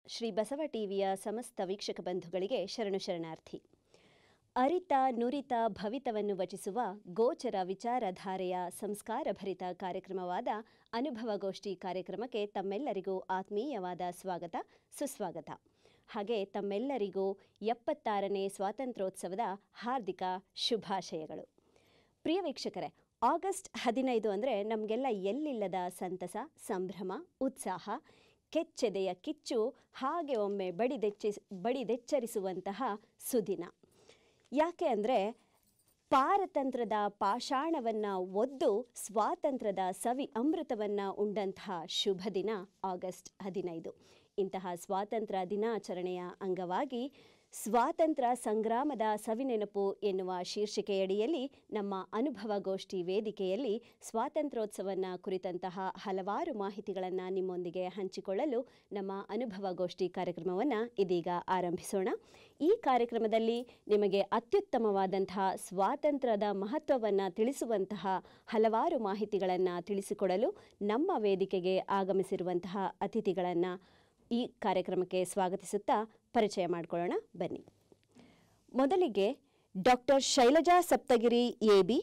ಶ್ರೀ ಬಸವ ಟಿವಿಯ ಸಮಸ್ತ ವೀಕ್ಷಕ ಬಂಧುಗಳಿಗೆ ಶರಣು ಶರಣಾರ್ಥಿ. ಅರಿತ ನುರಿತ ಭವಿತವನ್ನು ವಚಿಸುವ ಗೋಚರ ವಿಚಾರಧಾರೆಯ ಸಂಸ್ಕಾರಭರಿತ ಕಾರ್ಯಕ್ರಮವಾದ ಅನುಭವಗೋಷ್ಠಿ ಕಾರ್ಯಕ್ರಮಕ್ಕೆ ತಮ್ಮೆಲ್ಲರಿಗೂ ಆತ್ಮೀಯವಾದ ಸ್ವಾಗತ ಸುಸ್ವಾಗತ. ಹಾಗೆ ತಮ್ಮೆಲ್ಲರಿಗೂ 76ನೇ ಸ್ವಾತಂತ್ರ್ಯೋತ್ಸವದ ಹಾರ್ದಿಕ ಶುಭಾಶಯಗಳು. ಪ್ರಿಯ ವೀಕ್ಷಕರೇ, ಆಗಸ್ಟ್ 15 ಅಂದರೆ ನಮಗೆಲ್ಲ ಎಲ್ಲಿಲ್ಲದ ಸಂತಸ, ಸಂಭ್ರಮ, ಉತ್ಸಾಹ, ಕೆಚ್ಚೆದೆಯ ಕಿಚ್ಚು, ಹಾಗೆ ಒಮ್ಮೆ ಬಡಿದೆಚ್ಚರಿಸುವಂತಹ ಸುದಿನ. ಯಾಕೆ ಅಂದರೆ ಪಾರತಂತ್ರದ ಪಾಷಾಣವನ್ನು ಒದ್ದು ಸ್ವಾತಂತ್ರ್ಯದ ಸವಿ ಅಮೃತವನ್ನು ಉಂಡಂತಹ ಶುಭ ದಿನ ಆಗಸ್ಟ್ 15. ಇಂತಹ ಸ್ವಾತಂತ್ರ್ಯ ದಿನಾಚರಣೆಯ ಅಂಗವಾಗಿ ಸ್ವಾತಂತ್ರ್ಯ ಸಂಗ್ರಾಮದ ಸವಿನೆನಪು ಎನ್ನುವ ಶೀರ್ಷಿಕೆಯಡಿಯಲ್ಲಿ ನಮ್ಮ ಅನುಭವಗೋಷ್ಠಿ ವೇದಿಕೆಯಲ್ಲಿ ಸ್ವಾತಂತ್ರ್ಯೋತ್ಸವವನ್ನು ಕುರಿತಂತಹ ಹಲವಾರು ಮಾಹಿತಿಗಳನ್ನು ನಿಮ್ಮೊಂದಿಗೆ ಹಂಚಿಕೊಳ್ಳಲು ನಮ್ಮ ಅನುಭವಗೋಷ್ಠಿ ಕಾರ್ಯಕ್ರಮವನ್ನು ಇದೀಗ ಆರಂಭಿಸೋಣ. ಈ ಕಾರ್ಯಕ್ರಮದಲ್ಲಿ ನಿಮಗೆ ಅತ್ಯುತ್ತಮವಾದಂತಹ ಸ್ವಾತಂತ್ರ್ಯದ ಮಹತ್ವವನ್ನು ತಿಳಿಸುವಂತಹ ಹಲವಾರು ಮಾಹಿತಿಗಳನ್ನು ತಿಳಿಸಿಕೊಡಲು ನಮ್ಮ ವೇದಿಕೆಗೆ ಆಗಮಿಸಿರುವಂತಹ ಅತಿಥಿಗಳನ್ನು ಈ ಕಾರ್ಯಕ್ರಮಕ್ಕೆ ಸ್ವಾಗತಿಸುತ್ತಾ ಪರಿಚಯ ಮಾಡಿಕೊಳ್ಳೋಣ ಬನ್ನಿ. ಮೊದಲಿಗೆ doctor Shailaja Saptagiri AB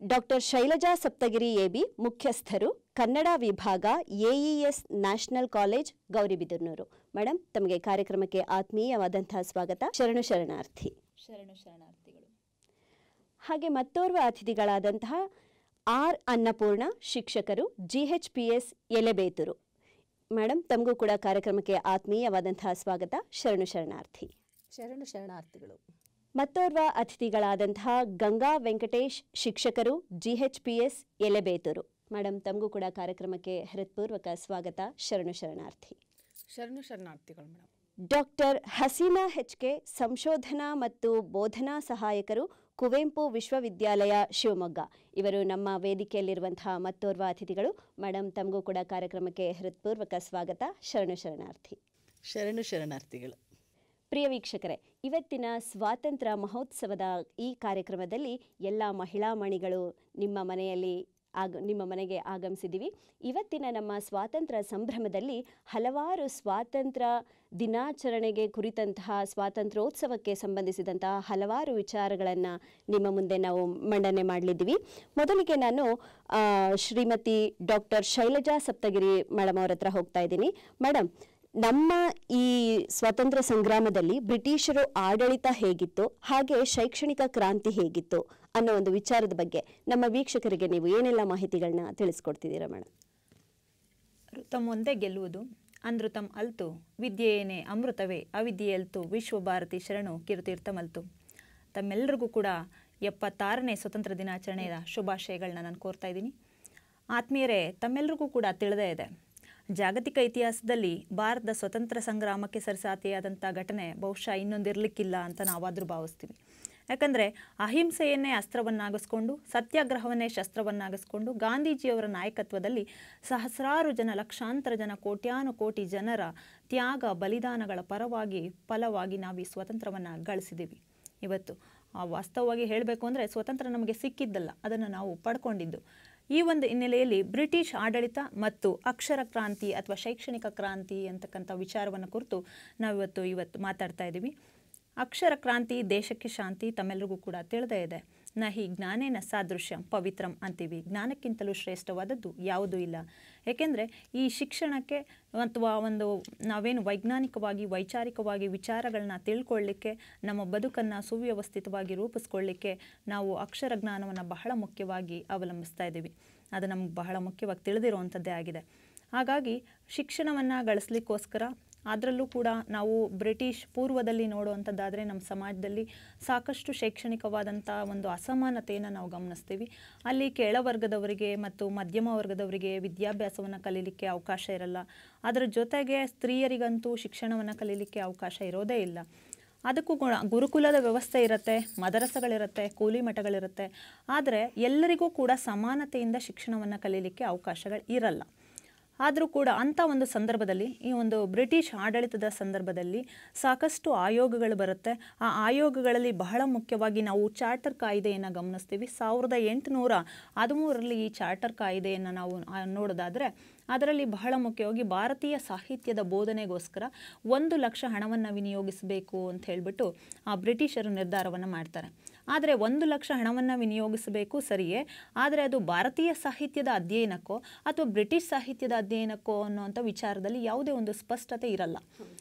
doctor Shailaja Saptagiri AB ಮುಖ್ಯಸ್ಥರು, ಕನ್ನಡ ವಿಭಾಗ, AES national college, Gauribidanur. Madam, ತಮಗೆ ಕಾರ್ಯಕ್ರಮಕ್ಕೆ ಆತ್ಮೀಯವಾದಂತಹ ಸ್ವಾಗತ. ಶರಣು ಶರಣಾರ್ಥಿ. ಶರಣು ಶರಣಾರ್ಥಿಗಳು. ಹಾಗೆ ಮತ್ತೋರ್ವ ಅತಿಥಿಗಳಾದಂತಹ ಆರ್ ಅನ್ನಪೂರ್ಣ, ಶಿಕ್ಷಕರು, GHPS ಎಲೆಬೇತೂರು. ಮೇಡಮ್, ತಮಗೂ ಕೂಡ ಕಾರ್ಯಕ್ರಮಕ್ಕೆ ಆತ್ಮೀಯವಾದಂತಹ ಸ್ವಾಗತ. ಶರಣು ಶರಣಾರ್ಥಿ. ಶರಣು ಶರಣಾರ್ಥಿಗಳು. ಮತ್ತೋರ್ವ ಅತಿಥಿಗಳಾದಂತಹ ಗಂಗಾ ವೆಂಕಟೇಶ್, ಶಿಕ್ಷಕರು, GHPS ಎಲೆಬೇತೂರು. ಮೇಡಮ್, ತಮಗೂ ಕೂಡ ಕಾರ್ಯಕ್ರಮಕ್ಕೆ ಹೃತ್ಪೂರ್ವಕ ಸ್ವಾಗತ. ಶರಣು ಶರಣಾರ್ಥಿ. ಶರಣು ಶರಣಾರ್ಥಿಗಳು ಮೇಡಮ್. ಡಾಕ್ಟರ್ ಹಸೀನಾ HK, ಸಂಶೋಧನಾ ಮತ್ತು ಬೋಧನಾ ಸಹಾಯಕರು, ಕುವೆಂಪು ವಿಶ್ವವಿದ್ಯಾಲಯ, ಶಿವಮೊಗ್ಗ. ಇವರು ನಮ್ಮ ವೇದಿಕೆಯಲ್ಲಿರುವಂತಹ ಮತ್ತೋರ್ವ ಅತಿಥಿಗಳು. ಮೇಡಮ್, ತಮಗೂ ಕೂಡ ಕಾರ್ಯಕ್ರಮಕ್ಕೆ ಹೃತ್ಪೂರ್ವಕ ಸ್ವಾಗತ. ಶರಣು ಶರಣಾರ್ಥಿ. ಶರಣು ಶರಣಾರ್ಥಿಗಳು. ಪ್ರಿಯ ವೀಕ್ಷಕರೇ, ಇವತ್ತಿನ ಸ್ವಾತಂತ್ರ್ಯ ಮಹೋತ್ಸವದ ಈ ಕಾರ್ಯಕ್ರಮದಲ್ಲಿ ಎಲ್ಲ ಮಹಿಳಾ ಮಣಿಗಳು ನಿಮ್ಮ ಮನೆಗೆ ಆಗಮಿಸಿದ್ದೀವಿ. ಇವತ್ತಿನ ನಮ್ಮ ಸ್ವಾತಂತ್ರ್ಯ ಸಂಭ್ರಮದಲ್ಲಿ ಹಲವಾರು ಸ್ವಾತಂತ್ರ್ಯ ದಿನಾಚರಣೆಗೆ ಕುರಿತಂತಹ ಸ್ವಾತಂತ್ರ್ಯೋತ್ಸವಕ್ಕೆ ಸಂಬಂಧಿಸಿದಂತಹ ಹಲವಾರು ವಿಚಾರಗಳನ್ನು ನಿಮ್ಮ ಮುಂದೆ ನಾವು ಮಂಡನೆ ಮಾಡಲಿದ್ದೀವಿ. ಮೊದಲಿಗೆ ನಾನು ಶ್ರೀಮತಿ ಡಾಕ್ಟರ್ ಶೈಲಜಾ ಸಪ್ತಗಿರಿ ಮೇಡಮ್ ಅವರ ಹತ್ರ ಹೋಗ್ತಾ ಇದ್ದೀನಿ. ಮೇಡಮ್, ನಮ್ಮ ಈ ಸ್ವಾತಂತ್ರ್ಯ ಸಂಗ್ರಾಮದಲ್ಲಿ ಬ್ರಿಟಿಷರು ಆಡಳಿತ ಹೇಗಿತ್ತು, ಹಾಗೆ ಶೈಕ್ಷಣಿಕ ಕ್ರಾಂತಿ ಹೇಗಿತ್ತು ಅನ್ನೋ ಒಂದು ವಿಚಾರದ ಬಗ್ಗೆ ನಮ್ಮ ವೀಕ್ಷಕರಿಗೆ ನೀವು ಏನೆಲ್ಲ ಮಾಹಿತಿಗಳನ್ನ ತಿಳಿಸ್ಕೊಡ್ತಿದ್ದೀರಾ ಮೇಡಮ್? ಋತಂ ಒಂದೇ ಗೆಲ್ಲುವುದು ಅನೃತಂ ಅಲ್ತು, ವಿದ್ಯೆಯೇನೆ ಅಮೃತವೇ ಅವಿದ್ಯೆಯಲ್ತು, ವಿಶ್ವಭಾರತಿ ಶರಣು ಕಿರುತೀರ್ಥಮಲ್ತು. ತಮ್ಮೆಲ್ಲರಿಗೂ ಕೂಡ 76ನೇ ಸ್ವತಂತ್ರ ದಿನಾಚರಣೆಯ ಶುಭಾಶಯಗಳನ್ನ ನಾನು ಕೋರ್ತಾ ಇದ್ದೀನಿ. ಆತ್ಮೀಯರೇ, ತಮ್ಮೆಲ್ಲರಿಗೂ ಕೂಡ ತಿಳಿದೇ ಇದೆ, ಜಾಗತಿಕ ಇತಿಹಾಸದಲ್ಲಿ ಭಾರತದ ಸ್ವತಂತ್ರ ಸಂಗ್ರಾಮಕ್ಕೆ ಸರಿಸಾಟಿಯಾದಂಥ ಘಟನೆ ಬಹುಶಃ ಇನ್ನೊಂದಿರಲಿಕ್ಕಿಲ್ಲ ಅಂತ ನಾವಾದರೂ ಭಾವಿಸ್ತೀವಿ. ಯಾಕಂದರೆ ಅಹಿಂಸೆಯನ್ನೇ ಅಸ್ತ್ರವನ್ನಾಗಿಸ್ಕೊಂಡು, ಸತ್ಯಾಗ್ರಹವನ್ನೇ ಶಸ್ತ್ರವನ್ನಾಗಿಸ್ಕೊಂಡು, ಗಾಂಧೀಜಿಯವರ ನಾಯಕತ್ವದಲ್ಲಿ ಸಹಸ್ರಾರು ಜನ, ಲಕ್ಷಾಂತರ ಜನ, ಕೋಟ್ಯಾನುಕೋಟಿ ಜನರ ತ್ಯಾಗ ಬಲಿದಾನಗಳ ಫಲವಾಗಿ ನಾವು ಈ ಸ್ವತಂತ್ರವನ್ನು ಗಳಿಸಿದ್ದೀವಿ. ಇವತ್ತು ವಾಸ್ತವವಾಗಿ ಹೇಳಬೇಕು ಅಂದರೆ ಸ್ವತಂತ್ರ ನಮಗೆ ಸಿಕ್ಕಿದ್ದಲ್ಲ, ಅದನ್ನು ನಾವು ಪಡ್ಕೊಂಡಿದ್ದು. ಈ ಒಂದು ಹಿನ್ನೆಲೆಯಲ್ಲಿ ಬ್ರಿಟಿಷ್ ಆಡಳಿತ ಮತ್ತು ಅಕ್ಷರ ಕ್ರಾಂತಿ ಅಥವಾ ಶೈಕ್ಷಣಿಕ ಕ್ರಾಂತಿ ಅಂತಕ್ಕಂಥ ವಿಚಾರವನ್ನು ಕುರಿತು ಇವತ್ತು ಮಾತಾಡ್ತಾ ಇದ್ದೀವಿ. ಅಕ್ಷರ ಕ್ರಾಂತಿ ದೇಶಕ್ಕೆ ಶಾಂತಿ, ತಮ್ಮೆಲ್ಲರಿಗೂ ಕೂಡ ತಿಳಿದೇ ಇದೆ. ನಹಿ ಜ್ಞಾನೇನ ಸಾದೃಶ್ಯಂ ಪವಿತ್ರಂ ಅಂತೀವಿ. ಜ್ಞಾನಕ್ಕಿಂತಲೂ ಶ್ರೇಷ್ಠವಾದದ್ದು ಯಾವುದೂ ಇಲ್ಲ. ಏಕೆಂದರೆ ಈ ಶಿಕ್ಷಣಕ್ಕೆ ಅಥವಾ ನಾವೇನು ವೈಚಾರಿಕವಾಗಿ ವಿಚಾರಗಳನ್ನ ತಿಳ್ಕೊಳ್ಳಿಕ್ಕೆ, ನಮ್ಮ ಬದುಕನ್ನು ಸುವ್ಯವಸ್ಥಿತವಾಗಿ ರೂಪಿಸ್ಕೊಳ್ಳಿಕ್ಕೆ ನಾವು ಅಕ್ಷರ ಜ್ಞಾನವನ್ನು ಬಹಳ ಮುಖ್ಯವಾಗಿ ಅವಲಂಬಿಸ್ತಾ ಇದ್ದೀವಿ. ಅದು ನಮ್ಗೆ ಬಹಳ ಮುಖ್ಯವಾಗಿ ತಿಳಿದಿರುವಂಥದ್ದೇ ಆಗಿದೆ. ಹಾಗಾಗಿ ಶಿಕ್ಷಣವನ್ನು ಗಳಿಸ್ಲಿಕ್ಕೋಸ್ಕರ, ಅದರಲ್ಲೂ ಕೂಡ ನಾವು ಬ್ರಿಟಿಷ್ ಪೂರ್ವದಲ್ಲಿ ನೋಡುವಂಥದ್ದಾದರೆ ನಮ್ಮ ಸಮಾಜದಲ್ಲಿ ಸಾಕಷ್ಟು ಶೈಕ್ಷಣಿಕವಾದಂಥ ಒಂದು ಅಸಮಾನತೆಯನ್ನು ನಾವು ಗಮನಿಸ್ತೀವಿ. ಅಲ್ಲಿ ಕೆಳವರ್ಗದವರಿಗೆ ಮತ್ತು ಮಧ್ಯಮ ವರ್ಗದವರಿಗೆ ವಿದ್ಯಾಭ್ಯಾಸವನ್ನು ಕಲೀಲಿಕ್ಕೆ ಅವಕಾಶ ಇರಲ್ಲ. ಅದರ ಜೊತೆಗೆ ಸ್ತ್ರೀಯರಿಗಂತೂ ಶಿಕ್ಷಣವನ್ನು ಕಲೀಲಿಕ್ಕೆ ಅವಕಾಶ ಇರೋದೇ ಇಲ್ಲ. ಅದಕ್ಕೂ ಗುರುಕುಲದ ವ್ಯವಸ್ಥೆ ಇರುತ್ತೆ, ಮದರಸಗಳಿರುತ್ತೆ, ಕೂಲಿ ಮಠಗಳಿರುತ್ತೆ. ಆದರೆ ಎಲ್ಲರಿಗೂ ಕೂಡ ಸಮಾನತೆಯಿಂದ ಶಿಕ್ಷಣವನ್ನು ಕಲೀಲಿಕ್ಕೆ ಅವಕಾಶಗಳು ಇರಲ್ಲ. ಆದರೂ ಕೂಡ ಅಂಥ ಒಂದು ಸಂದರ್ಭದಲ್ಲಿ, ಈ ಒಂದು ಬ್ರಿಟಿಷ್ ಆಡಳಿತದ ಸಂದರ್ಭದಲ್ಲಿ ಸಾಕಷ್ಟು ಆಯೋಗಗಳು ಬರುತ್ತೆ. ಆ ಆಯೋಗಗಳಲ್ಲಿ ಬಹಳ ಮುಖ್ಯವಾಗಿ ನಾವು ಚಾರ್ಟರ್ ಕಾಯ್ದೆಯನ್ನು ಗಮನಿಸ್ತೀವಿ. 1813ರಲ್ಲಿ ಈ ಚಾರ್ಟರ್ ಕಾಯ್ದೆಯನ್ನು ನಾವು ನೋಡೋದಾದರೆ ಅದರಲ್ಲಿ ಬಹಳ ಮುಖ್ಯವಾಗಿ ಭಾರತೀಯ ಸಾಹಿತ್ಯದ ಬೋಧನೆಗೋಸ್ಕರ 1 ಲಕ್ಷ ಹಣವನ್ನು ವಿನಿಯೋಗಿಸಬೇಕು ಅಂತ ಹೇಳಿಬಿಟ್ಟು ಆ ಬ್ರಿಟಿಷರು ನಿರ್ಧಾರವನ್ನು ಮಾಡ್ತಾರೆ. ಆದರೆ 1 ಲಕ್ಷ ಹಣವನ್ನು ವಿನಿಯೋಗಿಸಬೇಕು ಸರಿಯೇ, ಆದರೆ ಅದು ಭಾರತೀಯ ಸಾಹಿತ್ಯದ ಅಧ್ಯಯನಕ್ಕೋ ಅಥವಾ ಬ್ರಿಟಿಷ್ ಸಾಹಿತ್ಯದ ಅಧ್ಯಯನಕ್ಕೋ ಅನ್ನೋಂಥ ವಿಚಾರದಲ್ಲಿ ಯಾವುದೇ ಒಂದು ಸ್ಪಷ್ಟತೆ ಇರಲ್ಲ.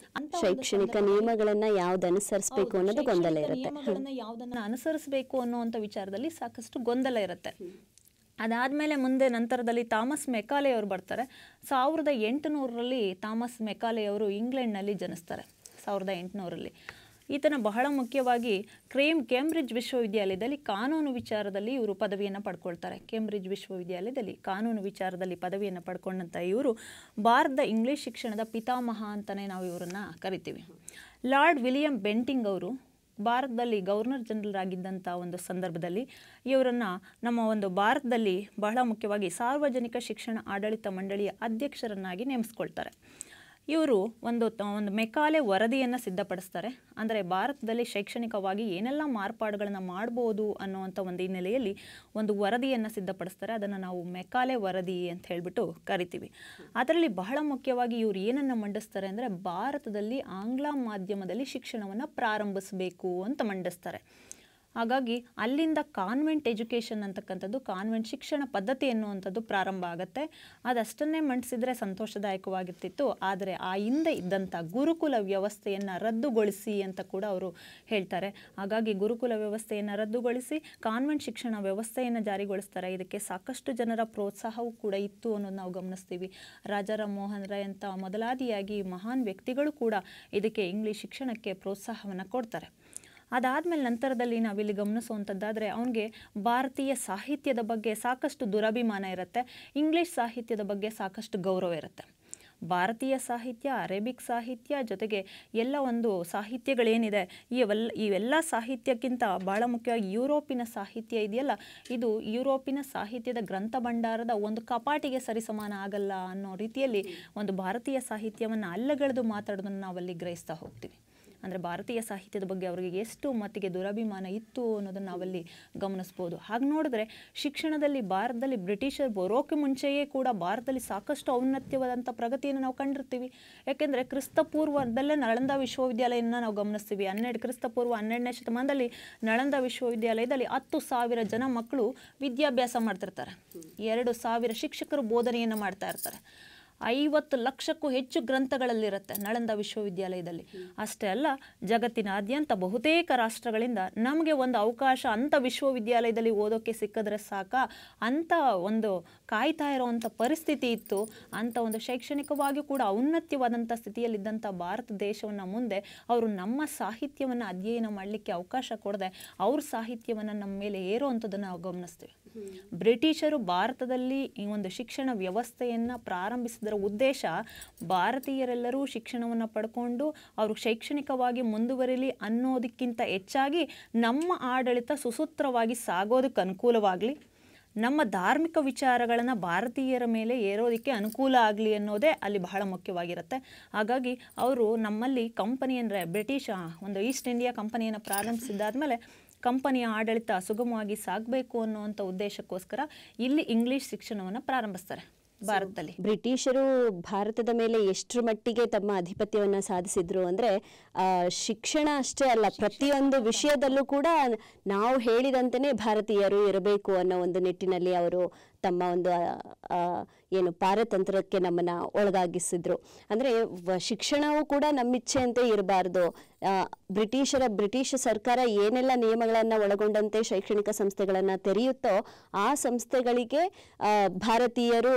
ಶೈಕ್ಷಣಿಕ ನಿಯಮಗಳನ್ನ ಯಾವ್ದು ಅನುಸರಿಸಬೇಕು ಅನ್ನೋದು ಗೊಂದಲ ಇರುತ್ತೆ. ನಿಯಮಗಳನ್ನ ಯಾವುದನ್ನ ಅನುಸರಿಸಬೇಕು ಅನ್ನುವಂಥ ವಿಚಾರದಲ್ಲಿ ಸಾಕಷ್ಟು ಗೊಂದಲ ಇರುತ್ತೆ. ಅದಾದಮೇಲೆ ಮುಂದೆ ನಂತರದಲ್ಲಿ ಥಾಮಸ್ ಮೆಕಾಲೆ ಅವರು ಬರ್ತಾರೆ. 1800ರಲ್ಲಿ ಥಾಮಸ್ ಮೆಕಾಲೆ ಅವರು ಇಂಗ್ಲೆಂಡ್ನಲ್ಲಿ ಜನಿಸ್ತಾರೆ. 1800ರಲ್ಲಿ ಈತನ ಬಹಳ ಮುಖ್ಯವಾಗಿ ಕೇಂಬ್ರಿಡ್ಜ್ ವಿಶ್ವವಿದ್ಯಾಲಯದಲ್ಲಿ ಕಾನೂನು ವಿಚಾರದಲ್ಲಿ ಇವರು ಪದವಿಯನ್ನು ಪಡ್ಕೊಳ್ತಾರೆ. ಕೇಂಬ್ರಿಡ್ಜ್ ವಿಶ್ವವಿದ್ಯಾಲಯದಲ್ಲಿ ಕಾನೂನು ವಿಚಾರದಲ್ಲಿ ಪದವಿಯನ್ನು ಪಡ್ಕೊಂಡಂಥ ಇವರು ಭಾರತದ ಇಂಗ್ಲೀಷ್ ಶಿಕ್ಷಣದ ಪಿತಾಮಹ ಅಂತಲೇ ನಾವು ಇವರನ್ನು ಕರಿತೀವಿ. ಲಾರ್ಡ್ ವಿಲಿಯಂ ಬೆಂಟಿಂಗ್ ಅವರು ಭಾರತದಲ್ಲಿ ಗವರ್ನರ್ ಜನರಲ್ ಆಗಿದ್ದಂಥ ಒಂದು ಸಂದರ್ಭದಲ್ಲಿ ಇವರನ್ನು ನಮ್ಮ ಒಂದು ಭಾರತದಲ್ಲಿ ಬಹಳ ಮುಖ್ಯವಾಗಿ ಸಾರ್ವಜನಿಕ ಶಿಕ್ಷಣ ಆಡಳಿತ ಮಂಡಳಿಯ ಅಧ್ಯಕ್ಷರನ್ನಾಗಿ ನೇಮಿಸ್ಕೊಳ್ತಾರೆ. ಇವರು ಒಂದು ಮೆಕಾಲೆ ವರದಿಯನ್ನು ಸಿದ್ಧಪಡಿಸ್ತಾರೆ. ಅಂದರೆ ಭಾರತದಲ್ಲಿ ಶೈಕ್ಷಣಿಕವಾಗಿ ಏನೆಲ್ಲ ಮಾರ್ಪಾಡುಗಳನ್ನು ಮಾಡ್ಬೋದು ಅನ್ನುವಂಥ ಒಂದು ಹಿನ್ನೆಲೆಯಲ್ಲಿ ಒಂದು ವರದಿಯನ್ನು ಸಿದ್ಧಪಡಿಸ್ತಾರೆ. ಅದನ್ನು ನಾವು ಮೆಕಾಲೆ ವರದಿ ಅಂತ ಹೇಳಿಬಿಟ್ಟು ಕರಿತೀವಿ. ಅದರಲ್ಲಿ ಬಹಳ ಮುಖ್ಯವಾಗಿ ಇವರು ಏನನ್ನು ಮಂಡಿಸ್ತಾರೆ ಅಂದರೆ ಭಾರತದಲ್ಲಿ ಆಂಗ್ಲ ಮಾಧ್ಯಮದಲ್ಲಿ ಶಿಕ್ಷಣವನ್ನು ಪ್ರಾರಂಭಿಸಬೇಕು ಅಂತ ಮಂಡಿಸ್ತಾರೆ. ಹಾಗಾಗಿ ಅಲ್ಲಿಂದ ಕಾನ್ವೆಂಟ್ ಎಜುಕೇಷನ್ ಅಂತಕ್ಕಂಥದ್ದು, ಕಾನ್ವೆಂಟ್ ಶಿಕ್ಷಣ ಪದ್ಧತಿ ಎನ್ನುವಂಥದ್ದು ಪ್ರಾರಂಭ ಆಗುತ್ತೆ. ಅದಷ್ಟನ್ನೇ ಮಂಡಿಸಿದರೆ ಸಂತೋಷದಾಯಕವಾಗಿರ್ತಿತ್ತು. ಆದರೆ ಆ ಹಿಂದೆ ಇದ್ದಂಥ ಗುರುಕುಲ ವ್ಯವಸ್ಥೆಯನ್ನು ರದ್ದುಗೊಳಿಸಿ ಅಂತ ಕೂಡ ಅವರು ಹೇಳ್ತಾರೆ. ಹಾಗಾಗಿ ಗುರುಕುಲ ವ್ಯವಸ್ಥೆಯನ್ನು ರದ್ದುಗೊಳಿಸಿ ಕಾನ್ವೆಂಟ್ ಶಿಕ್ಷಣ ವ್ಯವಸ್ಥೆಯನ್ನು ಜಾರಿಗೊಳಿಸ್ತಾರೆ. ಇದಕ್ಕೆ ಸಾಕಷ್ಟು ಜನರ ಪ್ರೋತ್ಸಾಹವೂ ಕೂಡ ಇತ್ತು ಅನ್ನೋದು ನಾವು ಗಮನಿಸ್ತೀವಿ. ರಾಜಾರಾಮ್ ಮೋಹನ್ ರಾಯ್ ಅಂತ ಮೊದಲಾದಿಯಾಗಿ ಮಹಾನ್ ವ್ಯಕ್ತಿಗಳು ಕೂಡ ಇದಕ್ಕೆ ಇಂಗ್ಲೀಷ್ ಶಿಕ್ಷಣಕ್ಕೆ ಪ್ರೋತ್ಸಾಹವನ್ನು ಕೊಡ್ತಾರೆ. ಅದಾದಮೇಲೆ ನಂತರದಲ್ಲಿ ನಾವಿಲ್ಲಿ ಗಮನಿಸುವಂಥದ್ದಾದರೆ ಅವನಿಗೆ ಭಾರತೀಯ ಸಾಹಿತ್ಯದ ಬಗ್ಗೆ ಸಾಕಷ್ಟು ದುರಭಿಮಾನ ಇರುತ್ತೆ. ಇಂಗ್ಲೀಷ್ ಸಾಹಿತ್ಯದ ಬಗ್ಗೆ ಸಾಕಷ್ಟು ಗೌರವ ಇರುತ್ತೆ. ಭಾರತೀಯ ಸಾಹಿತ್ಯ, ಅರೇಬಿಕ್ ಸಾಹಿತ್ಯ ಜೊತೆಗೆ ಎಲ್ಲ ಒಂದು ಸಾಹಿತ್ಯಗಳೇನಿದೆ ಇವೆಲ್ಲ ಸಾಹಿತ್ಯಕ್ಕಿಂತ ಭಾಳ ಮುಖ್ಯವಾಗಿ ಯುರೋಪಿನ ಸಾಹಿತ್ಯ ಇದೆಯಲ್ಲ, ಇದು ಯುರೋಪಿನ ಸಾಹಿತ್ಯದ ಗ್ರಂಥ ಭಂಡಾರದ ಒಂದು ಕಪಾಟಿಗೆ ಸರಿಸಮಾನ ಆಗಲ್ಲ ಅನ್ನೋ ರೀತಿಯಲ್ಲಿ ಒಂದು ಭಾರತೀಯ ಸಾಹಿತ್ಯವನ್ನು ಅಲ್ಲಗಳೆದು ಮಾತಾಡೋದನ್ನು ನಾವಲ್ಲಿ ಗ್ರಹಿಸ್ತಾ ಹೋಗ್ತೀವಿ. ಅಂದರೆ ಭಾರತೀಯ ಸಾಹಿತ್ಯದ ಬಗ್ಗೆ ಅವರಿಗೆ ಎಷ್ಟು ಮಟ್ಟಿಗೆ ದುರಭಿಮಾನ ಇತ್ತು ಅನ್ನೋದನ್ನು ನಾವಲ್ಲಿ ಗಮನಿಸ್ಬೋದು. ಹಾಗೆ ನೋಡಿದ್ರೆ ಶಿಕ್ಷಣದಲ್ಲಿ ಭಾರತದಲ್ಲಿ ಬ್ರಿಟಿಷರು ಬರೋಕ್ಕೆ ಮುಂಚೆಯೇ ಕೂಡ ಭಾರತದಲ್ಲಿ ಸಾಕಷ್ಟು ಔನ್ನತ್ಯವಾದಂಥ ಪ್ರಗತಿಯನ್ನು ನಾವು ಕಂಡಿರ್ತೀವಿ. ಯಾಕೆಂದರೆ ಕ್ರಿಸ್ತಪೂರ್ವದಲ್ಲೇ ನಳಂದ ವಿಶ್ವವಿದ್ಯಾಲಯನ ನಾವು ಗಮನಿಸ್ತೀವಿ. ಕ್ರಿಸ್ತಪೂರ್ವ 12ನೇ ಶತಮಾನದಲ್ಲಿ ನಳಂದ ವಿಶ್ವವಿದ್ಯಾಲಯದಲ್ಲಿ 10,000 ಜನ ಮಕ್ಕಳು ವಿದ್ಯಾಭ್ಯಾಸ ಮಾಡ್ತಿರ್ತಾರೆ. 2,000 ಶಿಕ್ಷಕರು ಬೋಧನೆಯನ್ನು ಮಾಡ್ತಾ ಇರ್ತಾರೆ. 50 ಲಕ್ಷಕ್ಕೂ ಹೆಚ್ಚು ಗ್ರಂಥಗಳಲ್ಲಿರುತ್ತೆ ನಳಂದ ವಿಶ್ವವಿದ್ಯಾಲಯದಲ್ಲಿ. ಅಷ್ಟೇ ಅಲ್ಲ, ಜಗತ್ತಿನಾದ್ಯಂತ ಬಹುತೇಕ ರಾಷ್ಟ್ರಗಳಿಂದ ನಮಗೆ ಒಂದು ಅವಕಾಶ ಅಂಥ ವಿಶ್ವವಿದ್ಯಾಲಯದಲ್ಲಿ ಓದೋಕ್ಕೆ ಸಿಕ್ಕಿದ್ರೆ ಸಾಕ ಅಂಥ ಒಂದು ಕಾಯ್ತಾ ಇರೋವಂಥ ಪರಿಸ್ಥಿತಿ ಇತ್ತು. ಅಂಥ ಒಂದು ಶೈಕ್ಷಣಿಕವಾಗಿ ಕೂಡ ಔನ್ನತ್ಯವಾದಂಥ ಸ್ಥಿತಿಯಲ್ಲಿದ್ದಂಥ ಭಾರತ ದೇಶವನ್ನು ಮುಂದೆ ಅವರು ನಮ್ಮ ಸಾಹಿತ್ಯವನ್ನು ಅಧ್ಯಯನ ಮಾಡಲಿಕ್ಕೆ ಅವಕಾಶ ಕೊಡದೆ ಅವ್ರ ಸಾಹಿತ್ಯವನ್ನು ನಮ್ಮ ಮೇಲೆ ಏರುವಂಥದ್ದನ್ನು ನಾವು ಗಮನಿಸ್ತೀವಿ. ಬ್ರಿಟಿಷರು ಭಾರತದಲ್ಲಿ ಈ ಒಂದು ಶಿಕ್ಷಣ ವ್ಯವಸ್ಥೆಯನ್ನು ಪ್ರಾರಂಭಿಸಿದ ಉದ್ದೇಶ ಭಾರತೀಯರೆಲ್ಲರೂ ಶಿಕ್ಷಣವನ್ನು ಪಡ್ಕೊಂಡು ಅವರು ಶೈಕ್ಷಣಿಕವಾಗಿ ಮುಂದುವರಿಲಿ ಅನ್ನೋದಕ್ಕಿಂತ ಹೆಚ್ಚಾಗಿ ನಮ್ಮ ಆಡಳಿತ ಸುಸೂತ್ರವಾಗಿ ಸಾಗೋದಕ್ಕೆ ಅನುಕೂಲವಾಗಲಿ, ನಮ್ಮ ಧಾರ್ಮಿಕ ವಿಚಾರಗಳನ್ನು ಭಾರತೀಯರ ಮೇಲೆ ಏರೋದಕ್ಕೆ ಅನುಕೂಲ ಆಗಲಿ ಅನ್ನೋದೇ ಅಲ್ಲಿ ಬಹಳ ಮುಖ್ಯವಾಗಿರುತ್ತೆ. ಹಾಗಾಗಿ ಅವರು ನಮ್ಮಲ್ಲಿ ಕಂಪನಿ ಅಂದರೆ ಬ್ರಿಟಿಷ್ ಒಂದು ಈಸ್ಟ್ ಇಂಡಿಯಾ ಕಂಪನಿಯನ್ನು ಪ್ರಾರಂಭಿಸಿದ್ದಾದಮೇಲೆ ಕಂಪನಿಯ ಆಡಳಿತ ಸುಗಮವಾಗಿ ಸಾಗಬೇಕು ಅನ್ನುವಂಥ ಉದ್ದೇಶಕ್ಕೋಸ್ಕರ ಇಲ್ಲಿ ಇಂಗ್ಲೀಷ್ ಶಿಕ್ಷಣವನ್ನು ಪ್ರಾರಂಭಿಸ್ತಾರೆ ಭಾರತದಲ್ಲಿ. ಬ್ರಿಟಿಷರು ಭಾರತದ ಮೇಲೆ ಎಷ್ಟರ ಮಟ್ಟಿಗೆ ತಮ್ಮ ಅಧಿಪತ್ಯವನ್ನು ಸಾಧಿಸಿದ್ರು ಅಂದರೆ ಶಿಕ್ಷಣ ಅಷ್ಟೇ ಅಲ್ಲ, ಪ್ರತಿಯೊಂದು ವಿಷಯದಲ್ಲೂ ಕೂಡ ನಾವು ಹೇಳಿದಂತೆಯೇ ಭಾರತೀಯರು ಇರಬೇಕು ಅನ್ನೋ ಒಂದು ನಿಟ್ಟಿನಲ್ಲಿ ಅವರು ತಮ್ಮ ಒಂದು ಏನು ಪಾರತಂತ್ರಕ್ಕೆ ನಮ್ಮನ್ನು ಒಳಗಾಗಿಸಿದ್ರು. ಅಂದರೆ ಶಿಕ್ಷಣವೂ ಕೂಡ ನಮ್ಮಿಚ್ಛೆಯಂತೆ ಇರಬಾರ್ದು. ಬ್ರಿಟಿಷ್ ಸರ್ಕಾರ ಏನೆಲ್ಲ ನಿಯಮಗಳನ್ನು ಒಳಗೊಂಡಂತೆ ಶೈಕ್ಷಣಿಕ ಸಂಸ್ಥೆಗಳನ್ನು ತೆರೆಯುತ್ತೋ ಆ ಸಂಸ್ಥೆಗಳಿಗೆ ಭಾರತೀಯರು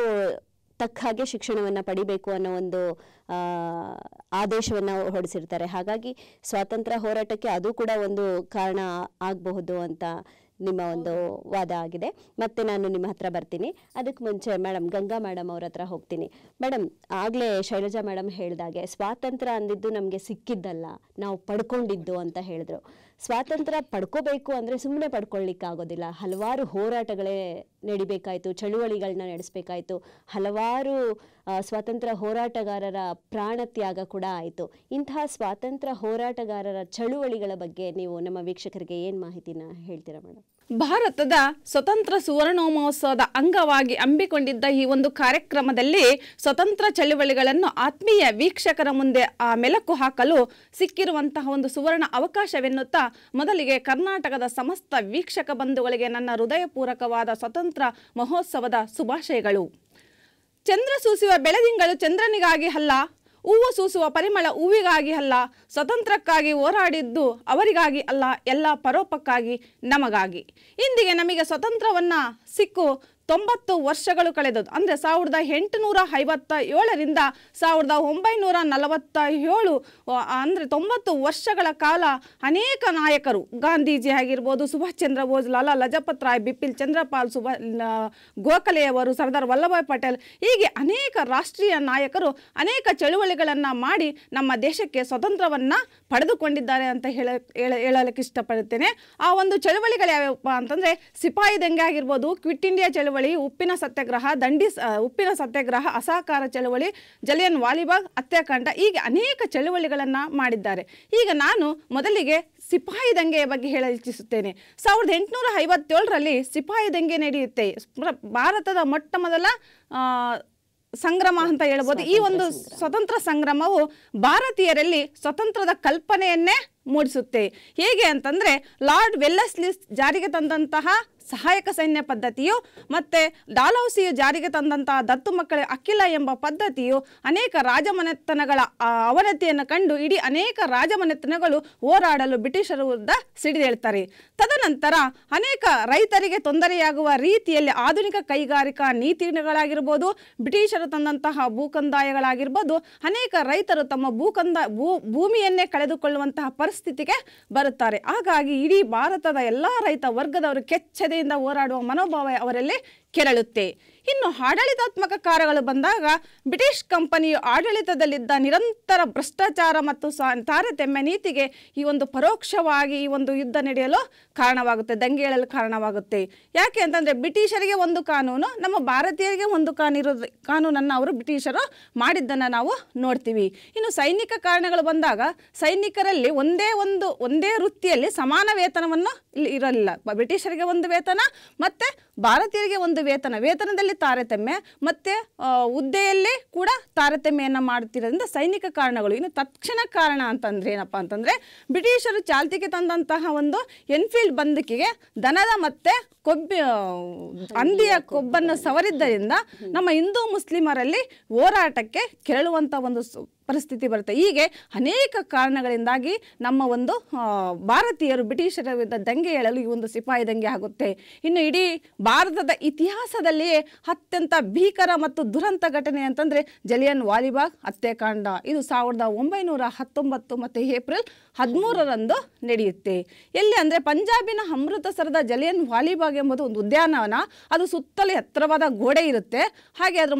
ತಕ್ಕ ಹಾಗೆ ಶಿಕ್ಷಣವನ್ನು ಪಡಿಬೇಕು ಅನ್ನೋ ಒಂದು ಆದೇಶವನ್ನು ಹೊರಡಿಸಿರ್ತಾರೆ. ಹಾಗಾಗಿ ಸ್ವಾತಂತ್ರ್ಯ ಹೋರಾಟಕ್ಕೆ ಅದು ಕೂಡ ಒಂದು ಕಾರಣ ಆಗಬಹುದು ಅಂತ ನಿಮ್ಮ ಒಂದು ವಾದ ಆಗಿದೆ. ಮತ್ತೆ ನಾನು ನಿಮ್ಮ ಹತ್ರ ಬರ್ತೀನಿ. ಅದಕ್ಕೆ ಮುಂಚೆ ಮೇಡಮ್ ಗಂಗಾ ಮೇಡಮ್ ಅವ್ರ ಹತ್ರ ಹೋಗ್ತೀನಿ. ಮೇಡಮ್, ಆಗಲೇ ಶೈಲಜಾ ಮೇಡಮ್ ಹೇಳಿದಾಗೆ ಸ್ವಾತಂತ್ರ್ಯ ಅಂದಿದ್ದು ನಮಗೆ ಸಿಕ್ಕಿದ್ದಲ್ಲ, ನಾವು ಪಡ್ಕೊಂಡಿದ್ದು ಅಂತ ಹೇಳಿದ್ರು. ಸ್ವಾತಂತ್ರ್ಯ ಪಡ್ಕೋಬೇಕು ಅಂದರೆ ಸುಮ್ಮನೆ ಪಡ್ಕೊಳ್ಳಿಕ್ಕಾಗೋದಿಲ್ಲ. ಹಲವಾರು ಹೋರಾಟಗಳೇ ನಡಿಬೇಕಾಯಿತು, ಚಳುವಳಿಗಳನ್ನ ನಡೆಸಬೇಕಾಯಿತು, ಹಲವಾರು ಸ್ವಾತಂತ್ರ್ಯ ಹೋರಾಟಗಾರರ ಪ್ರಾಣತ್ಯಾಗ ಕೂಡ ಆಯಿತು. ಇಂತಹ ಸ್ವಾತಂತ್ರ್ಯ ಹೋರಾಟಗಾರರ ಚಳುವಳಿಗಳ ಬಗ್ಗೆ ನೀವು ನಮ್ಮ ವೀಕ್ಷಕರಿಗೆ ಏನು ಮಾಹಿತಿನ ಹೇಳ್ತೀರಾ ಮೇಡಮ್? ಭಾರತದ ಸ್ವತಂತ್ರ ಸುವರ್ಣ ಮಹೋತ್ಸವದ ಅಂಗವಾಗಿ ಹಮ್ಮಿಕೊಂಡಿದ್ದ ಈ ಒಂದು ಕಾರ್ಯಕ್ರಮದಲ್ಲಿ ಸ್ವತಂತ್ರ ಚಳುವಳಿಗಳನ್ನು ಆತ್ಮೀಯ ವೀಕ್ಷಕರ ಮುಂದೆ ಮೆಲುಕು ಹಾಕಲು ಸಿಕ್ಕಿರುವಂತಹ ಒಂದು ಸುವರ್ಣ ಅವಕಾಶವೆನ್ನುತ್ತಾ ಮೊದಲಿಗೆ ಕರ್ನಾಟಕದ ಸಮಸ್ತ ವೀಕ್ಷಕ ಬಂಧುಗಳಿಗೆ ನನ್ನ ಹೃದಯಪೂರ್ವಕವಾದ ಸ್ವತಂತ್ರ ಮಹೋತ್ಸವದ ಶುಭಾಶಯಗಳು. ಚಂದ್ರ ಸೂಸುವ ಬೆಳದಿಂಗಳು ಚಂದ್ರನಿಗಾಗಿ ಅಲ್ಲ, ಹೂವು ಸೂಸುವ ಪರಿಮಳ ಹೂವಿಗಾಗಿ ಅಲ್ಲ, ಸ್ವತಂತ್ರಕ್ಕಾಗಿ ಹೋರಾಡಿದ್ದು ಅವರಿಗಾಗಿ ಅಲ್ಲ, ಎಲ್ಲ ಪರೋಪಕ್ಕಾಗಿ ನಮಗಾಗಿ. ಇಂದಿಗೆ ನಮಗೆ ಸ್ವತಂತ್ರವನ್ನು ಸಿಕ್ಕು 90 ವರ್ಷಗಳು ಕಳೆದದ್ದು. ಅಂದರೆ 1857ರಿಂದ 1947, ಅಂದರೆ 90 ವರ್ಷಗಳ ಕಾಲ ಅನೇಕ ನಾಯಕರು, ಗಾಂಧೀಜಿ ಆಗಿರ್ಬೋದು, ಸುಭಾಷ್ ಚಂದ್ರ ಬೋಸ್, ಲಾಲಾ ಲಜಪತ್ ರಾಯ್, ಬಿಪಿನ್ ಚಂದ್ರಪಾಲ್, ಗೋಖಲೆಯವರು, ಸರ್ದಾರ್ ವಲ್ಲಭಾಯ್ ಪಟೇಲ್, ಹೀಗೆ ಅನೇಕ ರಾಷ್ಟ್ರೀಯ ನಾಯಕರು ಅನೇಕ ಚಳುವಳಿಗಳನ್ನು ಮಾಡಿ ನಮ್ಮ ದೇಶಕ್ಕೆ ಸ್ವತಂತ್ರವನ್ನು ಪಡೆದುಕೊಂಡಿದ್ದಾರೆ ಅಂತ ಹೇಳಲಿಕ್ಕೆ ಇಷ್ಟಪಡುತ್ತೇನೆ. ಆ ಒಂದು ಚಳುವಳಿಗಳು ಯಾವ್ಯಾವಪ್ಪ ಅಂತಂದರೆ ಸಿಪಾಯಿ ದಂಗೆ ಆಗಿರ್ಬೋದು, ಕ್ವಿಟ್ ಇಂಡಿಯಾ ಚಳುವಳಿ, ಉಪ್ಪಿನ ಸತ್ಯಾಗ್ರಹ, ಉಪ್ಪಿನ ಸತ್ಯಾಗ್ರಹ, ಅಸಹಕಾರ ಚಳುವಳಿ, ಜಲಿಯನ್ ವಾಲಿಬಾಗ್ ಹತ್ಯಾಕಾಂಡ, ಹೀಗೆ ಅನೇಕ ಚಳುವಳಿಗಳನ್ನು ಮಾಡಿದ್ದಾರೆ. ಈಗ ನಾನು ಮೊದಲಿಗೆ ಸಿಪಾಯಿ ದಂಗೆಯ ಬಗ್ಗೆ ಹೇಳಲಿಚ್ಛಿಸುತ್ತೇನೆ. 1857ರಲ್ಲಿ ಸಿಪಾಯಿ ದಂಗೆ ನಡೆಯುತ್ತೆ. ಭಾರತದ ಮೊಟ್ಟ ಮೊದಲ ಸಂಗ್ರಾಮ ಅಂತ ಹೇಳ್ಬೋದು. ಈ ಒಂದು ಸ್ವತಂತ್ರ ಸಂಗ್ರಾಮವು ಭಾರತೀಯರಲ್ಲಿ ಸ್ವತಂತ್ರದ ಕಲ್ಪನೆಯನ್ನೇ ಮೂಡಿಸುತ್ತೆ. ಹೇಗೆ ಅಂತಂದರೆ ಲಾರ್ಡ್ ವೆಲ್ಲೆಸ್ಲಿ ಜಾರಿಗೆ ತಂದಂತಹ ಸಹಾಯಕ ಸೈನ್ಯ ಪದ್ಧತಿಯು ಮತ್ತು ಡಾಲೌಸಿಯು ಜಾರಿಗೆ ತಂದಂತಹ ದತ್ತು ಮಕ್ಕಳ ಅಖಿಲ ಎಂಬ ಪದ್ಧತಿಯು ಅನೇಕ ರಾಜಮನೆತನಗಳ ಅವನತಿಯನ್ನು ಕಂಡು ಇಡೀ ಅನೇಕ ರಾಜಮನೆತನಗಳು ಹೋರಾಡಲು ಬ್ರಿಟಿಷರ ವಿರುದ್ಧ ಸಿಡಿದೇಳ್ತಾರೆ. ತದನಂತರ ಅನೇಕ ರೈತರಿಗೆ ತೊಂದರೆಯಾಗುವ ರೀತಿಯಲ್ಲಿ ಆಧುನಿಕ ಕೈಗಾರಿಕಾ ನೀತಿಗಳಾಗಿರ್ಬೋದು, ಬ್ರಿಟಿಷರು ತಂದಂತಹ ಭೂಕಂದಾಯಗಳಾಗಿರ್ಬೋದು, ಅನೇಕ ರೈತರು ತಮ್ಮ ಭೂಮಿಯನ್ನೇ ಕಳೆದುಕೊಳ್ಳುವಂತಹ ಪರಿಸ್ಥಿತಿಗೆ ಬರುತ್ತಾರೆ. ಹಾಗಾಗಿ ಇಡೀ ಭಾರತದ ಎಲ್ಲ ರೈತ ವರ್ಗದವರು ಕೆಚ್ಚದೆ ಹೋರಾಡುವ ಮನೋಭಾವ ಅವರಲ್ಲಿ ಕೆರಳುತ್ತೆ. ಇನ್ನು ಆಡಳಿತಾತ್ಮಕ ಕಾರ್ಯಗಳು ಬಂದಾಗ ಬ್ರಿಟಿಷ್ ಕಂಪನಿಯು ಆಡಳಿತದಲ್ಲಿದ್ದ ನಿರಂತರ ಭ್ರಷ್ಟಾಚಾರ ಮತ್ತು ತಾರತಮ್ಯ ನೀತಿಗೆ ಈ ಒಂದು ಪರೋಕ್ಷವಾಗಿ ಈ ಒಂದು ಯುದ್ಧ ನಡೆಯಲು ಕಾರಣವಾಗುತ್ತೆ, ದಂಗೆ ಏಳಲು ಕಾರಣವಾಗುತ್ತೆ. ಯಾಕೆ ಅಂತಂದರೆ ಬ್ರಿಟಿಷರಿಗೆ ಒಂದು ಕಾನೂನು, ನಮ್ಮ ಭಾರತೀಯರಿಗೆ ಒಂದು ಕಾನೂನನ್ನು ಅವರು ಬ್ರಿಟಿಷರು ಮಾಡಿದ್ದನ್ನು ನಾವು ನೋಡ್ತೀವಿ. ಇನ್ನು ಸೈನಿಕ ಕಾರಣಗಳು ಬಂದಾಗ ಸೈನಿಕರಲ್ಲಿ ಒಂದೇ ವೃತ್ತಿಯಲ್ಲಿ ಸಮಾನ ವೇತನವನ್ನು ಇರಲಿಲ್ಲ. ಬ್ರಿಟಿಷರಿಗೆ ಒಂದು ವೇತನ ಮತ್ತು ಭಾರತೀಯರಿಗೆ ಒಂದು ವೇತನದಲ್ಲಿ ತಾರತಮ್ಯ ಮತ್ತು ಹುದ್ದೆಯಲ್ಲಿ ಕೂಡ ತಾರತಮ್ಯವನ್ನು ಮಾಡುತ್ತಿರೋದ್ರಿಂದ ಸೈನಿಕ ಕಾರಣಗಳು. ಇನ್ನು ತಕ್ಷಣ ಕಾರಣ ಅಂತಂದರೆ ಏನಪ್ಪ ಅಂತಂದರೆ ಬ್ರಿಟಿಷರು ಚಾಲ್ತಿಗೆ ತಂದಂತಹ ಒಂದು ಎನ್ಫೀಲ್ಡ್ ಬಂದೂಕಿಗೆ ದನದ ಮತ್ತು ಹಂದಿಯ ಕೊಬ್ಬನ್ನು ಸವರಿದ್ದರಿಂದ ನಮ್ಮ ಹಿಂದೂ ಮುಸ್ಲಿಮರಲ್ಲಿ ಹೋರಾಟಕ್ಕೆ ಕೆರಳುವಂಥ ಒಂದು ಪರಿಸ್ಥಿತಿ ಬರುತ್ತೆ. ಹೀಗೆ ಅನೇಕ ಕಾರಣಗಳಿಂದಾಗಿ ನಮ್ಮ ಒಂದು ಭಾರತೀಯರು ಬ್ರಿಟಿಷರ ವಿರುದ್ಧ ದಂಗೆ ಏಳಲು ಈ ಒಂದು ಸಿಪಾಯಿ ದಂಗೆ ಆಗುತ್ತೆ. ಇನ್ನು ಇಡೀ ಭಾರತದ ಇತಿಹಾಸದಲ್ಲಿಯೇ ಅತ್ಯಂತ ಭೀಕರ ಮತ್ತು ದುರಂತ ಘಟನೆ ಅಂತಂದರೆ ಜಲಿಯನ್ ವಾಲಿಬಾಗ್ ಹತ್ಯಾಕಾಂಡ. ಇದು 1919 ಮತ್ತು ಏಪ್ರಿಲ್ 13ರಂದು ನಡೆಯುತ್ತೆ. ಎಲ್ಲಿ ಅಂದರೆ ಪಂಜಾಬಿನ ಅಮೃತಸರದ ಜಲಿಯನ್ ವಾಲಿಬಾಗ್ ಎಂಬುದು ಒಂದು ಉದ್ಯಾನವನ. ಅದು ಸುತ್ತಲೂ ಎತ್ತರವಾದ ಗೋಡೆ ಇರುತ್ತೆ, ಹಾಗೆ ಅದರ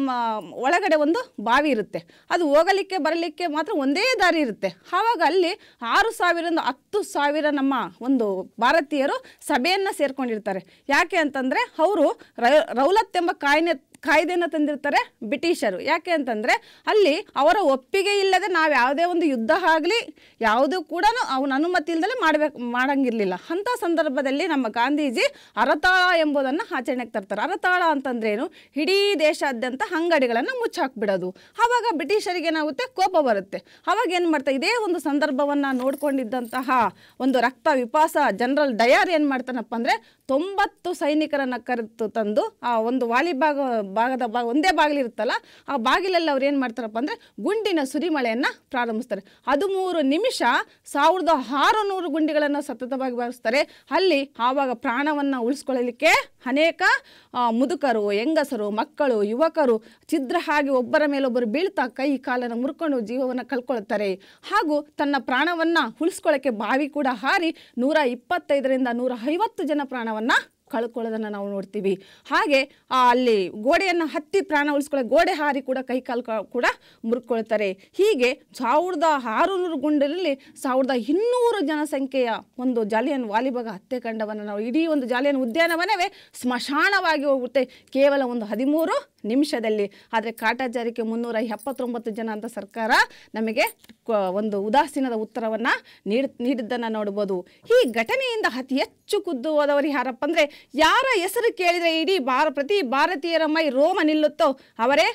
ಒಳಗಡೆ ಒಂದು ಬಾವಿ ಇರುತ್ತೆ. ಅದು ಹೋಗಲಿಕ್ಕೆ ಬರಲಿಕ್ಕೆ ಮಾತ್ರ ಒಂದೇ ದಾರಿ ಇರುತ್ತೆ. ಆವಾಗ ಅಲ್ಲಿ 6,000ರಿಂದ 10,000 ನಮ್ಮ ಒಂದು ಭಾರತೀಯರು ಸಭೆಯನ್ನು ಸೇರ್ಕೊಂಡಿರ್ತಾರೆ. ಯಾಕೆ ಅಂತಂದರೆ ಅವರು ರೌಲತ್ ಎಂಬ ಕಾಯ್ದೆಯನ್ನು ತಂದಿರ್ತಾರೆ ಬ್ರಿಟಿಷರು. ಯಾಕೆ ಅಂತಂದರೆ ಅಲ್ಲಿ ಅವರ ಒಪ್ಪಿಗೆ ಇಲ್ಲದೆ ನಾವು ಯಾವುದೇ ಒಂದು ಯುದ್ಧ ಆಗಲಿ ಯಾವುದೂ ಕೂಡ ಅವನ ಅನುಮತಿ ಇಲ್ಲದೆ ಮಾಡಂಗಿರಲಿಲ್ಲ. ಅಂಥ ಸಂದರ್ಭದಲ್ಲಿ ನಮ್ಮ ಗಾಂಧೀಜಿ ಹರತಾಳ ಎಂಬುದನ್ನು ಆಚರಣೆಗೆ ತರ್ತಾರೆ. ಹರತಾಳ ಅಂತಂದ್ರೇನು? ಇಡೀ ದೇಶಾದ್ಯಂತ ಅಂಗಡಿಗಳನ್ನು ಮುಚ್ಚಾಕ್ಬಿಡೋದು. ಆವಾಗ ಬ್ರಿಟಿಷರಿಗೆ ಏನಾಗುತ್ತೆ, ಕೋಪ ಬರುತ್ತೆ. ಆವಾಗ ಏನು ಮಾಡ್ತಾರೆ, ಇದೇ ಒಂದು ಸಂದರ್ಭವನ್ನು ನೋಡ್ಕೊಂಡಿದ್ದಂತಹ ಒಂದು ರಕ್ತ ವಿಪಾಸ ಜನರಲ್ ಡಯರ್ ಏನು ಮಾಡ್ತಾನಪ್ಪ ಅಂದರೆ 90 ಸೈನಿಕರನ್ನು ಕರೆದು ತಂದು ಆ ಒಂದು ಭಾಗದ ಒಂದೇ ಬಾಗಿಲಿರುತ್ತಲ್ಲ, ಆ ಬಾಗಿಲಲ್ಲಿ ಅವ್ರು ಏನು ಮಾಡ್ತಾರಪ್ಪ ಅಂದರೆ ಗುಂಡಿನ ಸುರಿಮಳೆಯನ್ನು ಪ್ರಾರಂಭಿಸ್ತಾರೆ. 13 ನಿಮಿಷ 1600 ಗುಂಡಿಗಳನ್ನು ಸತತವಾಗಿ ಬಾರಿಸ್ತಾರೆ. ಅಲ್ಲಿ ಆವಾಗ ಪ್ರಾಣವನ್ನು ಉಳಿಸ್ಕೊಳ್ಳಲಿಕ್ಕೆ ಅನೇಕ ಮುದುಕರು, ಹೆಂಗಸರು, ಮಕ್ಕಳು, ಯುವಕರು ಛಿದ್ರ ಆಗಿ ಒಬ್ಬರ ಮೇಲೊಬ್ಬರು ಬೀಳ್ತಾ ಕೈ ಕಾಲನ್ನು ಮುರ್ಕೊಂಡು ಜೀವವನ್ನು ಕಳ್ಕೊಳ್ತಾರೆ. ಹಾಗೂ ತನ್ನ ಪ್ರಾಣವನ್ನು ಉಳಿಸ್ಕೊಳ್ಳೋಕ್ಕೆ ಬಾವಿ ಕೂಡ ಹಾರಿ 125ರಿಂದ 150 ಜನ ಪ್ರಾಣವನ್ನು ಕಳ್ಕೊಳ್ಳೋದನ್ನು ನಾವು ನೋಡ್ತೀವಿ. ಹಾಗೆ ಅಲ್ಲಿ ಗೋಡೆಯನ್ನು ಹತ್ತಿ ಪ್ರಾಣ ಉಳಿಸ್ಕೊಳ್ಳೋ ಗೋಡೆ ಹಾರಿ ಕೂಡ ಕೈಕಾಲು ಕೂಡ ಮುರ್ಕೊಳ್ತಾರೆ. ಹೀಗೆ 1600 ಗುಂಡಿನಲ್ಲಿ 1200 ಜನಸಂಖ್ಯೆಯ ಒಂದು ಜಾಲಿಯನ್ ವಾಲಿಬಾಗ್ ಹತ್ಯೆಕಾಂಡವನ್ನು ನಾವು ಇಡೀ ಒಂದು ಜಾಲಿಯನ್ ಉದ್ಯಾನವನವೇ ಸ್ಮಶಾನವಾಗಿ ಹೋಗುತ್ತೆ ಕೇವಲ ಒಂದು 13 ನಿಮಿಷದಲ್ಲಿ. ಆದರೆ ಕಾಟಾಚಾರಕ್ಕೆ 379 ಜನ ಅಂತ ಸರ್ಕಾರ ನಮಗೆ ಒಂದು ಉದಾಸೀನದ ಉತ್ತರವನ್ನು ನೀಡಿದ್ದನ್ನು ನೋಡ್ಬೋದು. ಈ ಘಟನೆಯಿಂದ ಅತಿ ಹೆಚ್ಚು ಖುದ್ದು ಹೋದವರು ಯಾರಪ್ಪ ಅಂದರೆ, ಯಾರ ಹೆಸರು ಕೇಳಿದರೆ ಇಡೀ ಪ್ರತಿ ಭಾರತೀಯರ ಮೈ ರೋಮ ನಿಲ್ಲುತ್ತೋ ಅವರೇ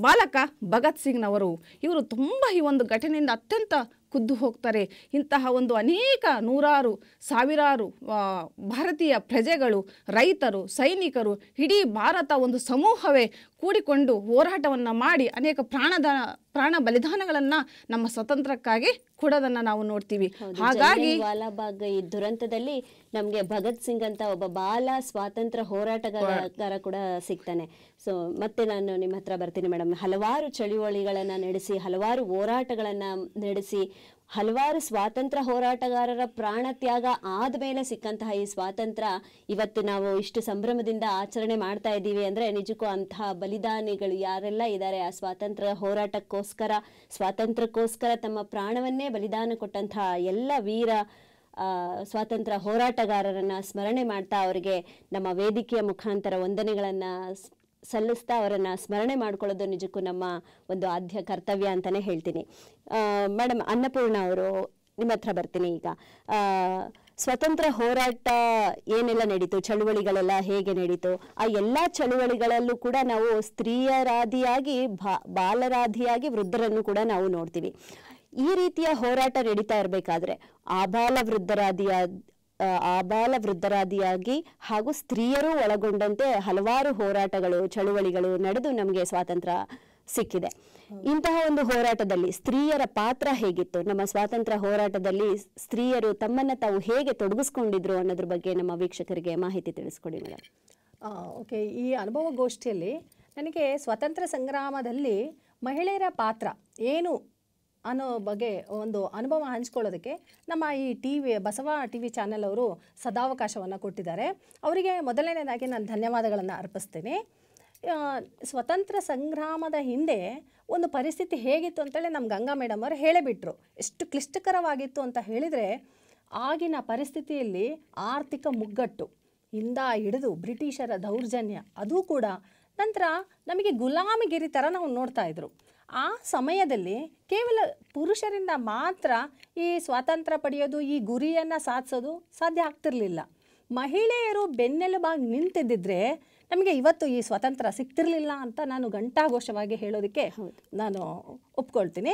ಬಾಲಕ ಭಗತ್ ಸಿಂಗ್ನವರು. ಇವರು ತುಂಬ ಈ ಒಂದು ಘಟನೆಯಿಂದ ಅತ್ಯಂತ ಖುದ್ದು ಹೋಗ್ತಾರೆ. ಇಂತಹ ಒಂದು ಅನೇಕ ನೂರಾರು ಸಾವಿರಾರು ಭಾರತೀಯ ಪ್ರಜೆಗಳು, ರೈತರು, ಸೈನಿಕರು, ಇಡೀ ಭಾರತ ಒಂದು ಸಮೂಹವೇ ಕೂಡಿಕೊಂಡು ಹೋರಾಟವನ್ನು ಮಾಡಿ ಅನೇಕ ಪ್ರಾಣ ಬಲಿದಾನಗಳನ್ನು ನಮ್ಮ ಸ್ವತಂತ್ರಕ್ಕಾಗಿ ಕೊಡೋದನ್ನು ನಾವು ನೋಡ್ತೀವಿ. ಹಾಗಾಗಿ ವಾಲಾಬಾಗ್ ಈ ದುರಂತದಲ್ಲಿ ನಮಗೆ ಭಗತ್ ಸಿಂಗ್ ಅಂತ ಒಬ್ಬ ಬಾಲ ಸ್ವಾತಂತ್ರ್ಯ ಹೋರಾಟಗಾರ ಕೂಡ ಸಿಗ್ತಾನೆ. ಸೊ ಮತ್ತೆ ನಾನು ನಿಮ್ಮ ಹತ್ರ ಬರ್ತೀನಿ ಮೇಡಮ್. ಹಲವಾರು ಚಳುವಳಿಗಳನ್ನು ನಡೆಸಿ, ಹಲವಾರು ಹೋರಾಟಗಳನ್ನು ನಡೆಸಿ, ಹಲವಾರು ಸ್ವಾತಂತ್ರ್ಯ ಹೋರಾಟಗಾರರ ಪ್ರಾಣ ತ್ಯಾಗ ಆದಮೇಲೆ ಸಿಕ್ಕಂತಹ ಈ ಸ್ವಾತಂತ್ರ್ಯ ಇವತ್ತು ನಾವು ಇಷ್ಟು ಸಂಭ್ರಮದಿಂದ ಆಚರಣೆ ಮಾಡ್ತಾ ಇದ್ದೀವಿ ಅಂದರೆ ನಿಜಕ್ಕೂ ಅಂತಹ ಬಲಿದಾನಿಗಳು ಯಾರೆಲ್ಲ ಇದ್ದಾರೆ, ಆ ಸ್ವಾತಂತ್ರ್ಯಕ್ಕೋಸ್ಕರ ತಮ್ಮ ಪ್ರಾಣವನ್ನೇ ಬಲಿದಾನ ಕೊಟ್ಟಂತಹ ಎಲ್ಲ ವೀರ ಸ್ವಾತಂತ್ರ್ಯ ಹೋರಾಟಗಾರರನ್ನು ಸ್ಮರಣೆ ಮಾಡ್ತಾ ಅವರಿಗೆ ನಮ್ಮ ವೇದಿಕೆಯ ಮುಖಾಂತರ ವಂದನೆಗಳನ್ನು ಸಲ್ಲಿಸ್ತಾ ಅವರನ್ನು ಸ್ಮರಣೆ ಮಾಡ್ಕೊಳ್ಳೋದು ನಿಜಕ್ಕೂ ನಮ್ಮ ಒಂದು ಆದ್ಯ ಕರ್ತವ್ಯ ಅಂತಲೇ ಹೇಳ್ತೀನಿ. ಮೇಡಮ್ ಅನ್ನಪೂರ್ಣ ಅವರು, ನಿಮ್ಮ ಹತ್ರ ಬರ್ತೀನಿ ಈಗ. ಸ್ವತಂತ್ರ ಹೋರಾಟ ಏನೆಲ್ಲ ನಡೀತು, ಚಳುವಳಿಗಳೆಲ್ಲ ಹೇಗೆ ನಡೀತು, ಆ ಎಲ್ಲ ಚಳುವಳಿಗಳಲ್ಲೂ ಕೂಡ ನಾವು ಸ್ತ್ರೀಯರಾದಿಯಾಗಿ ಬಾಲರಾದಿಯಾಗಿ ವೃದ್ಧರನ್ನು ಕೂಡ ನಾವು ನೋಡ್ತೀವಿ. ಈ ರೀತಿಯ ಹೋರಾಟ ನಡೀತಾ ಇರಬೇಕಾದ್ರೆ ಆಬಾಲ ವೃದ್ಧರಾದಿಯಾಗಿ ಹಾಗೂ ಸ್ತ್ರೀಯರು ಒಳಗೊಂಡಂತೆ ಹಲವಾರು ಹೋರಾಟಗಳು, ಚಳುವಳಿಗಳು ನಡೆದು ನಮಗೆ ಸ್ವಾತಂತ್ರ್ಯ ಸಿಕ್ಕಿದೆ. ಇಂತಹ ಒಂದು ಹೋರಾಟದಲ್ಲಿ ಸ್ತ್ರೀಯರ ಪಾತ್ರ ಹೇಗಿತ್ತು, ನಮ್ಮ ಸ್ವಾತಂತ್ರ್ಯ ಹೋರಾಟದಲ್ಲಿ ಸ್ತ್ರೀಯರು ತಮ್ಮನ್ನು ತಾವು ಹೇಗೆ ತೊಡಗಿಸ್ಕೊಂಡಿದ್ರು ಅನ್ನೋದ್ರ ಬಗ್ಗೆ ನಮ್ಮ ವೀಕ್ಷಕರಿಗೆ ಮಾಹಿತಿ ತಿಳಿಸ್ಕೊಡಿ ಮೇಡಮ್. ಓಕೆ, ಈ ಅನುಭವ ಗೋಷ್ಠಿಯಲ್ಲಿ ನನಗೆ ಸ್ವಾತಂತ್ರ್ಯ ಸಂಗ್ರಾಮದಲ್ಲಿ ಮಹಿಳೆಯರ ಪಾತ್ರ ಏನು ಅನ್ನೋ ಬಗ್ಗೆ ಒಂದು ಅನುಭವ ಹಂಚ್ಕೊಳ್ಳೋದಕ್ಕೆ ನಮ್ಮ ಈ ಬಸವ TV ಚಾನೆಲ್ ಅವರು ಸದಾವಕಾಶವನ್ನು ಕೊಟ್ಟಿದ್ದಾರೆ. ಅವರಿಗೆ ಮೊದಲನೇದಾಗಿ ನಾನು ಧನ್ಯವಾದಗಳನ್ನು ಅರ್ಪಿಸ್ತೇನೆ. ಸ್ವತಂತ್ರ ಸಂಗ್ರಾಮದ ಹಿಂದೆ ಒಂದು ಪರಿಸ್ಥಿತಿ ಹೇಗಿತ್ತು ಅಂತೇಳಿ ನಮ್ಮ ಗಂಗಾ ಮೇಡಮ್ ಅವರು ಹೇಳಿಬಿಟ್ರು. ಎಷ್ಟು ಕ್ಲಿಷ್ಟಕರವಾಗಿತ್ತು ಅಂತ ಹೇಳಿದರೆ, ಆಗಿನ ಪರಿಸ್ಥಿತಿಯಲ್ಲಿ ಆರ್ಥಿಕ ಮುಗ್ಗಟ್ಟು ಇಂದ ಹಿಡಿದು ಬ್ರಿಟಿಷರ ದೌರ್ಜನ್ಯ, ಅದು ಕೂಡ ನಂತರ ನಮಗೆ ಗುಲಾಮಗಿರಿ ಥರ ನಾವು ನೋಡ್ತಾ ಇದ್ರು. ಆ ಸಮಯದಲ್ಲಿ ಕೇವಲ ಪುರುಷರಿಂದ ಮಾತ್ರ ಈ ಸ್ವಾತಂತ್ರ್ಯ ಪಡೆಯೋದು, ಈ ಗುರಿಯನ್ನು ಸಾಧಿಸೋದು ಸಾಧ್ಯ ಆಗ್ತಿರಲಿಲ್ಲ. ಮಹಿಳೆಯರು ಬೆನ್ನೆಲುಬಾಗಿ ನಿಂತಿದ್ದಿದ್ರೆ ನಮಗೆ ಇವತ್ತು ಈ ಸ್ವಾತಂತ್ರ್ಯ ಸಿಗ್ತಿರ್ಲಿಲ್ಲ ಅಂತ ನಾನು ಘಂಟಾಘೋಷವಾಗಿ ಹೇಳೋದಕ್ಕೆ ನಾನು ಒಪ್ಕೊಳ್ತೀನಿ.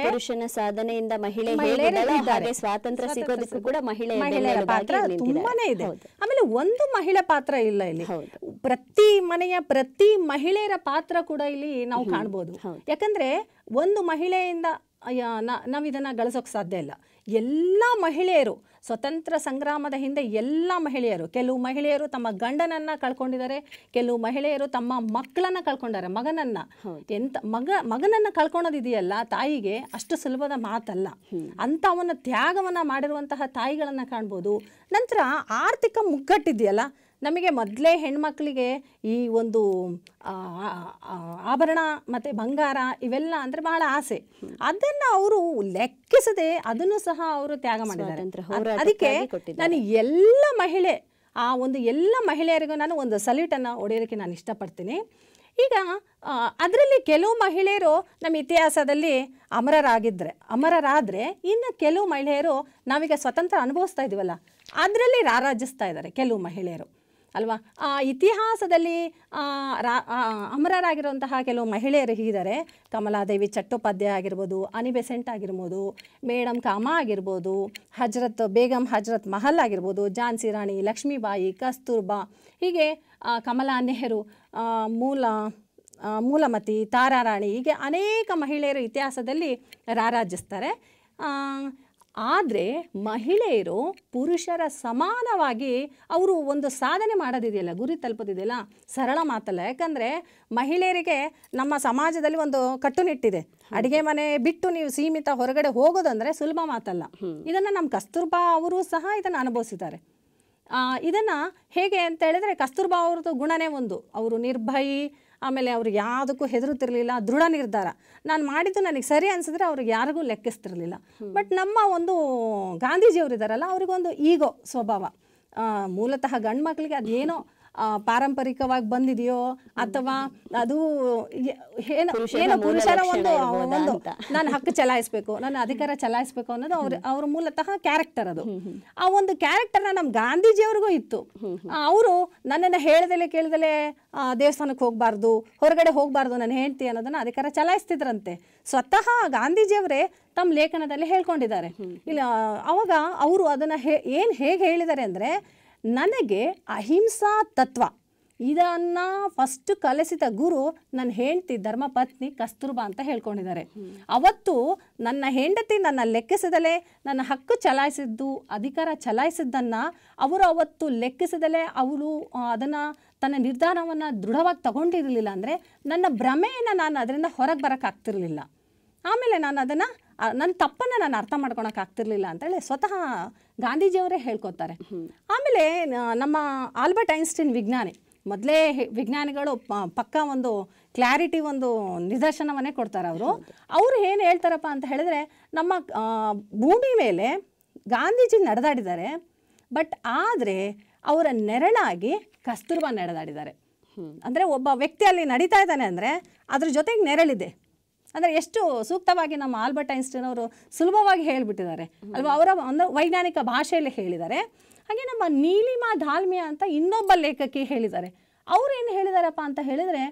ಪುರುಷನ ಸಾಧನೆಯಿಂದ ಮಹಿಳೆಯರ ಸ್ವಾತಂತ್ರ್ಯ ಸಿಗೋದಕ್ಕೂ ಕೂಡ ಮಹಿಳೆಯರ ಪಾತ್ರ ತುಂಬಾನೇ ಇದೆ. ಆಮೇಲೆ ಒಂದು ಮಹಿಳೆ ಪಾತ್ರ ಇಲ್ಲ ಇಲ್ಲಿ, ಪ್ರತಿ ಮನೆಯ ಪ್ರತಿ ಮಹಿಳೆಯರ ಪಾತ್ರ ಕೂಡ ಇಲ್ಲಿ ನಾವು ಕಾಣ್ಬೋದು. ಯಾಕಂದ್ರೆ ಒಂದು ಮಹಿಳೆಯಿಂದ ನಾವು ಇದನ್ನ ಗಳಿಸೋಕೆ ಸಾಧ್ಯ ಇಲ್ಲ. ಎಲ್ಲ ಮಹಿಳೆಯರು ಸ್ವತಂತ್ರ ಸಂಗ್ರಾಮದ ಹಿಂದೆ ಎಲ್ಲ ಮಹಿಳೆಯರು, ಕೆಲವು ಮಹಿಳೆಯರು ತಮ್ಮ ಗಂಡನನ್ನ ಕಳ್ಕೊಂಡಿದ್ದಾರೆ, ಕೆಲವು ಮಹಿಳೆಯರು ತಮ್ಮ ಮಕ್ಕಳನ್ನ ಕಳ್ಕೊಂಡಾರೆ, ಮಗನನ್ನ ಕಳ್ಕೊಳೋದಿದೆಯಲ್ಲ ತಾಯಿಗೆ ಅಷ್ಟು ಸುಲಭದ ಮಾತಲ್ಲ. ಅಂತ ಅವನ ತ್ಯಾಗವನ್ನ ಮಾಡಿರುವಂತಹ ತಾಯಿಗಳನ್ನ ಕಾಣ್ಬೋದು. ನಂತರ ಆರ್ಥಿಕ ಮುಗ್ಗಟ್ಟಿದೆಯಲ್ಲ, ನಮಗೆ ಮೊದಲೇ ಹೆಣ್ಮಕ್ಳಿಗೆ ಈ ಒಂದು ಆಭರಣ ಮತ್ತು ಬಂಗಾರ ಇವೆಲ್ಲ ಅಂದರೆ ಬಹಳ ಆಸೆ. ಅದನ್ನು ಅವರು ಲೆಕ್ಕಿಸದೆ ಅದನ್ನು ಸಹ ಅವರು ತ್ಯಾಗ ಮಾಡಿದ್ದಾರೆ. ಅದಕ್ಕೆ ನಾನು ಎಲ್ಲ ಮಹಿಳೆಯರಿಗೂ ನಾನು ಒಂದು ಸಲ್ಯೂಟನ್ನು ಹೊಡೆಯೋದಕ್ಕೆ ನಾನು ಇಷ್ಟಪಡ್ತೀನಿ. ಈಗ ಅದರಲ್ಲಿ ಕೆಲವು ಮಹಿಳೆಯರು ನಮ್ಮ ಇತಿಹಾಸದಲ್ಲಿ ಅಮರರಾದರೆ ಇನ್ನು ಕೆಲವು ಮಹಿಳೆಯರು ನಾವೀಗ ಸ್ವತಂತ್ರ ಅನುಭವಿಸ್ತಾ ಇದ್ದೀವಲ್ಲ ಅದರಲ್ಲಿ ರಾರಾಜಿಸ್ತಾ ಇದ್ದಾರೆ ಕೆಲವು ಮಹಿಳೆಯರು ಅಲ್ವಾ. ಆ ಇತಿಹಾಸದಲ್ಲಿ ಅಮರರಾಗಿರುವಂತಹ ಕೆಲವು ಮಹಿಳೆಯರು ಹೀಗಿದ್ದಾರೆ. ಕಮಲಾದೇವಿ ಚಟ್ಟೋಪಾಧ್ಯಾಯ ಆಗಿರ್ಬೋದು, ಅನಿ ಬೆಸೆಂಟ್ ಆಗಿರ್ಬೋದು, ಮೇಡಮ್ ಕಾಮಾ ಆಗಿರ್ಬೋದು, ಬೇಗಂ ಹಜರತ್ ಮಹಲ್ ಆಗಿರ್ಬೋದು, ಝಾನ್ಸಿ ರಾಣಿ ಲಕ್ಷ್ಮೀಬಾಯಿ, ಕಸ್ತೂರ್ಬಾ, ಹೀಗೆ ಕಮಲಾ ನೆಹರು, ಮೂಲಮತಿ, ತಾರಾರಾಣಿ, ಹೀಗೆ ಅನೇಕ ಮಹಿಳೆಯರು ಇತಿಹಾಸದಲ್ಲಿ ರಾರಾಜಿಸ್ತಾರೆ. ಆದರೆ ಮಹಿಳೆಯರು ಪುರುಷರ ಸಮಾನವಾಗಿ ಅವರು ಒಂದು ಸಾಧನೆ ಮಾಡೋದಿದೆಯಲ್ಲ, ಗುರಿ ತಲುಪೋದಿದೆಯಲ್ಲ, ಸರಳ ಮಾತಲ್ಲ. ಯಾಕಂದರೆ ಮಹಿಳೆಯರಿಗೆ ನಮ್ಮ ಸಮಾಜದಲ್ಲಿ ಒಂದು ಕಟ್ಟುನಿಟ್ಟಿದೆ. ಅಡುಗೆ ಮನೆ ಬಿಟ್ಟು ನೀವು ಸೀಮಿತ ಹೊರಗಡೆ ಹೋಗೋದಂದರೆ ಸುಲಭ ಮಾತಲ್ಲ. ಇದನ್ನು ನಮ್ಮ ಕಸ್ತೂರ್ಬಾ ಅವರು ಸಹ ಇದನ್ನು ಅನುಭವಿಸಿದ್ದಾರೆ. ಇದನ್ನು ಹೇಗೆ ಅಂತ ಹೇಳಿದ್ರೆ ಕಸ್ತೂರ್ಬಾ ಅವ್ರದ್ದು ಗುಣನೇ ಒಂದು, ಅವರು ನಿರ್ಭಯಿ, ಆಮೇಲೆ ಅವ್ರಿಗೆ ಯಾವುದಕ್ಕೂ ಹೆದರುತ್ತಿರಲಿಲ್ಲ, ದೃಢ ನಿರ್ಧಾರ. ನಾನು ಮಾಡಿದ್ದು ನನಗೆ ಸರಿ ಅನಿಸಿದ್ರೆ ಅವ್ರಿಗೆ ಯಾರಿಗೂ ಲೆಕ್ಕಿಸ್ತಿರಲಿಲ್ಲ. ಬಟ್ ನಮ್ಮ ಒಂದು ಗಾಂಧೀಜಿಯವರು ಇದ್ದಾರಲ್ಲ, ಅವ್ರಿಗೊಂದು ಈಗೋ ಸ್ವಭಾವ. ಮೂಲತಃ ಗಂಡು ಮಕ್ಕಳಿಗೆ ಅದೇನೋ ಪಾರಂಪರಿಕವಾಗಿ ಬಂದಿದೆಯೋ ಅಥವಾ ಅದು ಏನೋ ಪುರುಷರ ಒಂದು ನಾನು ಹಕ್ಕು ಚಲಾಯಿಸಬೇಕು, ನನ್ನ ಅಧಿಕಾರ ಚಲಾಯಿಸಬೇಕು ಅನ್ನೋದು ಅವ್ರ ಮೂಲತಃ ಕ್ಯಾರೆಕ್ಟರ್. ಅದು ಆ ಒಂದು ಕ್ಯಾರೆಕ್ಟರ್ನ ನಮ್ಮ ಗಾಂಧೀಜಿಯವ್ರಿಗೂ ಇತ್ತು. ಅವರು ನನ್ನನ್ನು ಹೇಳ್ದಲೆ ಕೇಳ್ದಲೆ ದೇವಸ್ಥಾನಕ್ಕೆ ಹೋಗಬಾರ್ದು, ಹೊರಗಡೆ ಹೋಗಬಾರ್ದು ನನ್ನ ಹೆಂಡತಿ ಅನ್ನೋದನ್ನ ಅಧಿಕಾರ ಚಲಾಯಿಸ್ತಿದ್ರಂತೆ. ಸ್ವತಃ ಗಾಂಧೀಜಿಯವರೇ ತಮ್ಮ ಲೇಖನದಲ್ಲಿ ಹೇಳ್ಕೊಂಡಿದ್ದಾರೆ. ಇಲ್ಲ ಅವಾಗ ಅವರು ಅದನ್ನು ಹೇಗೆ ಹೇಳಿದ್ದಾರೆ ಅಂದರೆ, ನನಗೆ ಅಹಿಂಸಾ ತತ್ವ ಇದನ್ನು ಫಸ್ಟ್ ಕಲಿಸಿದ ಗುರು ನನ್ನ ಹೆಂಡತಿ ಧರ್ಮಪತ್ನಿ ಕಸ್ತೂರ್ಬಾ ಅಂತ ಹೇಳ್ಕೊಂಡಿದ್ದಾರೆ. ಅವತ್ತು ನನ್ನ ಹೆಂಡತಿ ನನ್ನ ಲೆಕ್ಕಿಸದಲೇ ನನ್ನ ಹಕ್ಕು ಚಲಾಯಿಸಿದ್ದು, ಅಧಿಕಾರ ಚಲಾಯಿಸಿದ್ದನ್ನು ಅವರು ಅವತ್ತು ಲೆಕ್ಕಿಸದಲೇ ಅವಳು ಅದನ್ನು ತನ್ನ ನಿರ್ಧಾರವನ್ನು ದೃಢವಾಗಿ ತಗೊಂಡಿರಲಿಲ್ಲ ಅಂದರೆ ನನ್ನ ಭ್ರಮೆಯನ್ನು ನಾನು ಅದರಿಂದ ಹೊರಗೆ ಬರೋಕ್ಕಾಗ್ತಿರ್ಲಿಲ್ಲ. ಆಮೇಲೆ ನಾನು ಅದನ್ನು ನನ್ನ ತಪ್ಪನ್ನು ನಾನು ಅರ್ಥ ಮಾಡ್ಕೊಳಕ್ಕಾಗ್ತಿರ್ಲಿಲ್ಲ ಅಂತೇಳಿ ಸ್ವತಃ ಗಾಂಧೀಜಿಯವರೇ ಹೇಳ್ಕೊತಾರೆ. ಆಮೇಲೆ ನಮ್ಮ ಆಲ್ಬರ್ಟ್ ಐನ್ಸ್ಟೀನ್ ವಿಜ್ಞಾನಿ, ಮೊದಲೇ ವಿಜ್ಞಾನಿಗಳು ಪಕ್ಕ ಒಂದು ಕ್ಲಾರಿಟಿ ಒಂದು ನಿದರ್ಶನವನ್ನೇ ಕೊಡ್ತಾರೆ. ಅವರು ಏನು ಹೇಳ್ತಾರಪ್ಪ ಅಂತ ಹೇಳಿದ್ರೆ, ನಮ್ಮ ಭೂಮಿ ಮೇಲೆ ಗಾಂಧೀಜಿ ನಡೆದಾಡಿದ್ದಾರೆ, ಬಟ್ ಆದರೆ ಅವರ ನೆರಳಾಗಿ ಕಸ್ತೂರ್ಬಾ ನಡೆದಾಡಿದ್ದಾರೆ. ಅಂದರೆ ಒಬ್ಬ ವ್ಯಕ್ತಿ ಅಲ್ಲಿ ನಡೀತಾ ಇದ್ದಾನೆ ಅಂದರೆ ಅದ್ರ ಜೊತೆಗೆ ನೆರಳಿದೆ. ಅಂದರೆ ಎಷ್ಟು ಸೂಕ್ತವಾಗಿ ನಮ್ಮ ಆಲ್ಬರ್ಟ್ ಐನ್ಸ್ಟೀನ್ ಅವರು ಸುಲಭವಾಗಿ ಹೇಳಿಬಿಟ್ಟಿದ್ದಾರೆ ಅಲ್ವಾ, ಅವರ ಒಂದು ವೈಜ್ಞಾನಿಕ ಭಾಷೆಯಲ್ಲಿ ಹೇಳಿದ್ದಾರೆ. ಹಾಗೆ ನಮ್ಮ ನೀಲಿಮಾ ದಾಲ್ಮಿಯಾ ಅಂತ ಇನ್ನೊಬ್ಬ ಲೇಖಕಿ ಹೇಳಿದ್ದಾರೆ. ಅವರು ಏನು ಹೇಳಿದಾರಪ್ಪ ಅಂತ ಹೇಳಿದರೆ,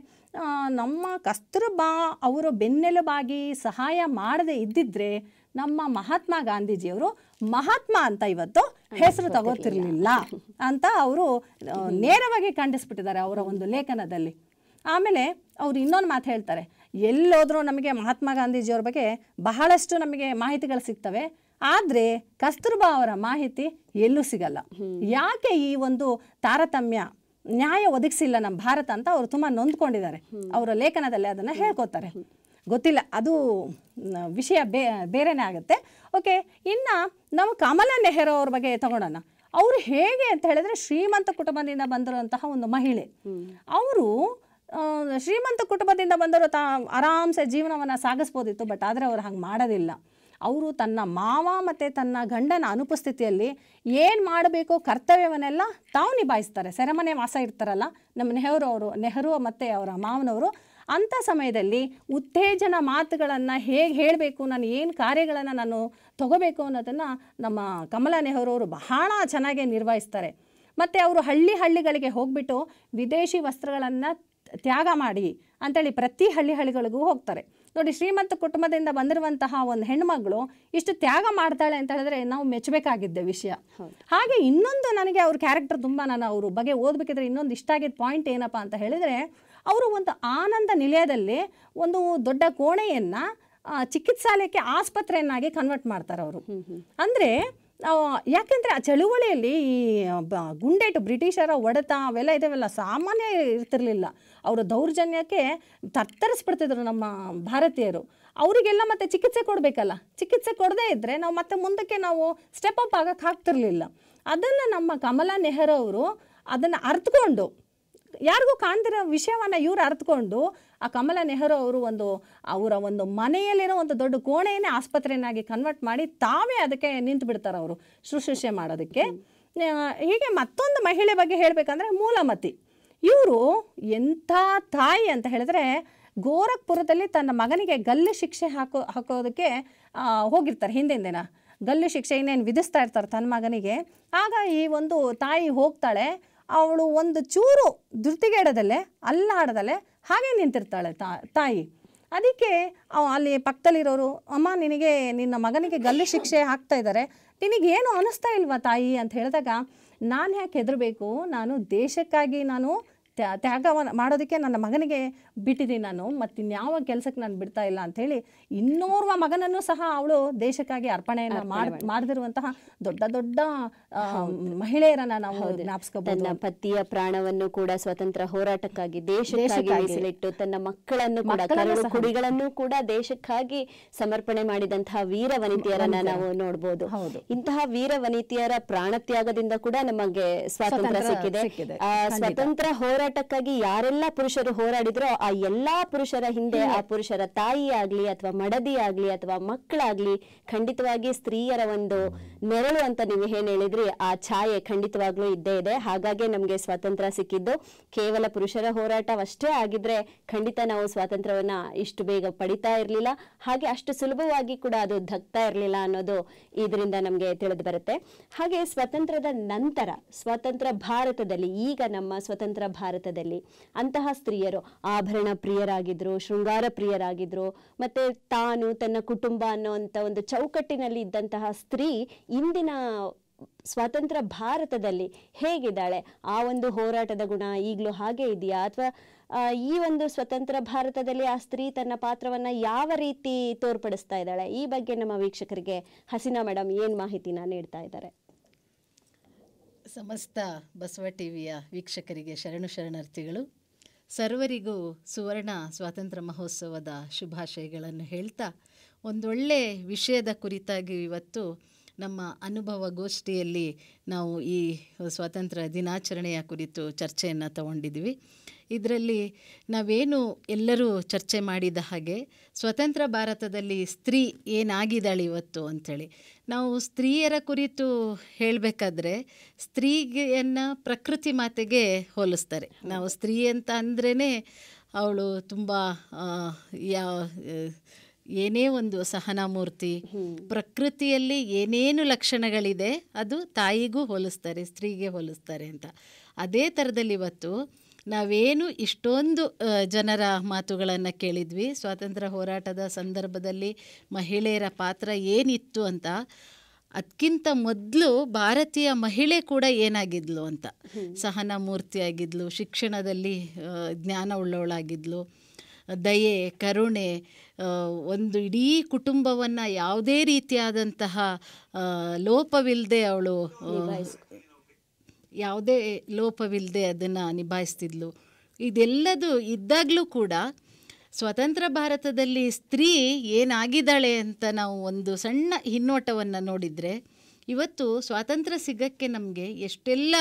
ನಮ್ಮ ಕಸ್ತೂರ್ಬಾ ಅವರು ಬೆನ್ನೆಲುಬಾಗಿ ಸಹಾಯ ಮಾಡದೇ ಇದ್ದಿದ್ರೆ ನಮ್ಮ ಮಹಾತ್ಮ ಗಾಂಧೀಜಿಯವರು ಮಹಾತ್ಮ ಅಂತ ಇವತ್ತು ಹೆಸರು ತಗೋತಿರ್ಲಿಲ್ಲ ಅಂತ ಅವರು ನೇರವಾಗಿ ಖಂಡಿಸ್ಬಿಟ್ಟಿದ್ದಾರೆ ಅವರ ಒಂದು ಲೇಖನದಲ್ಲಿ. ಆಮೇಲೆ ಅವರು ಇನ್ನೊಂದು ಮಾತು ಹೇಳ್ತಾರೆ, ಎಲ್ಲೋದ್ರೂ ನಮಗೆ ಮಹಾತ್ಮ ಗಾಂಧೀಜಿಯವ್ರ ಬಗ್ಗೆ ಬಹಳಷ್ಟು ನಮಗೆ ಮಾಹಿತಿಗಳು ಸಿಗ್ತವೆ, ಆದರೆ ಕಸ್ತೂರ್ಬಾ ಅವರ ಮಾಹಿತಿ ಎಲ್ಲೂ ಸಿಗಲ್ಲ. ಯಾಕೆ ಈ ಒಂದು ತಾರತಮ್ಯ ನ್ಯಾಯ ಒದಗಿಸಿಲ್ಲ ನಮ್ಮ ಭಾರತ ಅಂತ ಅವರು ತುಂಬ ನೊಂದ್ಕೊಂಡಿದ್ದಾರೆ. ಅವರ ಲೇಖನದಲ್ಲಿ ಅದನ್ನು ಹೇಳ್ಕೊತಾರೆ. ಗೊತ್ತಿಲ್ಲ, ಅದು ವಿಷಯ ಬೇರೆನೇ ಆಗುತ್ತೆ. ಓಕೆ, ಇನ್ನು ನಾವು ಕಮಲಾ ನೆಹರು ಅವ್ರ ಬಗ್ಗೆ ತಗೊಳ್ಳೋಣ. ಅವರು ಹೇಗೆ ಅಂತ ಹೇಳಿದ್ರೆ, ಶ್ರೀಮಂತ ಕುಟುಂಬದಿಂದ ಬಂದಿರುವಂತಹ ಒಂದು ಮಹಿಳೆ. ಅವರು ಶ್ರೀಮಂತ ಕುಟುಂಬದಿಂದ ಬಂದರು, ಆರಾಮ್ಸೆ ಜೀವನವನ್ನು ಸಾಗಿಸ್ಬೋದಿತ್ತು. ಬಟ್ ಆದರೆ ಅವರು ಹಂಗೆ ಮಾಡೋದಿಲ್ಲ. ಅವರು ತನ್ನ ಮಾವ ಮತ್ತು ತನ್ನ ಗಂಡನ ಅನುಪಸ್ಥಿತಿಯಲ್ಲಿ ಏನು ಮಾಡಬೇಕು ಕರ್ತವ್ಯವನ್ನೆಲ್ಲ ತಾವು ನಿಭಾಯಿಸ್ತಾರೆ. ಸೆರೆಮನೆ ವಾಸ ಇರ್ತಾರಲ್ಲ ನಮ್ಮ ನೆಹರು ಮತ್ತು ಅವರ ಮಾವನವರು, ಅಂಥ ಸಮಯದಲ್ಲಿ ಉತ್ತೇಜನ ಮಾತುಗಳನ್ನು ಹೇಗೆ ಹೇಳಬೇಕು, ನಾನು ಏನು ಕಾರ್ಯಗಳನ್ನು ನಾನು ತಗೋಬೇಕು ಅನ್ನೋದನ್ನು ನಮ್ಮ ಕಮಲಾ ನೆಹರು ಅವರು ಬಹಳ ಚೆನ್ನಾಗಿ ನಿರ್ವಹಿಸ್ತಾರೆ. ಮತ್ತು ಅವರು ಹಳ್ಳಿಗಳಿಗೆ ಹೋಗಿಬಿಟ್ಟು ವಿದೇಶಿ ವಸ್ತ್ರಗಳನ್ನು ತ್ಯಾಗ ಮಾಡಿ ಅಂತೇಳಿ ಪ್ರತಿ ಹಳ್ಳಿಗಳಿಗೂ ಹೋಗ್ತಾರೆ. ನೋಡಿ, ಶ್ರೀಮಂತ ಕುಟುಂಬದಿಂದ ಬಂದಿರುವಂತಹ ಒಂದು ಹೆಣ್ಮಗಳು ಇಷ್ಟು ತ್ಯಾಗ ಮಾಡ್ತಾಳೆ ಅಂತ ಹೇಳಿದ್ರೆ ನಾವು ಮೆಚ್ಚಬೇಕಾಗಿದ್ದ ವಿಷಯ. ಹಾಗೆ ಇನ್ನೊಂದು ನನಗೆ ಅವ್ರ ಕ್ಯಾರೆಕ್ಟರ್ ತುಂಬ, ನಾನು ಅವ್ರ ಬಗ್ಗೆ ಓದಬೇಕಿದ್ರೆ ಇನ್ನೊಂದು ಇಷ್ಟ ಆಗಿದ್ದ ಪಾಯಿಂಟ್ ಏನಪ್ಪ ಅಂತ ಹೇಳಿದರೆ, ಅವರು ಒಂದು ಆನಂದ ನಿಲಯದಲ್ಲಿ ಒಂದು ದೊಡ್ಡ ಕೋಣೆಯನ್ನು ಚಿಕಿತ್ಸಾಲಯಕ್ಕೆ ಆಸ್ಪತ್ರೆಯನ್ನಾಗಿ ಕನ್ವರ್ಟ್ ಮಾಡ್ತಾರೆ ಅವರು. ಅಂದರೆ ಯಾಕೆಂದರೆ ಆ ಚಳುವಳಿಯಲ್ಲಿ ಈ ಗುಂಡೇಟು, ಬ್ರಿಟಿಷರ ಹೊಡೆತ ಅವೆಲ್ಲ ಇದಾವೆಲ್ಲ ಸಾಮಾನ್ಯ ಇರ್ತಿರ್ಲಿಲ್ಲ. ಅವರ ದೌರ್ಜನ್ಯಕ್ಕೆ ತತ್ತರಿಸ್ಬಿಡ್ತಿದ್ರು ನಮ್ಮ ಭಾರತೀಯರು. ಅವರಿಗೆಲ್ಲ ಮತ್ತೆ ಚಿಕಿತ್ಸೆ ಕೊಡಬೇಕಲ್ಲ, ಚಿಕಿತ್ಸೆ ಕೊಡದೇ ಇದ್ದರೆ ನಾವು ಮತ್ತೆ ಮುಂದಕ್ಕೆ ನಾವು ಸ್ಟೆಪ್ ಅಪ್ ಆಗಕ್ಕೆ ಆಗ್ತಿರ್ಲಿಲ್ಲ. ಅದನ್ನು ನಮ್ಮ ಕಮಲಾ ನೆಹರು ಅವರು ಅದನ್ನು ಅರ್ಥಕೊಂಡು, ಯಾರಿಗೂ ಕಾಣ್ದಿರೋ ವಿಷಯವನ್ನು ಇವರು ಅರ್ಥಕೊಂಡು, ಆ ಕಮಲಾ ನೆಹರು ಅವರು ಅವರ ಒಂದು ಮನೆಯಲ್ಲಿರೋ ಒಂದು ದೊಡ್ಡ ಕೋಣೆಯನ್ನೇ ಆಸ್ಪತ್ರೆಯನ್ನಾಗಿ ಕನ್ವರ್ಟ್ ಮಾಡಿ ತಾವೇ ಅದಕ್ಕೆ ನಿಂತು ಬಿಡ್ತಾರೆ ಅವರು ಶುಶ್ರೂಷೆ ಮಾಡೋದಕ್ಕೆ. ಹೀಗೆ ಮತ್ತೊಂದು ಮಹಿಳೆ ಬಗ್ಗೆ ಹೇಳಬೇಕಂದ್ರೆ ಮೂಲಮತಿ. ಇವರು ಎಂಥ ತಾಯಿ ಅಂತ ಹೇಳಿದ್ರೆ, ಗೋರಖ್ಪುರದಲ್ಲಿ ತನ್ನ ಮಗನಿಗೆ ಗಲ್ಲು ಶಿಕ್ಷೆ ಹಾಕೋದಕ್ಕೆ ಹೋಗಿರ್ತಾರೆ. ಹಿಂದಿನ ದಿನ ಗಲ್ಲು ಶಿಕ್ಷೆ ಇನ್ನೇನು ವಿಧಿಸ್ತಾ ಇರ್ತಾರೆ ತನ್ನ ಮಗನಿಗೆ. ಆಗ ಈ ಒಂದು ತಾಯಿ ಹೋಗ್ತಾಳೆ. ಅವಳು ಒಂದು ಚೂರು ಧೃತಿಗೆಡದಲ್ಲೇ ಅಲ್ಲಾಡದಲ್ಲೇ ಹಾಗೆ ನಿಂತಿರ್ತಾಳೆ ತಾಯಿ. ಅದಕ್ಕೆ ಅಲ್ಲಿ ಪಕ್ಕದಲ್ಲಿರೋರು, ಅಮ್ಮ ನಿನಗೆ ನಿನ್ನ ಮಗನಿಗೆ ಗಲ್ಲು ಶಿಕ್ಷೆ ಹಾಕ್ತಾ ಇದ್ದಾರೆ, ನಿನಗೇನು ಅನ್ನಿಸ್ತಾ ಇಲ್ವಾ ತಾಯಿ ಅಂತ ಹೇಳಿದಾಗ, ನಾನು ಯಾಕೆ ಹೆದರಬೇಕು, ನಾನು ದೇಶಕ್ಕಾಗಿ ನಾನು ತ್ಯಾಗವನ್ನು ಮಾಡೋದಕ್ಕೆ ನನ್ನ ಮಗನಿಗೆ ಬಿಟ್ಟಿದ್ದೀನಿ ನಾನು, ಮತ್ತು ಇನ್ಯಾವ ಕೆಲಸಕ್ಕೆ ನಾನು ಬಿಡ್ತಾ ಇಲ್ಲ ಅಂಥೇಳಿ ಇನ್ನೋರ್ವ ಮಗನನ್ನು ಸಹ ಅವಳು ದೇಶಕ್ಕಾಗಿ ಅರ್ಪಣೆಯನ್ನು ಮಾಡಿದಿರುವಂತಹ ದೊಡ್ಡ ದೊಡ್ಡ ಮಹಿಳೆಯರನ್ನ ನಾವು ಜ್ಞಾಪಿಸ್ಕೋಬಹುದು. ತನ್ನ ಪತಿಯ ಪ್ರಾಣವನ್ನು ಕೂಡ ಸ್ವತಂತ್ರ ಹೋರಾಟಕ್ಕಾಗಿ ದೇಶಕ್ಕಾಗಿ ಮೀಸಲಿಟ್ಟು ತನ್ನ ಮಕ್ಕಳನ್ನು ಕೂಡ ಕರುಳು ಕುಡಿಗಳನ್ನು ಕೂಡ ದೇಶಕ್ಕಾಗಿ ಸಮರ್ಪಣೆ ಮಾಡಿದಂತಹ ವೀರ ವನಿತೆಯರನ್ನ ನಾವು ನೋಡಬಹುದು. ಇಂತಹ ವೀರ ವನಿತೆಯರ ಪ್ರಾಣತ್ಯಾಗದಿಂದ ಕೂಡ ನಮಗೆ ಸ್ವಾತಂತ್ರ್ಯ ಸಿಕ್ಕಿದೆ. ಸ್ವತಂತ್ರ ಹೋರಾಟಕ್ಕಾಗಿ ಯಾರೆಲ್ಲ ಪುರುಷರು ಹೋರಾಡಿದ್ರೋ ಆ ಎಲ್ಲಾ ಪುರುಷರ ಹಿಂದೆ ಆ ಪುರುಷರ ತಾಯಿ ಆಗ್ಲಿ ಅಥವಾ ಮಡದಿ ಆಗ್ಲಿ ಅಥವಾ ಮಕ್ಕಳಾಗ್ಲಿ ಖಂಡಿತವಾಗಿ ಸ್ತ್ರೀಯರ ಒಂದು ನೆರಳು ಅಂತ ನೀವು ಏನ್ ಹೇಳಿದ್ರಿ ಆ ಛಾಯೆ ಖಂಡಿತವಾಗ್ಲೂ ಇದ್ದೇ ಇದೆ. ಹಾಗಾಗಿ ನಮ್ಗೆ ಸ್ವಾತಂತ್ರ್ಯ ಸಿಕ್ಕಿದ್ದು ಕೇವಲ ಪುರುಷರ ಹೋರಾಟವಷ್ಟೇ ಆಗಿದ್ರೆ ಖಂಡಿತ ನಾವು ಸ್ವಾತಂತ್ರ್ಯವನ್ನ ಇಷ್ಟು ಬೇಗ ಪಡಿತಾ ಇರ್ಲಿಲ್ಲ, ಹಾಗೆ ಅಷ್ಟು ಸುಲಭವಾಗಿ ಕೂಡ ಅದು ದಕ್ತಾ ಇರ್ಲಿಲ್ಲ ಅನ್ನೋದು ಇದರಿಂದ ನಮ್ಗೆ ತಿಳಿದು ಬರುತ್ತೆ. ಹಾಗೆ ಸ್ವಾತಂತ್ರ್ಯದ ನಂತರ ಸ್ವತಂತ್ರ ಭಾರತದಲ್ಲಿ, ಈಗ ನಮ್ಮ ಸ್ವತಂತ್ರ ಭಾರತದಲ್ಲಿ ಅಂತಹ ಸ್ತ್ರೀಯರು ಆಭರಣ ಪ್ರಿಯರಾಗಿದ್ರು, ಶೃಂಗಾರ ಪ್ರಿಯರಾಗಿದ್ರು, ಮತ್ತೆ ತಾನು ತನ್ನ ಕುಟುಂಬ ಅನ್ನೋಂಥ ಒಂದು ಚೌಕಟ್ಟಿನಲ್ಲಿ ಇದ್ದಂತಹ ಸ್ತ್ರೀ ಇಂದಿನ ಸ್ವಾತಂತ್ರ್ಯ ಭಾರತದಲ್ಲಿ ಹೇಗಿದ್ದಾಳೆ? ಆ ಒಂದು ಹೋರಾಟದ ಗುಣ ಈಗಲೂ ಹಾಗೆ ಇದೆಯಾ, ಅಥವಾ ಈ ಒಂದು ಸ್ವತಂತ್ರ ಭಾರತದಲ್ಲಿ ಆ ಸ್ತ್ರೀ ತನ್ನ ಪಾತ್ರವನ್ನ ಯಾವ ರೀತಿ ತೋರ್ಪಡಿಸ್ತಾ ಇದ್ದಾಳೆ? ಈ ಬಗ್ಗೆ ನಮ್ಮ ವೀಕ್ಷಕರಿಗೆ ಹಸೀನಾ ಮೇಡಮ್ ಏನ್ ಮಾಹಿತಿನ ನೀಡ್ತಾ ಇದ್ದಾರೆ? ಸಮಸ್ತ ಬಸವ ಟಿವಿಯ ವೀಕ್ಷಕರಿಗೆ ಶರಣಾರ್ಥಿಗಳು. ಸರ್ವರಿಗೂ ಸುವರ್ಣ ಸ್ವಾತಂತ್ರ್ಯ ಮಹೋತ್ಸವದ ಶುಭಾಶಯಗಳನ್ನು ಹೇಳ್ತಾ, ಒಂದೊಳ್ಳೆ ವಿಷಯದ ಕುರಿತಾಗಿ ಇವತ್ತು ನಮ್ಮ ಅನುಭವ ಗೋಷ್ಠಿಯಲ್ಲಿ ನಾವು ಈ ಸ್ವಾತಂತ್ರ್ಯ ದಿನಾಚರಣೆಯ ಕುರಿತು ಚರ್ಚೆಯನ್ನು ತಗೊಂಡಿದ್ವಿ. ಇದರಲ್ಲಿ ನಾವೇನು ಎಲ್ಲರೂ ಚರ್ಚೆ ಮಾಡಿದ ಹಾಗೆ ಸ್ವತಂತ್ರ ಭಾರತದಲ್ಲಿ ಸ್ತ್ರೀ ಏನಾಗಿದ್ದಾಳೆ ಇವತ್ತು ಅಂಥೇಳಿ, ನಾವು ಸ್ತ್ರೀಯರ ಕುರಿತು ಹೇಳಬೇಕಾದ್ರೆ ಸ್ತ್ರೀಯನ್ನು ಪ್ರಕೃತಿ ಮಾತೆಗೆ ಹೋಲಿಸ್ತಾರೆ. ನಾವು ಸ್ತ್ರೀ ಅಂತ ಅಂದ್ರೇ ಅವಳು ತುಂಬ ಏನೇ ಒಂದು ಸಹನಾಮೂರ್ತಿ, ಪ್ರಕೃತಿಯಲ್ಲಿ ಏನೇನು ಲಕ್ಷಣಗಳಿದೆ ಅದು ತಾಯಿಗೂ ಹೋಲಿಸ್ತಾರೆ, ಸ್ತ್ರೀಗೆ ಹೋಲಿಸ್ತಾರೆ ಅಂತ. ಅದೇ ಥರದಲ್ಲಿ ಇವತ್ತು ನಾವೇನು ಇಷ್ಟೊಂದು ಜನರ ಮಾತುಗಳನ್ನು ಕೇಳಿದ್ವಿ ಸ್ವಾತಂತ್ರ್ಯ ಹೋರಾಟದ ಸಂದರ್ಭದಲ್ಲಿ ಮಹಿಳೆಯರ ಪಾತ್ರ ಏನಿತ್ತು ಅಂತ. ಅದಕ್ಕಿಂತ ಮೊದಲು ಭಾರತೀಯ ಮಹಿಳೆ ಕೂಡ ಏನಾಗಿದ್ಲು ಅಂತ, ಸಹನಾಮೂರ್ತಿ ಆಗಿದ್ಲು, ಶಿಕ್ಷಣದಲ್ಲಿ ಜ್ಞಾನ ಉಳ್ಳವಳಾಗಿದ್ಲು, ದಯೆ, ಕರುಣೆ, ಒಂದು ಇಡೀ ಕುಟುಂಬವನ್ನು ಯಾವುದೇ ರೀತಿಯಾದಂತಹ ಲೋಪವಿಲ್ಲದೆ ಅವಳು ಯಾವುದೇ ಲೋಪವಿಲ್ಲದೆ ಅದನ್ನು ನಿಭಾಯಿಸ್ತಿದ್ಲು. ಇದೆಲ್ಲದು ಇದ್ದಾಗಲೂ ಕೂಡ ಸ್ವತಂತ್ರ ಭಾರತದಲ್ಲಿ ಸ್ತ್ರೀ ಏನಾಗಿದ್ದಾಳೆ ಅಂತ ನಾವು ಒಂದು ಸಣ್ಣ ಹಿನ್ನೋಟವನ್ನು ನೋಡಿದರೆ, ಇವತ್ತು ಸ್ವಾತಂತ್ರ್ಯ ಸಿಗೋಕ್ಕೆ ನಮಗೆ ಎಷ್ಟೆಲ್ಲ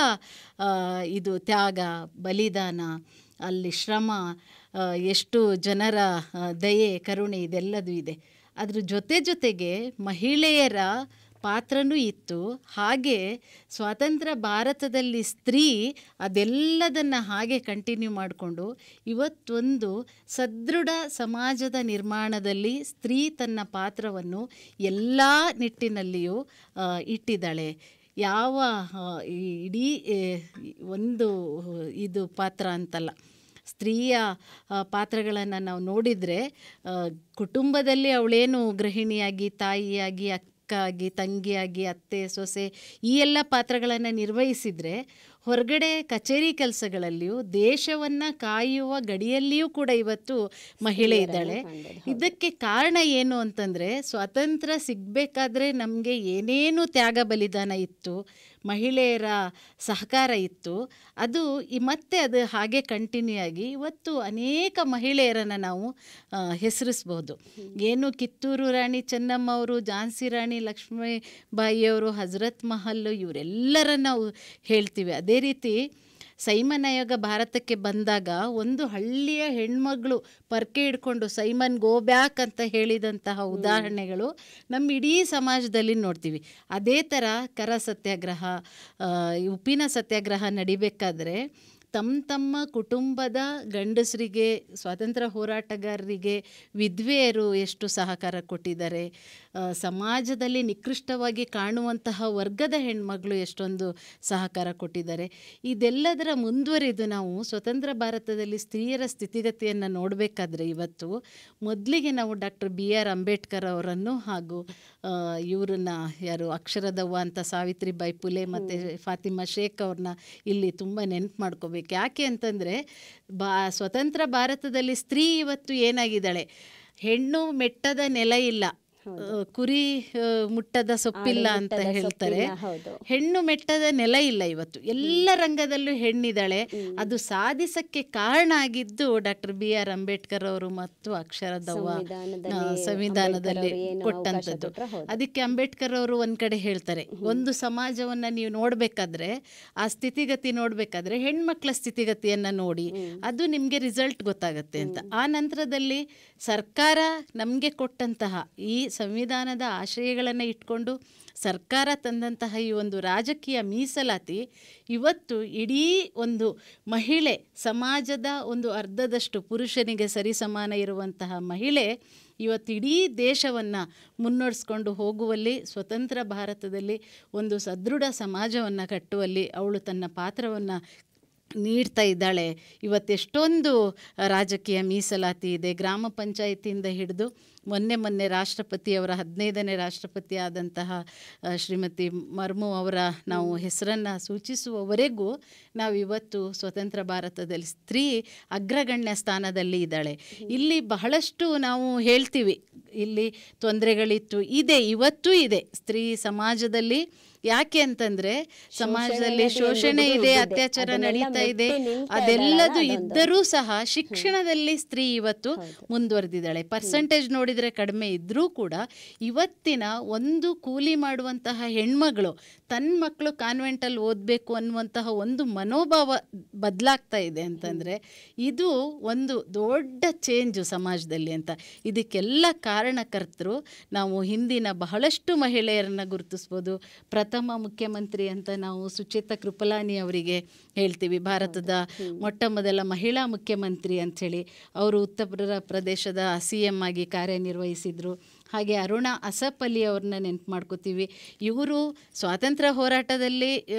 ಇದು ತ್ಯಾಗ, ಬಲಿದಾನ, ಅಲ್ಲಿ ಶ್ರಮ, ಎಷ್ಟು ಜನರ ದಯೆ, ಕರುಣೆ ಇದೆಲ್ಲದೂ ಇದೆ. ಅದ್ರ ಜೊತೆಗೆ ಮಹಿಳೆಯರ ಪಾತ್ರನೂ ಇತ್ತು. ಹಾಗೆ ಸ್ವಾತಂತ್ರ್ಯ ಭಾರತದಲ್ಲಿ ಸ್ತ್ರೀ ಅದೆಲ್ಲದನ್ನು ಹಾಗೆ ಕಂಟಿನ್ಯೂ ಮಾಡಿಕೊಂಡು ಇವತ್ತೊಂದು ಸದೃಢ ಸಮಾಜದ ನಿರ್ಮಾಣದಲ್ಲಿ ಸ್ತ್ರೀ ತನ್ನ ಪಾತ್ರವನ್ನು ಎಲ್ಲ ನಿಟ್ಟಿನಲ್ಲಿಯೂ ಇಟ್ಟಿದ್ದಾಳೆ. ಯಾವ ಇಡೀ ಒಂದು ಇದು ಪಾತ್ರ ಅಂತಲ್ಲ, ಸ್ತ್ರೀಯ ಪಾತ್ರಗಳನ್ನು ನಾವು ನೋಡಿದರೆ ಕುಟುಂಬದಲ್ಲಿ ಅವಳೇನು ಗೃಹಿಣಿಯಾಗಿ, ತಾಯಿಯಾಗಿ, ಅಕ್ಕಾಗಿ, ತಂಗಿಯಾಗಿ, ಅತ್ತೆ, ಸೊಸೆ ಈ ಎಲ್ಲ ಪಾತ್ರಗಳನ್ನು ನಿರ್ವಹಿಸಿದರೆ, ಹೊರಗಡೆ ಕಚೇರಿ ಕೆಲಸಗಳಲ್ಲಿಯೂ ದೇಶವನ್ನು ಕಾಯುವ ಗಡಿಯಲ್ಲಿಯೂ ಕೂಡ ಇವತ್ತು ಮಹಿಳೆ ಇದ್ದಾಳೆ. ಇದಕ್ಕೆ ಕಾರಣ ಏನು ಅಂತಂದರೆ, ಸ್ವಾತಂತ್ರ್ಯ ಸಿಗಬೇಕಾದ್ರೆ ನಮಗೆ ಏನೇನು ತ್ಯಾಗ ಬಲಿದಾನ ಇತ್ತು, ಮಹಿಳೆಯರ ಸಹಕಾರ ಇತ್ತು, ಅದು ಮತ್ತೆ ಅದು ಹಾಗೆ ಕಂಟಿನ್ಯೂ ಆಗಿ ಇವತ್ತು ಅನೇಕ ಮಹಿಳೆಯರನ್ನು ನಾವು ಹೆಸರಿಸ್ಬೋದು. ಏನು ಕಿತ್ತೂರು ರಾಣಿ ಚೆನ್ನಮ್ಮ ಅವರು, ಝಾನ್ಸಿ ರಾಣಿ ಲಕ್ಷ್ಮೀಬಾಯಿಯವರು, ಹಜರತ್ ಮಹಲ್, ಇವರೆಲ್ಲರನ್ನು ನಾವು ಹೇಳ್ತೀವಿ. ಅದೇ ರೀತಿ ಸೈಮನ್ ಆಯೋಗ ಭಾರತಕ್ಕೆ ಬಂದಾಗ ಒಂದು ಹಳ್ಳಿಯ ಹೆಣ್ಮಗಳು ಪರ್ಕೆ ಹಿಡ್ಕೊಂಡು ಸೈಮನ್ ಗೋ ಬ್ಯಾಕ್ ಅಂತ ಹೇಳಿದಂತಹ ಉದಾಹರಣೆಗಳು ನಮ್ಮ ಇಡೀ ಸಮಾಜದಲ್ಲಿ ನೋಡ್ತೀವಿ. ಅದೇ ಥರ ಕರ ಸತ್ಯಾಗ್ರಹ, ಉಪ್ಪಿನ ಸತ್ಯಾಗ್ರಹ ನಡಿಬೇಕಾದ್ರೆ ತಮ್ಮ ಕುಟುಂಬದ ಗಂಡಸರಿಗೆ, ಸ್ವಾತಂತ್ರ್ಯ ಹೋರಾಟಗಾರರಿಗೆ, ವಿಧವೆಯರು ಎಷ್ಟು ಸಹಕಾರ ಕೊಟ್ಟಿದ್ದಾರೆ, ಸಮಾಜದಲ್ಲಿ ನಿಕೃಷ್ಟವಾಗಿ ಕಾಣುವಂತಹ ವರ್ಗದ ಹೆಣ್ಮಗಳು ಎಷ್ಟೊಂದು ಸಹಕಾರ ಕೊಟ್ಟಿದ್ದಾರೆ. ಇದೆಲ್ಲದರ ಮುಂದುವರಿದು ನಾವು ಸ್ವತಂತ್ರ ಭಾರತದಲ್ಲಿ ಸ್ತ್ರೀಯರ ಸ್ಥಿತಿಗತಿಯನ್ನು ನೋಡಬೇಕಾದ್ರೆ ಇವತ್ತು ಮೊದಲಿಗೆ ನಾವು ಡಾಕ್ಟರ್ BR ಅಂಬೇಡ್ಕರ್ ಅವರನ್ನು ಹಾಗೂ ಇವರನ್ನ ಯಾರು ಅಕ್ಷರದವ್ವ ಅಂತ ಸಾವಿತ್ರಿಬಾಯಿ ಫುಲೆ ಮತ್ತು ಫಾತಿಮಾ ಶೇಖ್ ಅವ್ರನ್ನ ಇಲ್ಲಿ ತುಂಬ ನೆನಪು ಮಾಡ್ಕೋಬೇಕು. ಮಾಡಬೇಕು. ಯಾಕೆ ಅಂತಂದರೆ ಸ್ವತಂತ್ರ ಭಾರತದಲ್ಲಿ ಸ್ತ್ರೀ ಇವತ್ತು ಏನಾಗಿದ್ದಾಳೆ, ಹೆಣ್ಣು ಮೆಟ್ಟದ ನೆಲ ಇಲ್ಲ, ಕುರಿ ಮುಟ್ಟದ ಸೊಪ್ಪಿಲ್ಲ ಅಂತ ಹೇಳ್ತಾರೆ. ಹೆಣ್ಣು ಮೆಟ್ಟದ ನೆಲ ಇಲ್ಲ ಇವತ್ತು, ಎಲ್ಲ ರಂಗದಲ್ಲೂ ಹೆಣ್ಣಿದ್ದಾಳೆ. ಅದು ಸಾಧಿಸಕ್ಕೆ ಕಾರಣ ಆಗಿದ್ದು ಡಾಕ್ಟರ್ BR ಅಂಬೇಡ್ಕರ್ ಅವರು ಮತ್ತು ಅಕ್ಷರದವ್ವ ಸಂವಿಧಾನದಲ್ಲಿ ಕೊಟ್ಟಂಥದ್ದು. ಅದಕ್ಕೆ ಅಂಬೇಡ್ಕರ್ ಅವರು ಒಂದು ಕಡೆ ಹೇಳ್ತಾರೆ, ಒಂದು ಸಮಾಜವನ್ನು ನೀವು ನೋಡಬೇಕಾದ್ರೆ, ಆ ಸ್ಥಿತಿಗತಿ ನೋಡಬೇಕಾದ್ರೆ ಹೆಣ್ಮಕ್ಳ ಸ್ಥಿತಿಗತಿಯನ್ನು ನೋಡಿ, ಅದು ನಿಮಗೆ ರಿಸಲ್ಟ್ ಗೊತ್ತಾಗುತ್ತೆ ಅಂತ. ಆ ನಂತರದಲ್ಲಿ ಸರ್ಕಾರ ನಮಗೆ ಕೊಟ್ಟಂತಹ ಈ ಸಂವಿಧಾನದ ಆಶಯಗಳನ್ನು ಇಟ್ಕೊಂಡು ಸರ್ಕಾರ ತಂದಂತಹ ಈ ಒಂದು ರಾಜಕೀಯ ಮೀಸಲಾತಿ ಇವತ್ತು ಇಡೀ ಒಂದು ಮಹಿಳೆ ಸಮಾಜದ ಒಂದು ಅರ್ಧದಷ್ಟು ಪುರುಷನಿಗೆ ಸರಿಸಮಾನ ಇರುವಂತಹ ಮಹಿಳೆ ಇವತ್ತು ಇಡೀ ದೇಶವನ್ನು ಮುನ್ನಡೆಸ್ಕೊಂಡು ಹೋಗುವಲ್ಲಿ, ಸ್ವತಂತ್ರ ಭಾರತದಲ್ಲಿ ಒಂದು ಸದೃಢ ಸಮಾಜವನ್ನು ಕಟ್ಟುವಲ್ಲಿ ಅವಳು ತನ್ನ ಪಾತ್ರವನ್ನು ನೀಡ್ತಾ ಇದ್ದಾಳೆ. ಇವತ್ತೆಷ್ಟೊಂದು ರಾಜಕೀಯ ಮೀಸಲಾತಿ ಇದೆ. ಗ್ರಾಮ ಪಂಚಾಯಿತಿಯಿಂದ ಹಿಡಿದು ಮೊನ್ನೆ ರಾಷ್ಟ್ರಪತಿಯವರ 15ನೇ ರಾಷ್ಟ್ರಪತಿ ಆದಂತಹ ಶ್ರೀಮತಿ ಮರ್ಮು ಅವರ ನಾವು ಹೆಸರನ್ನು ಸೂಚಿಸುವವರೆಗೂ ನಾವಿವತ್ತು ಸ್ವತಂತ್ರ ಭಾರತದಲ್ಲಿ ಸ್ತ್ರೀ ಅಗ್ರಗಣ್ಯ ಸ್ಥಾನದಲ್ಲಿ ಇದ್ದಾಳೆ. ಇಲ್ಲಿ ಬಹಳಷ್ಟು ನಾವು ಹೇಳ್ತೀವಿ, ಇಲ್ಲಿ ತೊಂದರೆಗಳಿತ್ತು, ಇದೆ, ಇವತ್ತೂ ಇದೆ ಸ್ತ್ರೀ ಸಮಾಜದಲ್ಲಿ. ಯಾಕೆ ಅಂತಂದರೆ ಸಮಾಜದಲ್ಲಿ ಶೋಷಣೆ ಇದೆ, ಅತ್ಯಾಚಾರ ನಡೀತಾ ಇದೆ, ಅದೆಲ್ಲದು ಇದ್ದರೂ ಸಹ ಶಿಕ್ಷಣದಲ್ಲಿ ಸ್ತ್ರೀ ಇವತ್ತು ಮುಂದುವರೆದಿದ್ದಾಳೆ. ಪರ್ಸೆಂಟೇಜ್ ನೋಡಿದರೆ ಕಡಿಮೆ ಇದ್ದರೂ ಕೂಡ ಇವತ್ತಿನ ಒಂದು ಕೂಲಿ ಮಾಡುವಂತಹ ಹೆಣ್ಮಗಳು ತನ್ನ ಮಕ್ಕಳು ಕಾನ್ವೆಂಟಲ್ಲಿ ಓದಬೇಕು ಅನ್ನುವಂತಹ ಒಂದು ಮನೋಭಾವ ಬದಲಾಗ್ತಾ ಇದೆ ಅಂತಂದರೆ ಇದು ಒಂದು ದೊಡ್ಡ ಚೇಂಜು ಸಮಾಜದಲ್ಲಿ ಅಂತ. ಇದಕ್ಕೆಲ್ಲ ಕಾರಣಕರ್ತರು ನಾವು ಹಿಂದಿನ ಬಹಳಷ್ಟು ಮಹಿಳೆಯರನ್ನು ಗುರುತಿಸ್ಬೋದು. ಪ್ರಥಮ ಮುಖ್ಯಮಂತ್ರಿ ಅಂತ ನಾವು ಸುಚೇತಾ ಕೃಪಲಾನಿ ಅವರಿಗೆ ಹೇಳ್ತೀವಿ, ಭಾರತದ ಮೊಟ್ಟ ಮೊದಲ ಮಹಿಳಾ ಮುಖ್ಯಮಂತ್ರಿ ಅಂಥೇಳಿ. ಅವರು ಉತ್ತರ ಪ್ರದೇಶದ CM ಆಗಿ ಕಾರ್ಯನಿರ್ವಹಿಸಿದರು. ಹಾಗೆ ಅರುಣಾ ಅಸಫ್ ಅಲಿ ಅವ್ರನ್ನ ನೆನಪು ಮಾಡ್ಕೋತೀವಿ. ಇವರು ಸ್ವಾತಂತ್ರ್ಯ ಹೋರಾಟದಲ್ಲಿ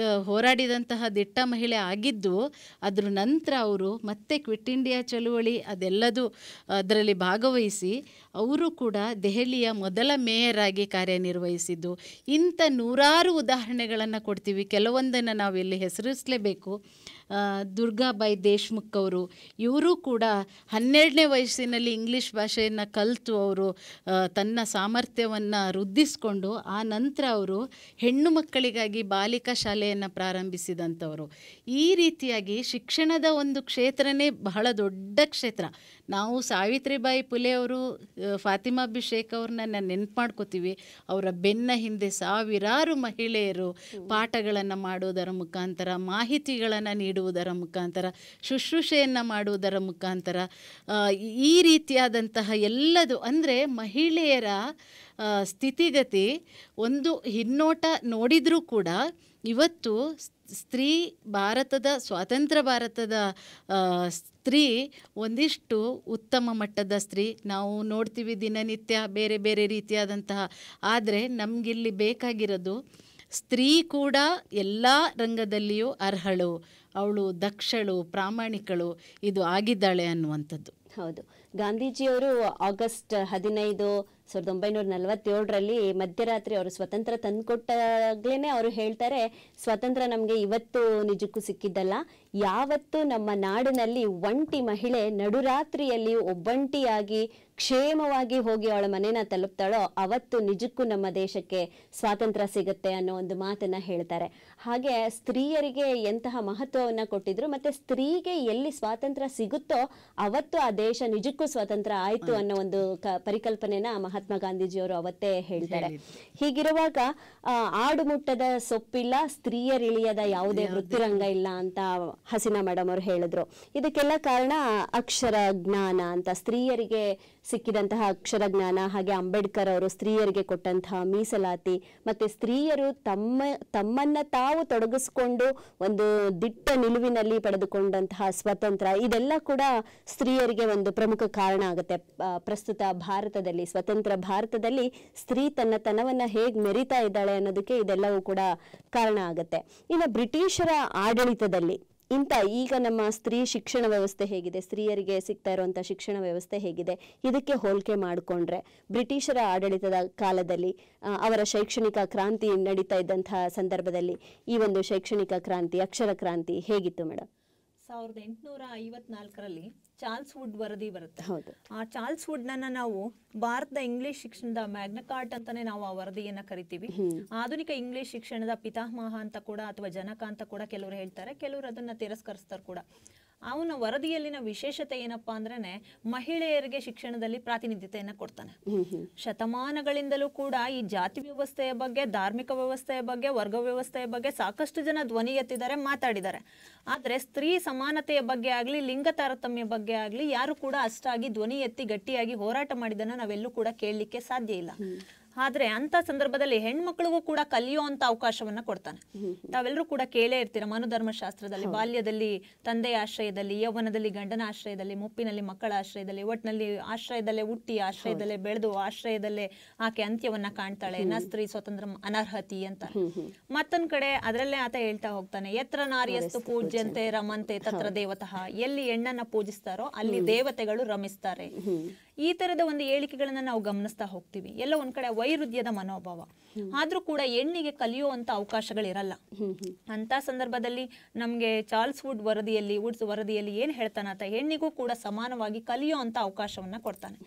ಹೋರಾಡಿದಂತಹ ದಿಟ್ಟ ಮಹಿಳೆ ಆಗಿದ್ದು, ಅದರ ನಂತರ ಅವರು ಮತ್ತೆ ಕ್ವಿಟ್ ಇಂಡಿಯಾ ಚಳುವಳಿ ಅದೆಲ್ಲದೂ ಅದರಲ್ಲಿ ಭಾಗವಹಿಸಿ ಅವರು ಕೂಡ ದೆಹಲಿಯ ಮೊದಲ ಮೇಯರ್ ಆಗಿ ಕಾರ್ಯನಿರ್ವಹಿಸಿದ್ದು. ಇಂಥ ನೂರಾರು ಉದಾಹರಣೆಗಳನ್ನು ಕೊಡ್ತೀವಿ. ಕೆಲವೊಂದನ್ನು ನಾವಿಲ್ಲಿ ಹೆಸರಿಸಲೇಬೇಕು. ದುರ್ಗಾಬಾಯಿ ದೇಶ್ಮುಖ್ ಅವರು, ಇವರು ಕೂಡ 12ನೇ ವಯಸ್ಸಿನಲ್ಲಿ ಇಂಗ್ಲೀಷ್ ಭಾಷೆಯನ್ನು ಕಲಿತು ಅವರು ತನ್ನ ಸಾಮರ್ಥ್ಯವನ್ನು ವೃದ್ಧಿಸ್ಕೊಂಡು ಆ ನಂತರ ಅವರು ಹೆಣ್ಣು ಮಕ್ಕಳಿಗಾಗಿ ಬಾಲಿಕಾ ಶಾಲೆಯನ್ನು ಪ್ರಾರಂಭಿಸಿದಂಥವರು. ಈ ರೀತಿಯಾಗಿ ಶಿಕ್ಷಣದ ಒಂದು ಕ್ಷೇತ್ರನೇ ಬಹಳ ದೊಡ್ಡ ಕ್ಷೇತ್ರ. ನಾವು ಸಾವಿತ್ರಿಬಾಯಿ ಫುಲೆ ಅವರು, ಫಾತಿಮಾ ಬಿಷೇಕ್ ಅವ್ರನ್ನ ನೆನಪು ಮಾಡ್ಕೋತೀವಿ. ಅವರ ಬೆನ್ನ ಹಿಂದೆ ಸಾವಿರಾರು ಮಹಿಳೆಯರು ಪಾಠಗಳನ್ನು ಮಾಡೋದರ ಮುಖಾಂತರ, ಮಾಹಿತಿಗಳನ್ನು ನೀಡುವುದರ ಮುಖಾಂತರ, ಶುಶ್ರೂಷೆಯನ್ನು ಮಾಡುವುದರ ಮುಖಾಂತರ ಈ ರೀತಿಯಾದಂತಹ ಎಲ್ಲದು ಅಂದರೆ ಮಹಿಳೆಯರ ಸ್ಥಿತಿಗತಿ ಒಂದು ಹಿನ್ನೋಟ ನೋಡಿದರೂ ಕೂಡ ಇವತ್ತು ಸ್ತ್ರೀ ಭಾರತದ ಸ್ವಾತಂತ್ರ್ಯ ಭಾರತದ ಸ್ತ್ರೀ ಒಂದಿಷ್ಟು ಉತ್ತಮ ಮಟ್ಟದ ಸ್ತ್ರೀ ನಾವು ನೋಡ್ತೀವಿ ದಿನನಿತ್ಯ ಬೇರೆ ಬೇರೆ ರೀತಿಯಾದಂತಹ. ಆದರೆ ನಮಗಿಲ್ಲಿ ಬೇಕಾಗಿರೋದು ಸ್ತ್ರೀ ಕೂಡ ಎಲ್ಲ ರಂಗದಲ್ಲಿಯೂ ಅರ್ಹಳು, ಅವಳು ದಕ್ಷಳು, ಪ್ರಾಮಾಣಿಕಳು ಇದು ಆಗಿದ್ದಾಳೆ ಅನ್ನುವಂಥದ್ದು. ಹೌದು, ಗಾಂಧೀಜಿಯವರು ಆಗಸ್ಟ್ 15, 1947ರಲ್ಲಿ ಮಧ್ಯರಾತ್ರಿ ಅವರು ಸ್ವತಂತ್ರ ತಂದುಕೊಟ್ಟಾಗ್ಲೇ ಅವರು ಹೇಳ್ತಾರೆ, ಸ್ವತಂತ್ರ ನಮಗೆ ಇವತ್ತು ನಿಜಕ್ಕೂ ಸಿಕ್ಕಿದ್ದಲ್ಲ, ಯಾವತ್ತು ನಮ್ಮ ನಾಡಿನಲ್ಲಿ ಒಂಟಿ ಮಹಿಳೆ ನಡುರಾತ್ರಿಯಲ್ಲಿ ಒಬ್ಬಂಟಿಯಾಗಿ ಕ್ಷೇಮವಾಗಿ ಹೋಗಿ ಅವಳ ಮನೇನ ತಲುಪ್ತಾಳೋ ಅವತ್ತು ನಿಜಕ್ಕೂ ನಮ್ಮ ದೇಶಕ್ಕೆ ಸ್ವಾತಂತ್ರ್ಯ ಸಿಗುತ್ತೆ ಅನ್ನೋ ಒಂದು ಮಾತನ್ನ ಹೇಳ್ತಾರೆ. ಹಾಗೆ ಸ್ತ್ರೀಯರಿಗೆ ಎಂತಹ ಮಹತ್ವವನ್ನು ಕೊಟ್ಟಿದ್ರು, ಮತ್ತೆ ಸ್ತ್ರೀಗೆ ಎಲ್ಲಿ ಸ್ವಾತಂತ್ರ್ಯ ಸಿಗುತ್ತೋ ಅವತ್ತು ಆ ದೇಶ ನಿಜಕ್ಕೂ ಸ್ವಾತಂತ್ರ್ಯ ಆಯ್ತು ಅನ್ನೋ ಒಂದು ಪರಿಕಲ್ಪನೆನ ಮಹಾತ್ಮ ಗಾಂಧೀಜಿಯವರು ಅವತ್ತೇ ಹೇಳ್ತಾರೆ. ಹೀಗಿರುವಾಗ ಆಡುಮುಟ್ಟದ ಸೊಪ್ಪಿಲ್ಲ, ಸ್ತ್ರೀಯರಿಳಿಯದ ಯಾವುದೇ ವೃತ್ತಿರಂಗ ಇಲ್ಲ ಅಂತ ಹಸೀನಾ ಮೇಡಮ್ ಅವರು ಹೇಳಿದ್ರು. ಇದಕ್ಕೆಲ್ಲ ಕಾರಣ ಅಕ್ಷರ ಜ್ಞಾನ ಅಂತ, ಸ್ತ್ರೀಯರಿಗೆ ಸಿಕ್ಕಿದಂತಹ ಅಕ್ಷರ ಜ್ಞಾನ, ಹಾಗೆ ಅಂಬೇಡ್ಕರ್ ಅವರು ಸ್ತ್ರೀಯರಿಗೆ ಕೊಟ್ಟಂತಹ ಮೀಸಲಾತಿ, ಮತ್ತೆ ಸ್ತ್ರೀಯರು ತಮ್ಮನ್ನ ತಾವು ತೊಡಗಿಸ್ಕೊಂಡು ಒಂದು ದಿಟ್ಟ ನಿಲುವಿನಲ್ಲಿ ಪಡೆದುಕೊಂಡಂತಹ ಸ್ವತಂತ್ರ, ಇದೆಲ್ಲ ಕೂಡ ಸ್ತ್ರೀಯರಿಗೆ ಒಂದು ಪ್ರಮುಖ ಕಾರಣ ಆಗುತ್ತೆ. ಪ್ರಸ್ತುತ ಭಾರತದಲ್ಲಿ, ಸ್ವತಂತ್ರ ಭಾರತದಲ್ಲಿ ಸ್ತ್ರೀ ತನ್ನ ತನವನ್ನ ಹೇಗೆ ಮೆರಿತಾ ಇದ್ದಾಳೆ ಅನ್ನೋದಕ್ಕೆ ಇದೆಲ್ಲವೂ ಕೂಡ ಕಾರಣ ಆಗುತ್ತೆ. ಇನ್ನು ಬ್ರಿಟಿಷರ ಆಡಳಿತದಲ್ಲಿ ಈಗ ನಮ್ಮ ಸ್ತ್ರೀ ಶಿಕ್ಷಣ ವ್ಯವಸ್ಥೆ ಹೇಗಿದೆ, ಸ್ತ್ರೀಯರಿಗೆ ಸಿಗ್ತಾ ಇರುವಂಥ ಶಿಕ್ಷಣ ವ್ಯವಸ್ಥೆ ಹೇಗಿದೆ, ಇದಕ್ಕೆ ಹೋಲಿಕೆ ಮಾಡಿಕೊಂಡ್ರೆ ಬ್ರಿಟಿಷರ ಆಡಳಿತದ ಕಾಲದಲ್ಲಿ ಅವರ ಶೈಕ್ಷಣಿಕ ಕ್ರಾಂತಿ ನಡೀತಾ ಇದ್ದಂತಹ ಸಂದರ್ಭದಲ್ಲಿ ಈ ಒಂದು ಶೈಕ್ಷಣಿಕ ಕ್ರಾಂತಿ, ಅಕ್ಷರ ಕ್ರಾಂತಿ ಹೇಗಿತ್ತು ಮೇಡಮ್? 1854ರಲ್ಲಿ ಚಾರ್ಲ್ಸ್ ವುಡ್ ವರದಿ ಬರುತ್ತೆ. ಹೌದು. ಆ ಚಾರ್ಲ್ಸ್ ವುಡ್ ನಾವು ಭಾರತದ ಇಂಗ್ಲಿಷ್ ಶಿಕ್ಷಣದ ಮ್ಯಾಗ್ನಕಾರ್ಟ್ ಅಂತಾನೆ ನಾವು ಆ ವರದಿಯನ್ನ ಕರಿತೀವಿ. ಆಧುನಿಕ ಇಂಗ್ಲಿಷ್ ಶಿಕ್ಷಣದ ಪಿತಾಮಹ ಅಂತ ಕೂಡ ಅಥವಾ ಜನಕ ಅಂತ ಕೂಡ ಕೆಲವರು ಹೇಳ್ತಾರೆ, ಕೆಲವರು ಅದನ್ನ ತಿರಸ್ಕರಿಸ್ತಾರೆ ಕೂಡ. ಅವನ ವರದಿಯಲ್ಲಿನ ವಿಶೇಷತೆ ಏನಪ್ಪಾ ಅಂದ್ರೆ ಮಹಿಳೆಯರಿಗೆ ಶಿಕ್ಷಣದಲ್ಲಿ ಪ್ರಾತಿನಿಧ್ಯತೆಯನ್ನ ಕೊಡ್ತಾನೆ. ಶತಮಾನಗಳಿಂದಲೂ ಕೂಡ ಈ ಜಾತಿ ವ್ಯವಸ್ಥೆಯ ಬಗ್ಗೆ, ಧಾರ್ಮಿಕ ವ್ಯವಸ್ಥೆಯ ಬಗ್ಗೆ, ವರ್ಗ ವ್ಯವಸ್ಥೆಯ ಬಗ್ಗೆ ಸಾಕಷ್ಟು ಜನ ಧ್ವನಿ ಎತ್ತಿದ್ದಾರೆ, ಮಾತಾಡಿದ್ದಾರೆ. ಆದ್ರೆ ಸ್ತ್ರೀ ಸಮಾನತೆಯ ಬಗ್ಗೆ ಆಗ್ಲಿ, ಲಿಂಗ ತಾರತಮ್ಯ ಬಗ್ಗೆ ಆಗ್ಲಿ ಯಾರು ಕೂಡ ಅಷ್ಟಾಗಿ ಧ್ವನಿ ಎತ್ತಿ ಗಟ್ಟಿಯಾಗಿ ಹೋರಾಟ ಮಾಡಿದನ್ನ ನಾವೆಲ್ಲೂ ಕೂಡ ಕೇಳಲಿಕ್ಕೆ ಸಾಧ್ಯ ಇಲ್ಲ. ಆದ್ರೆ ಅಂತ ಸಂದರ್ಭದಲ್ಲಿ ಹೆಣ್ಮಕ್ಳಿಗೂ ಕೂಡ ಕಲಿಯುವಂತ ಅವಕಾಶವನ್ನ ಕೊಡ್ತಾನೆ. ತಾವೆಲ್ಲರೂ ಕೂಡ ಕೇಳೇ ಇರ್ತೀರ, ಮನುಧರ್ಮಶಾಸ್ತ್ರದಲ್ಲಿ ಬಾಲ್ಯದಲ್ಲಿ ತಂದೆಯ ಆಶ್ರಯದಲ್ಲಿ, ಯೌವನದಲ್ಲಿ ಗಂಡನ ಆಶ್ರಯದಲ್ಲಿ, ಮುಪ್ಪಿನಲ್ಲಿ ಮಕ್ಕಳ ಆಶ್ರಯದಲ್ಲಿ, ಒಟ್ಟಿನಲ್ಲಿ ಆಶ್ರಯದಲ್ಲೇ ಹುಟ್ಟಿ ಆಶ್ರಯದಲ್ಲೇ ಬೆಳೆದು ಆಶ್ರಯದಲ್ಲೇ ಆಕೆ ಅಂತ್ಯವನ್ನ ಕಾಣ್ತಾಳೆ, ನ ಸ್ತ್ರೀ ಸ್ವತಂತ್ರ ಅನರ್ಹತಿ ಅಂತ. ಮತ್ತೊಂದ್ ಕಡೆ ಅದರಲ್ಲೇ ಆತ ಹೇಳ್ತಾ ಹೋಗ್ತಾನೆ, ಯತ್ರ ನಾರ್ಯಸ್ತು ಪೂಜ್ಯಂತೆ ರಮಂತೆ ತತ್ರ ದೇವತಃ, ಎಲ್ಲಿ ಹೆಣ್ಣನ್ನ ಪೂಜಿಸ್ತಾರೋ ಅಲ್ಲಿ ದೇವತೆಗಳು ರಮಿಸ್ತಾರೆ. ಈ ತರದ ಒಂದು ಹೇಳಿಕೆಗಳನ್ನ ನಾವು ಗಮನಿಸ್ತಾ ಹೋಗ್ತೀವಿ. ಎಲ್ಲ ಒಂದ್ ಕಡೆ ವೈರುಧ್ಯದ ಮನೋಭಾವ. ಆದ್ರೂ ಕೂಡ ಹೆಣ್ಣಿಗೆ ಕಲಿಯುವಂತ ಅವಕಾಶಗಳಿರಲ್ಲ. ಅಂತ ಸಂದರ್ಭದಲ್ಲಿ ನಮ್ಗೆ ಚಾರ್ಲ್ಸ್ ವುಡ್ಸ್ ವರದಿಯಲ್ಲಿ ಏನ್ ಹೇಳ್ತಾನ ಆತ, ಹೆಣ್ಣಿಗೂ ಕೂಡ ಸಮಾನವಾಗಿ ಕಲಿಯುವಂತ ಅವಕಾಶವನ್ನ ಕೊಡ್ತಾನೆ.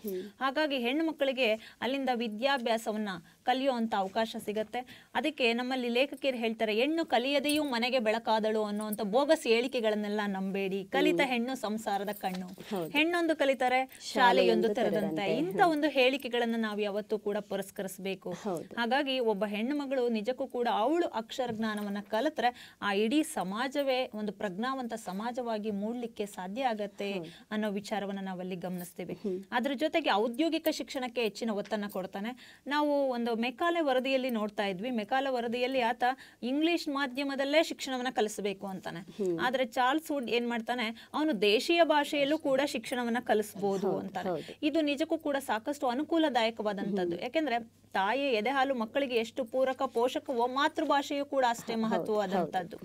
ಹಾಗಾಗಿ ಹೆಣ್ಣು ಮಕ್ಕಳಿಗೆ ಅಲ್ಲಿಂದ ವಿದ್ಯಾಭ್ಯಾಸವನ್ನ ಕಲಿಯುವಂತ ಅವಕಾಶ ಸಿಗತ್ತೆ. ಅದಕ್ಕೆ ನಮ್ಮಲ್ಲಿ ಲೇಖಕಿಯರು ಹೇಳ್ತಾರೆ, ಹೆಣ್ಣು ಕಲಿಯದೆಯೂ ಮನೆಗೆ ಬೆಳಕಾದಳು ಅನ್ನುವಂತ ಬೋಗಸ್ ಹೇಳಿಕೆಗಳನ್ನೆಲ್ಲ ನಂಬೇಡಿ. ಕಲಿತ ಹೆಣ್ಣು ಸಂಸಾರದ ಕಣ್ಣು, ಹೆಣ್ಣೊಂದು ಕಲಿತರೆ ಶಾಲೆಯೊಂದು ತೆರೆದಂತೆ. ಇಂಥ ಒಂದು ಹೇಳಿಕೆಗಳನ್ನ ನಾವು ಯಾವತ್ತೂ ಕೂಡ ಪುರಸ್ಕರಿಸಬೇಕು. ಹಾಗಾಗಿ ಒಬ್ಬ ಹೆಣ್ಣು ಮಗಳು ನಿಜಕ್ಕೂ ಕೂಡ ಅವಳು ಅಕ್ಷರ ಜ್ಞಾನವನ್ನ ಕಲಿತ್ರೆ ಆ ಇಡೀ ಸಮಾಜವೇ ಒಂದು ಪ್ರಜ್ಞಾವಂತ ಸಮಾಜವಾಗಿ ಮೂಡ್ಲಿಕ್ಕೆ ಸಾಧ್ಯ ಆಗತ್ತೆ ಅನ್ನೋ ವಿಚಾರವನ್ನ ನಾವಲ್ಲಿ ಗಮನಿಸ್ತೇವೆ. ಅದ್ರ ಜೊತೆಗೆ ಔದ್ಯೋಗಿಕ ಶಿಕ್ಷಣಕ್ಕೆ ಹೆಚ್ಚಿನ ಒತ್ತನ್ನ ಕೊಡ್ತಾನೆ. ನಾವು ಒಂದು ಮೆಕಾಲೆ ವರದಿಯಲ್ಲಿ ನೋಡ್ತಾ ಇದ್ವಿ. ಮೆಕಾಲೆ ವರದಿಯಲ್ಲಿ ಆತ ಇಂಗ್ಲಿಷ್ ಮಾಧ್ಯಮದಲ್ಲೇ ಶಿಕ್ಷಣವನ್ನ ಕಲಿಸಬೇಕು ಅಂತಾನೆ. ಆದ್ರೆ ಚಾರ್ಲ್ಸ್ ವುಡ್ ಏನ್ ಮಾಡ್ತಾನೆ, ಅವನು ದೇಶೀಯ ಭಾಷೆಯಲ್ಲೂ ಕೂಡ ಶಿಕ್ಷಣವನ್ನ ಕಲಿಸಬಹುದು ಅಂತಾನೆ. ಇದು ನಿಜಕ್ಕೂ ಕೂಡ ಸಾಕಷ್ಟು ಅನುಕೂಲದಾಯಕವಾದಂತದ್ದು. ಯಾಕೆಂದ್ರೆ ತಾಯಿ ಎದೆ ಹಾಲು ಮಕ್ಕಳಿಗೆ ಎಷ್ಟು ಪೂರಕ ಪೋಷಕವೋ ಮಾತೃಭಾಷೆಯು ಕೂಡ ಅಷ್ಟೇ ಮಹತ್ವವಾದಂತದ್ದು.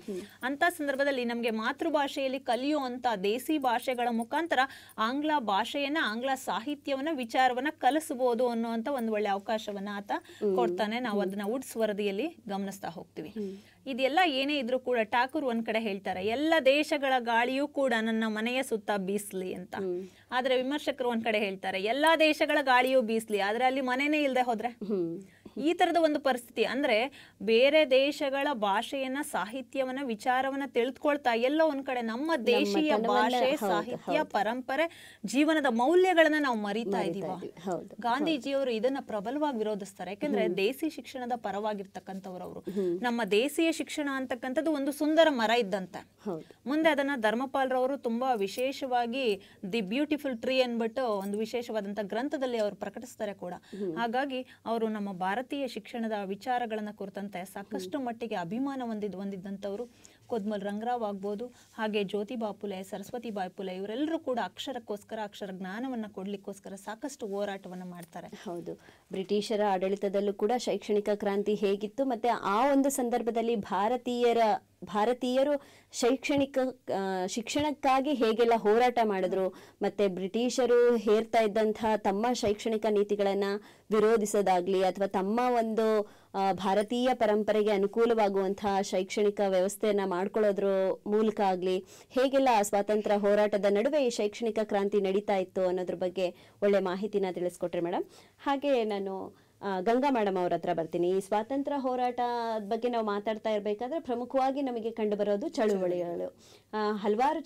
ಅಂತ ಸಂದರ್ಭದಲ್ಲಿ ನಮ್ಗೆ ಮಾತೃಭಾಷೆಯಲ್ಲಿ ಕಲಿಯುವಂತ ದೇಸಿ ಭಾಷೆಗಳ ಮುಖಾಂತರ ಆಂಗ್ಲ ಭಾಷೆಯನ್ನ, ಆಂಗ್ಲ ಸಾಹಿತ್ಯವನ್ನ, ವಿಚಾರವನ್ನ ಕಲಿಸಬಹುದು ಅನ್ನುವಂತ ಒಂದು ಒಳ್ಳೆ ಅವಕಾಶವನ್ನ ಆತ ಕೊಡ್ತಾನೆ. ನಾವು ಅದನ್ನ ವುಡ್ಸ್ ವರದಿಯಲ್ಲಿ ಗಮನಿಸ್ತಾ ಹೋಗ್ತೀವಿ. ಇದೆಲ್ಲ ಏನೇ ಇದ್ರೂ ಕೂಡ ಠಾಕೂರ್ ಒಂದ್ ಕಡೆ ಹೇಳ್ತಾರೆ, ಎಲ್ಲ ದೇಶಗಳ ಗಾಳಿಯೂ ಕೂಡ ನನ್ನ ಮನೆಯ ಸುತ್ತ ಬೀಸ್ಲಿ ಅಂತ. ಆದ್ರೆ ವಿಮರ್ಶಕರು ಒಂದ್ ಕಡೆ ಹೇಳ್ತಾರೆ, ಎಲ್ಲಾ ದೇಶಗಳ ಗಾಳಿಯೂ ಬೀಸ್ಲಿ, ಆದ್ರೆ ಅಲ್ಲಿ ಮನೆನೇ ಇಲ್ದೆ ಹೋದ್ರೆ. ಈ ತರದ ಒಂದು ಪರಿಸ್ಥಿತಿ ಅಂದ್ರೆ ಬೇರೆ ದೇಶಗಳ ಭಾಷೆಯನ್ನ, ಸಾಹಿತ್ಯವನ್ನ, ವಿಚಾರವನ್ನ ತಿಳಿದುಕೊಳ್ತಾ ಎಲ್ಲೋ ಒಂದ್ ಕಡೆ ನಮ್ಮ ದೇಶೀಯ ಭಾಷೆ, ಸಾಹಿತ್ಯ, ಪರಂಪರೆ, ಜೀವನದ ಮೌಲ್ಯಗಳನ್ನ ನಾವು ಮರಿತಾ ಇದೀವ. ಗಾಂಧೀಜಿಯವರು ಇದನ್ನ ಪ್ರಬಲವಾಗಿ ವಿರೋಧಿಸ್ತಾರೆ. ಯಾಕಂದ್ರೆ ದೇಸಿ ಶಿಕ್ಷಣದ ಪರವಾಗಿರ್ತಕ್ಕಂಥವ್ರು ಅವರು. ನಮ್ಮ ದೇಶೀಯ ಶಿಕ್ಷಣ ಅಂತಕ್ಕಂಥದ್ದು ಒಂದು ಸುಂದರ ಮರ ಇದ್ದಂತೆ. ಮುಂದೆ ಅದನ್ನ ಧರ್ಮಪಾಲ್ರವರು ತುಂಬಾ ವಿಶೇಷವಾಗಿ ದಿ ಬ್ಯೂಟಿಫುಲ್ ಟ್ರೀ ಅನ್ಬಿಟ್ಟು ಒಂದು ವಿಶೇಷವಾದಂತ ಗ್ರಂಥದಲ್ಲಿ ಅವರು ಪ್ರಕಟಿಸ್ತಾರೆ ಕೂಡ. ಹಾಗಾಗಿ ಅವರು ನಮ್ಮ ಭಾರತೀಯ ಶಿಕ್ಷಣದ ವಿಚಾರಗಳನ್ನ ಕುರಿತಂತೆ ಸಾಕಷ್ಟು ಮಟ್ಟಿಗೆ ಅಭಿಮಾನ ಹೊಂದಿದ್ದಂಥವ್ರು. ಕೊದ್ಮಲ್ ರಂಗರಾವ್ ಆಗ್ಬೋದು, ಹಾಗೆ ಜ್ಯೋತಿಬಾ ಫುಲೆ, ಸರಸ್ವತಿಬಾಯಿ ಫುಲೆ, ಇವರೆಲ್ಲರೂ ಕೂಡ ಅಕ್ಷರಕ್ಕೋಸ್ಕರ, ಅಕ್ಷರ ಜ್ಞಾನವನ್ನ ಕೊಡ್ಲಿಕ್ಕೋಸ್ಕರ ಸಾಕಷ್ಟು ಹೋರಾಟವನ್ನ ಮಾಡ್ತಾರೆ. ಹೌದು, ಬ್ರಿಟಿಷರ ಆಡಳಿತದಲ್ಲೂ ಕೂಡ ಶೈಕ್ಷಣಿಕ ಕ್ರಾಂತಿ ಹೇಗಿತ್ತು, ಮತ್ತೆ ಆ ಒಂದು ಸಂದರ್ಭದಲ್ಲಿ ಭಾರತೀಯರು ಶಿಕ್ಷಣಕ್ಕಾಗಿ ಹೇಗೆಲ್ಲ ಹೋರಾಟ ಮಾಡಿದ್ರು, ಮತ್ತೆ ಬ್ರಿಟಿಷರು ಹೇರ್ತಾ ಇದ್ದಂತಹ ತಮ್ಮ ಶೈಕ್ಷಣಿಕ ನೀತಿಗಳನ್ನ ವಿರೋಧಿಸೋದಾಗ್ಲಿ, ಅಥವಾ ತಮ್ಮ ಒಂದು ಭಾರತೀಯ ಪರಂಪರೆಗೆ ಅನುಕೂಲವಾಗುವಂತಹ ಶೈಕ್ಷಣಿಕ ವ್ಯವಸ್ಥೆಯನ್ನ ಮಾಡ್ಕೊಳ್ಳೋದ್ರ ಮೂಲಕ ಆಗ್ಲಿ, ಹೇಗೆಲ್ಲ ಸ್ವಾತಂತ್ರ್ಯ ಹೋರಾಟದ ನಡುವೆ ಈ ಶೈಕ್ಷಣಿಕ ಕ್ರಾಂತಿ ನಡೀತಾ ಇತ್ತು ಅನ್ನೋದ್ರ ಬಗ್ಗೆ ಒಳ್ಳೆ ಮಾಹಿತಿನ ತಿಳಿಸ್ಕೊಟ್ರಿ ಮೇಡಮ್. ಹಾಗೆ ನಾನು ಗಂಗಾ ಮೇಡಮ್ ಅವ್ರ ಹತ್ರ ಬರ್ತೀನಿ. ಈ ಸ್ವಾತಂತ್ರ್ಯ ಹೋರಾಟ ಬಗ್ಗೆ ನಾವು ಮಾತಾಡ್ತಾ ಇರಬೇಕಾದ್ರೆ ಪ್ರಮುಖವಾಗಿ ನಮಗೆ ಕಂಡು ಬರೋದು ಚಳುವಳಿಗಳು. ಹಲವಾರು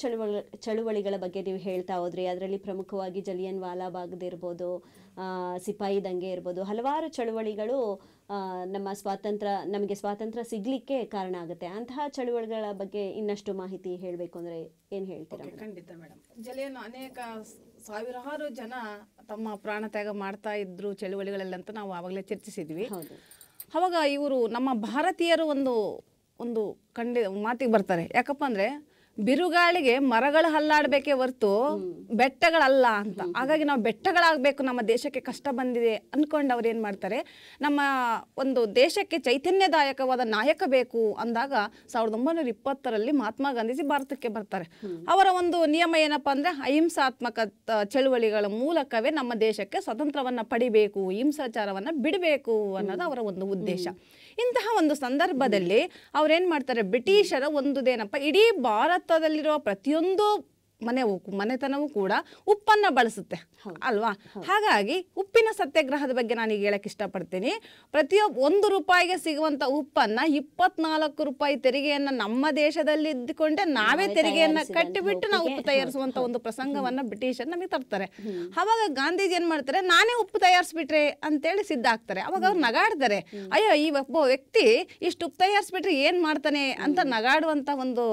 ಚಳುವಳಿಗಳ ಬಗ್ಗೆ ನೀವು ಹೇಳ್ತಾ ಹೋದ್ರಿ. ಅದರಲ್ಲಿ ಪ್ರಮುಖವಾಗಿ ಜಲಿಯನ್ ವಾಲಾ ಬಾಗ್ದು ಇರ್ಬೋದು, ಸಿಪಾಯಿ ದಂಗೆ ಇರ್ಬೋದು, ಹಲವಾರು ಚಳುವಳಿಗಳು ನಮಗೆ ಸ್ವಾತಂತ್ರ್ಯ ಸಿಗ್ಲಿಕ್ಕೆ ಕಾರಣ ಆಗುತ್ತೆ. ಅಂತಹ ಚಳುವಳಿಗಳ ಬಗ್ಗೆ ಇನ್ನಷ್ಟು ಮಾಹಿತಿ ಹೇಳಬೇಕು ಅಂದ್ರೆ ಏನ್ ಹೇಳ್ತೀರಾ? ಖಂಡಿತ ಮೇಡಮ್. ಜಲಿಯನ್ ಅನೇಕ ಸಾವಿರಾರು ಜನ ತಮ್ಮ ಪ್ರಾಣ ತ್ಯಾಗ ಮಾಡ್ತಾ ಇದ್ರು ಚಳುವಳಿಗಳಲ್ಲಂತ ನಾವು ಆವಾಗಲೇ ಚರ್ಚಿಸಿದ್ವಿ. ಅವಾಗ ಇವರು ನಮ್ಮ ಭಾರತೀಯರು ಒಂದು ಮಾತಿಗೆ ಬರ್ತಾರೆ. ಯಾಕಪ್ಪ ಅಂದ್ರೆ ಬಿರುಗಾಳಿಗೆ ಮರಗಳು ಹಲ್ಲಾಡಬೇಕೇ ಹೊರತು ಬೆಟ್ಟಗಳಲ್ಲ ಅಂತ. ಹಾಗಾಗಿ ನಾವು ಬೆಟ್ಟಗಳಾಗಬೇಕು, ನಮ್ಮ ದೇಶಕ್ಕೆ ಕಷ್ಟ ಬಂದಿದೆ ಅನ್ಕೊಂಡು ಅವ್ರು ಏನು ಮಾಡ್ತಾರೆ, ನಮ್ಮ ಒಂದು ದೇಶಕ್ಕೆ ಚೈತನ್ಯದಾಯಕವಾದ ನಾಯಕ ಬೇಕು ಅಂದಾಗ 1920ರಲ್ಲಿ ಮಹಾತ್ಮ ಗಾಂಧೀಜಿ ಭಾರತಕ್ಕೆ ಬರ್ತಾರೆ. ಅವರ ಒಂದು ನಿಯಮ ಏನಪ್ಪ ಅಂದರೆ ಅಹಿಂಸಾತ್ಮಕ ಚಳುವಳಿಗಳ ಮೂಲಕವೇ ನಮ್ಮ ದೇಶಕ್ಕೆ ಸ್ವತಂತ್ರವನ್ನು ಪಡಿಬೇಕು, ಹಿಂಸಾಚಾರವನ್ನು ಬಿಡಬೇಕು ಅನ್ನೋದು ಅವರ ಒಂದು ಉದ್ದೇಶ. ಇಂತಹ ಒಂದು ಸಂದರ್ಭದಲ್ಲಿ ಅವ್ರೇನು ಮಾಡ್ತಾರೆ, ಬ್ರಿಟಿಷರ ಒಂದೇನಪ್ಪ ಇಡೀ ಭಾರತ ಭಾರತದಲ್ಲಿರುವ ಪ್ರತಿಯೊಂದು ಮನೆತನವೂ ಕೂಡ ಉಪ್ಪನ್ನು ಬಳಸುತ್ತೆ ಅಲ್ವಾ. ಹಾಗಾಗಿ ಉಪ್ಪಿನ ಸತ್ಯಾಗ್ರಹದ ಬಗ್ಗೆ ನಾನು ಈಗ ಹೇಳಕ್ಕೆ ಇಷ್ಟಪಡ್ತೀನಿ. ₹1 ಸಿಗುವಂಥ ಉಪ್ಪನ್ನು 24 ರೂಪಾಯಿ ತೆರಿಗೆಯನ್ನು ನಮ್ಮ ದೇಶದಲ್ಲಿ ಇದ್ದುಕೊಂಡೆ ನಾವೇ ತೆರಿಗೆಯನ್ನು ಕಟ್ಟಿಬಿಟ್ಟು ನಾವು ಉಪ್ಪು ತಯಾರಿಸುವಂಥ ಒಂದು ಪ್ರಸಂಗವನ್ನು ಬ್ರಿಟಿಷರು ನಮಗೆ ತರ್ತಾರೆ. ಅವಾಗ ಗಾಂಧೀಜಿ ಏನು ಮಾಡ್ತಾರೆ, ನಾನೇ ಉಪ್ಪು ತಯಾರಿಸ್ಬಿಟ್ರೆ ಅಂತೇಳಿ ಸಿದ್ಧ ಆಗ್ತಾರೆ. ಅವಾಗ ಅವ್ರು ನಗಾಡ್ತಾರೆ, ಅಯ್ಯೋ ಈ ಒಬ್ಬ ವ್ಯಕ್ತಿ ಇಷ್ಟು ಉಪ್ಪು ತಯಾರಿಸ್ಬಿಟ್ರೆ ಏನು ಮಾಡ್ತಾನೆ ಅಂತ ನಗಾಡುವಂಥ ಒಂದು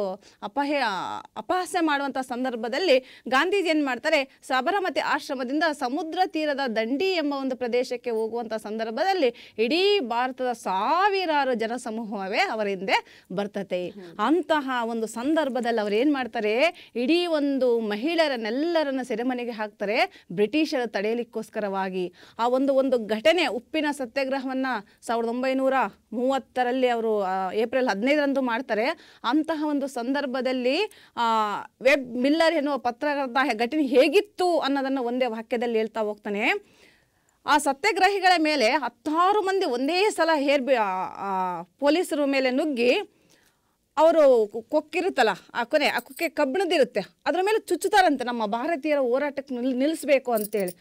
ಅಪಹಾಸ್ಯ ಮಾಡುವಂಥ ಸಂದರ್ಭದಲ್ಲಿ ಗಾಂಧೀಜಿ ಏನು ಮಾಡ್ತಾರೆ, ಸಬರಮತಿ ಆಶ್ರಮದಿಂದ ಸಮುದ್ರ ತೀರದ ದಂಡಿ ಎಂಬ ಒಂದು ಪ್ರದೇಶಕ್ಕೆ ಹೋಗುವಂಥ ಸಂದರ್ಭದಲ್ಲಿ ಇಡೀ ಭಾರತದ ಸಾವಿರಾರು ಜನಸಮೂಹವೇ ಅವರ ಹಿಂದೆ ಬರ್ತತೆ. ಅಂತಹ ಒಂದು ಸಂದರ್ಭದಲ್ಲಿ ಅವ್ರು ಏನು ಮಾಡ್ತಾರೆ, ಇಡೀ ಒಂದು ಮಹಿಳೆಯರನ್ನೆಲ್ಲರನ್ನ ಸೆರೆಮನೆಗೆ ಹಾಕ್ತಾರೆ ಬ್ರಿಟಿಷರ ತಡೆಯಲಿಕ್ಕೋಸ್ಕರವಾಗಿ. ಆ ಒಂದು ಘಟನೆ ಉಪ್ಪಿನ ಸತ್ಯಾಗ್ರಹವನ್ನು 1930 ಅವರು ಏಪ್ರಿಲ್ 15 ಮಾಡ್ತಾರೆ. ಅಂತಹ ಒಂದು ಸಂದರ್ಭದಲ್ಲಿ ವೆಬ್ ಮಿಲ್ಲರ್ ಎನ್ನುವ ಪತ್ರಕರ್ತ ಘಟನೆ ಹೇಗಿತ್ತು ಅನ್ನೋದನ್ನು ಒಂದೇ ವಾಕ್ಯದಲ್ಲಿ ಹೇಳ್ತಾ ಹೋಗ್ತಾನೆ. ಆ ಸತ್ಯಾಗ್ರಹಿಗಳ ಮೇಲೆ 16 ಮಂದಿ ಒಂದೇ ಸಲ ಪೊಲೀಸರ ಮೇಲೆ ನುಗ್ಗಿ ಅವರು ಕೊಕ್ಕಿರುತ್ತಲ್ಲ, ಆ ಕೊಕ್ಕೆ ಕಬ್ಬಿಣದಿರುತ್ತೆ, ಅದರ ಮೇಲೆ ಚುಚ್ಚುತ್ತಾರಂತೆ ನಮ್ಮ ಭಾರತೀಯರ ಹೋರಾಟಕ್ಕೆ ನಿಲ್ಲಿಸಬೇಕು ಅಂತೇಳಿ.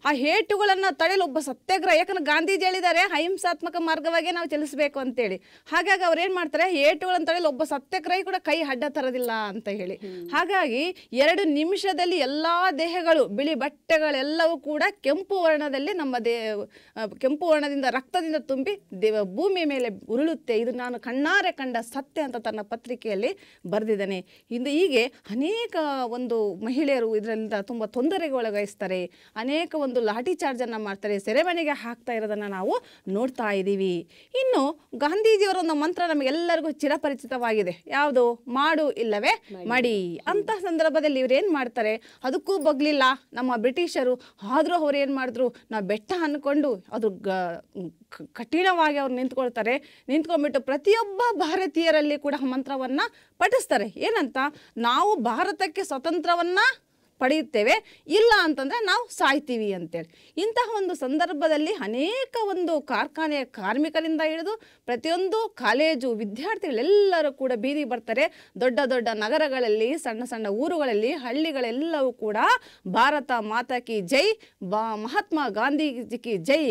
ಆ ಹೇಟುಗಳನ್ನು ತಡೆಯಲು ಒಬ್ಬ ಸತ್ಯಾಗ್ರಹ, ಯಾಕಂದ್ರೆ ಗಾಂಧೀಜಿ ಹೇಳಿದ್ದಾರೆ ಅಹಿಂಸಾತ್ಮಕ ಮಾರ್ಗವಾಗಿ ನಾವು ಚಲಿಸಬೇಕು ಅಂತೇಳಿ. ಹಾಗಾಗಿ ಅವ್ರು ಏನು ಮಾಡ್ತಾರೆ, ಹೇಟುಗಳನ್ನು ತಡೆಯಲು ಒಬ್ಬ ಸತ್ಯಾಗ್ರಹಿ ಕೂಡ ಕೈ ಅಡ್ಡ ತರೋದಿಲ್ಲ ಅಂತ ಹೇಳಿ. ಹಾಗಾಗಿ 2 ನಿಮಿಷದಲ್ಲಿ ಎಲ್ಲ ದೇಹಗಳು, ಬಿಳಿ ಬಟ್ಟೆಗಳೆಲ್ಲವೂ ಕೂಡ ಕೆಂಪು ವರ್ಣದಲ್ಲಿ ಕೆಂಪು ವರ್ಣದಿಂದ ರಕ್ತದಿಂದ ತುಂಬಿ ಭೂಮಿ ಮೇಲೆ ಉರುಳುತ್ತೆ. ಇದು ನಾನು ಕಣ್ಣಾರೆ ಕಂಡ ಸತ್ಯ ಅಂತ ತನ್ನ ಪತ್ರಿಕೆಯಲ್ಲಿ ಬರೆದಿದ್ದಾನೆ. ಹೀಗೆ ಅನೇಕ ಒಂದು ಮಹಿಳೆಯರು ಇದರಿಂದ ತುಂಬ ತೊಂದರೆಗೆ ಒಳಗಾಯಿಸ್ತಾರೆ, ಅನೇಕ ಒಂದು ಲಾಠಿ ಚಾರ್ಜನ್ನು ಮಾಡ್ತಾರೆ, ಸೆರೆಮನೆಗೆ ಹಾಕ್ತಾ ಇರೋದನ್ನು ನಾವು ನೋಡ್ತಾ ಇದ್ದೀವಿ. ಇನ್ನು ಗಾಂಧೀಜಿಯವರ ಒಂದು ಮಂತ್ರ ನಮಗೆಲ್ಲರಿಗೂ ಚಿರಪರಿಚಿತವಾಗಿದೆ, ಯಾವುದು, ಮಾಡು ಇಲ್ಲವೇ ಮಡಿ. ಅಂತಹ ಸಂದರ್ಭದಲ್ಲಿ ಇವ್ರು ಏನು ಮಾಡ್ತಾರೆ, ಅದಕ್ಕೂ ಬಗ್ಲಿಲ್ಲ ನಮ್ಮ ಬ್ರಿಟಿಷರು. ಆದರೂ ಅವ್ರು ಏನು ಮಾಡಿದ್ರು, ನಾವು ಬೆಟ್ಟ ಅಂದ್ಕೊಂಡು ಅದು ಕಠಿಣವಾಗಿ ಅವ್ರು ನಿಂತ್ಕೊಂಡ್ಬಿಟ್ಟು ಪ್ರತಿಯೊಬ್ಬ ಭಾರತೀಯರಲ್ಲಿ ಕೂಡ ಮಂತ್ರವನ್ನು ಪಠಿಸ್ತಾರೆ. ಏನಂತ, ನಾವು ಭಾರತಕ್ಕೆ ಸ್ವತಂತ್ರವನ್ನು ಪಡೆಯುತ್ತೇವೆ, ಇಲ್ಲ ಅಂತಂದರೆ ನಾವು ಸಾಯ್ತೀವಿ ಅಂತೇಳಿ. ಇಂತಹ ಒಂದು ಸಂದರ್ಭದಲ್ಲಿ ಅನೇಕ ಒಂದು ಕಾರ್ಖಾನೆಯ ಕಾರ್ಮಿಕರಿಂದ ಹಿಡಿದು ಪ್ರತಿಯೊಂದು ಕಾಲೇಜು ವಿದ್ಯಾರ್ಥಿಗಳೆಲ್ಲರೂ ಕೂಡ ಬೀದಿ ಬರ್ತಾರೆ. ದೊಡ್ಡ ದೊಡ್ಡ ನಗರಗಳಲ್ಲಿ, ಸಣ್ಣ ಸಣ್ಣ ಊರುಗಳಲ್ಲಿ, ಹಳ್ಳಿಗಳೆಲ್ಲವೂ ಕೂಡ ಭಾರತ ಮಾತಾ ಕಿ ಜೈ, ಮಹಾತ್ಮ ಗಾಂಧೀಜಿ ಕಿ ಜೈ,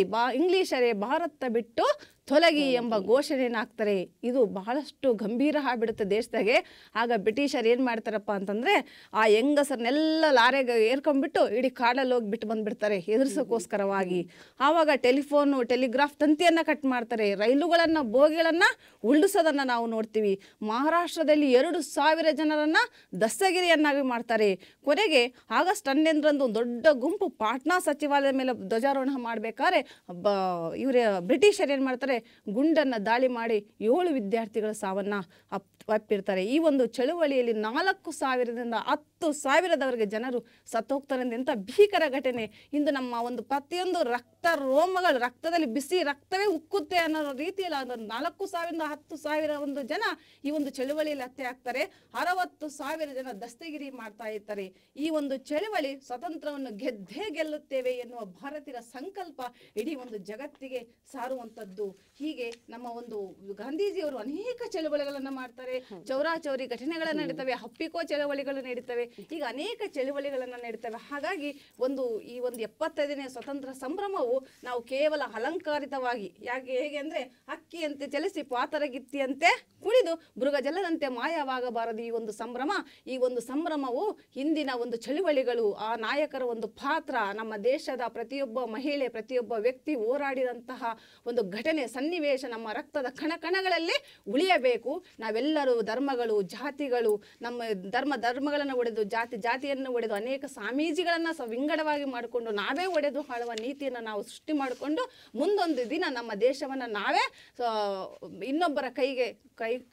ಇಂಗ್ಲೀಷರೇ ಭಾರತ ಬಿಟ್ಟು ತೊಲಗಿ ಎಂಬ ಘೋಷಣೆಯನ್ನು ಹಾಕ್ತಾರೆ. ಇದು ಬಹಳಷ್ಟು ಗಂಭೀರ ಆಗಿಬಿಡುತ್ತೆ ದೇಶದಾಗೆ. ಆಗ ಬ್ರಿಟಿಷರು ಏನು ಮಾಡ್ತಾರಪ್ಪ ಅಂತಂದರೆ, ಆ ಹೆಂಗಸರನ್ನೆಲ್ಲ ಲಾರೆಗೆ ಏರ್ಕೊಂಡ್ಬಿಟ್ಟು ಇಡೀ ಕಾಡಲ್ಲಿ ಹೋಗಿ ಬಿಟ್ಟು ಬಂದುಬಿಡ್ತಾರೆ ಎದುರಿಸೋಕ್ಕೋಸ್ಕರವಾಗಿ. ಆವಾಗ ಟೆಲಿಗ್ರಾಫ್ ತಂತಿಯನ್ನು ಕಟ್ ಮಾಡ್ತಾರೆ, ರೈಲುಗಳನ್ನು, ಬೋಗಿಗಳನ್ನು ಉರುಳಿಸೋದನ್ನು ನಾವು ನೋಡ್ತೀವಿ. ಮಹಾರಾಷ್ಟ್ರದಲ್ಲಿ 2,000 ಜನರನ್ನು ದಸ್ತಗಿರಿಯನ್ನಾಗಿ ಮಾಡ್ತಾರೆ. ಕೊನೆಗೆ ಆಗಸ್ಟ್ 11 ದೊಡ್ಡ ಗುಂಪು ಪಾಟ್ನಾ ಸಚಿವಾಲಯದ ಮೇಲೆ ಧ್ವಜಾರೋಹಣ ಮಾಡಬೇಕಾದ್ರೆ ಬ್ರಿಟಿಷರು ಏನು ಮಾಡ್ತಾರೆ, ಗುಂಡನ್ನು ದಾಳಿ ಮಾಡಿ 7 ವಿದ್ಯಾರ್ಥಿಗಳ ಸಾವನ್ನು ಅಪ್ಪಿರ್ತಾರೆ. ಈ ಒಂದು ಚಳುವಳಿಯಲ್ಲಿ 4,000ರಿಂದ 10,000ದವರೆಗೆ ಜನರು ಸತ್ತೋಗ್ತಾರೆ ಅಂತ ಭೀಕರ ಘಟನೆ. ಇಂದು ನಮ್ಮ ಒಂದು ಪ್ರತಿಯೊಂದು ರೋಮಗಳು ರಕ್ತದಲ್ಲಿ ಬಿಸಿ ರಕ್ತವೇ ಉಕ್ಕುತ್ತೆ ಅನ್ನೋ ರೀತಿಯಲ್ಲಿ 4,000ರಿಂದ 10,000 ಒಂದು ಜನ ಈ ಒಂದು ಚಳುವಳಿಯಲ್ಲಿ ಹತ್ಯೆ ಆಗ್ತಾರೆ. 60,000 ಜನ ದಸ್ತಗಿರಿ ಮಾಡ್ತಾ ಇರ್ತಾರೆ. ಈ ಒಂದು ಚಳುವಳಿ ಸ್ವತಂತ್ರವನ್ನು ಗೆದ್ದೇ ಗೆಲ್ಲುತ್ತೇವೆ ಎನ್ನುವ ಭಾರತೀಯರ ಸಂಕಲ್ಪ ಇಡೀ ಒಂದು ಜಗತ್ತಿಗೆ ಸಾರುವಂಥದ್ದು. ಹೀಗೆ ನಮ್ಮ ಒಂದು ಗಾಂಧೀಜಿಯವರು ಅನೇಕ ಚಳುವಳಿಗಳನ್ನು ಮಾಡ್ತಾರೆ. ಚೌರಾಚೌರಿ ಘಟನೆಗಳನ್ನು ನಡೀತವೆ, ಹಪ್ಪಿಕೋ ಚಳುವಳಿಗಳು ನಡೀತವೆ, ಈಗ ಅನೇಕ ಚಳುವಳಿಗಳನ್ನು ನಡೀತವೆ. ಹಾಗಾಗಿ ಈ ಒಂದು 75ನೇ ಸ್ವತಂತ್ರ ಸಂಭ್ರಮವು ನಾವು ಕೇವಲ ಅಲಂಕಾರಿತವಾಗಿ ಹೇಗೆ ಅಂದರೆ ಅಕ್ಕಿಯಂತೆ ಚಲಿಸಿ ಪಾತರಗಿತ್ತಿಯಂತೆ ಕುಣಿದು ಮೃಗಜಲದಂತೆ ಮಾಯವಾಗಬಾರದು ಈ ಒಂದು ಸಂಭ್ರಮವು ಹಿಂದಿನ ಒಂದು ಚಳುವಳಿಗಳು, ಆ ನಾಯಕರ ಒಂದು ಪಾತ್ರ, ನಮ್ಮ ದೇಶದ ಪ್ರತಿಯೊಬ್ಬ ಮಹಿಳೆ, ಪ್ರತಿಯೊಬ್ಬ ವ್ಯಕ್ತಿ ಹೋರಾಡಿದಂತಹ ಒಂದು ಘಟನೆ, ಸನ್ನಿವೇಶ ನಮ್ಮ ರಕ್ತದ ಕಣಕಣಗಳಲ್ಲಿ ಉಳಿಯಬೇಕು. ನಾವೆಲ್ಲರೂ ಧರ್ಮಗಳು, ಜಾತಿಗಳು, ನಮ್ಮ ಧರ್ಮಗಳನ್ನು ಒಡೆದು, ಜಾತಿಯನ್ನು ಒಡೆದು, ಅನೇಕ ಸ್ವಾಮೀಜಿಗಳನ್ನು ವಿಂಗಡವಾಗಿ ಮಾಡಿಕೊಂಡು ನಾವೇ ಒಡೆದು ಆಳುವ ನೀತಿಯನ್ನು ನಾವು ಸೃಷ್ಟಿ ಮಾಡಿಕೊಂಡು ಮುಂದೊಂದು ದಿನ ನಮ್ಮ ದೇಶವನ್ನು ನಾವೇ ಇನ್ನೊಬ್ಬರ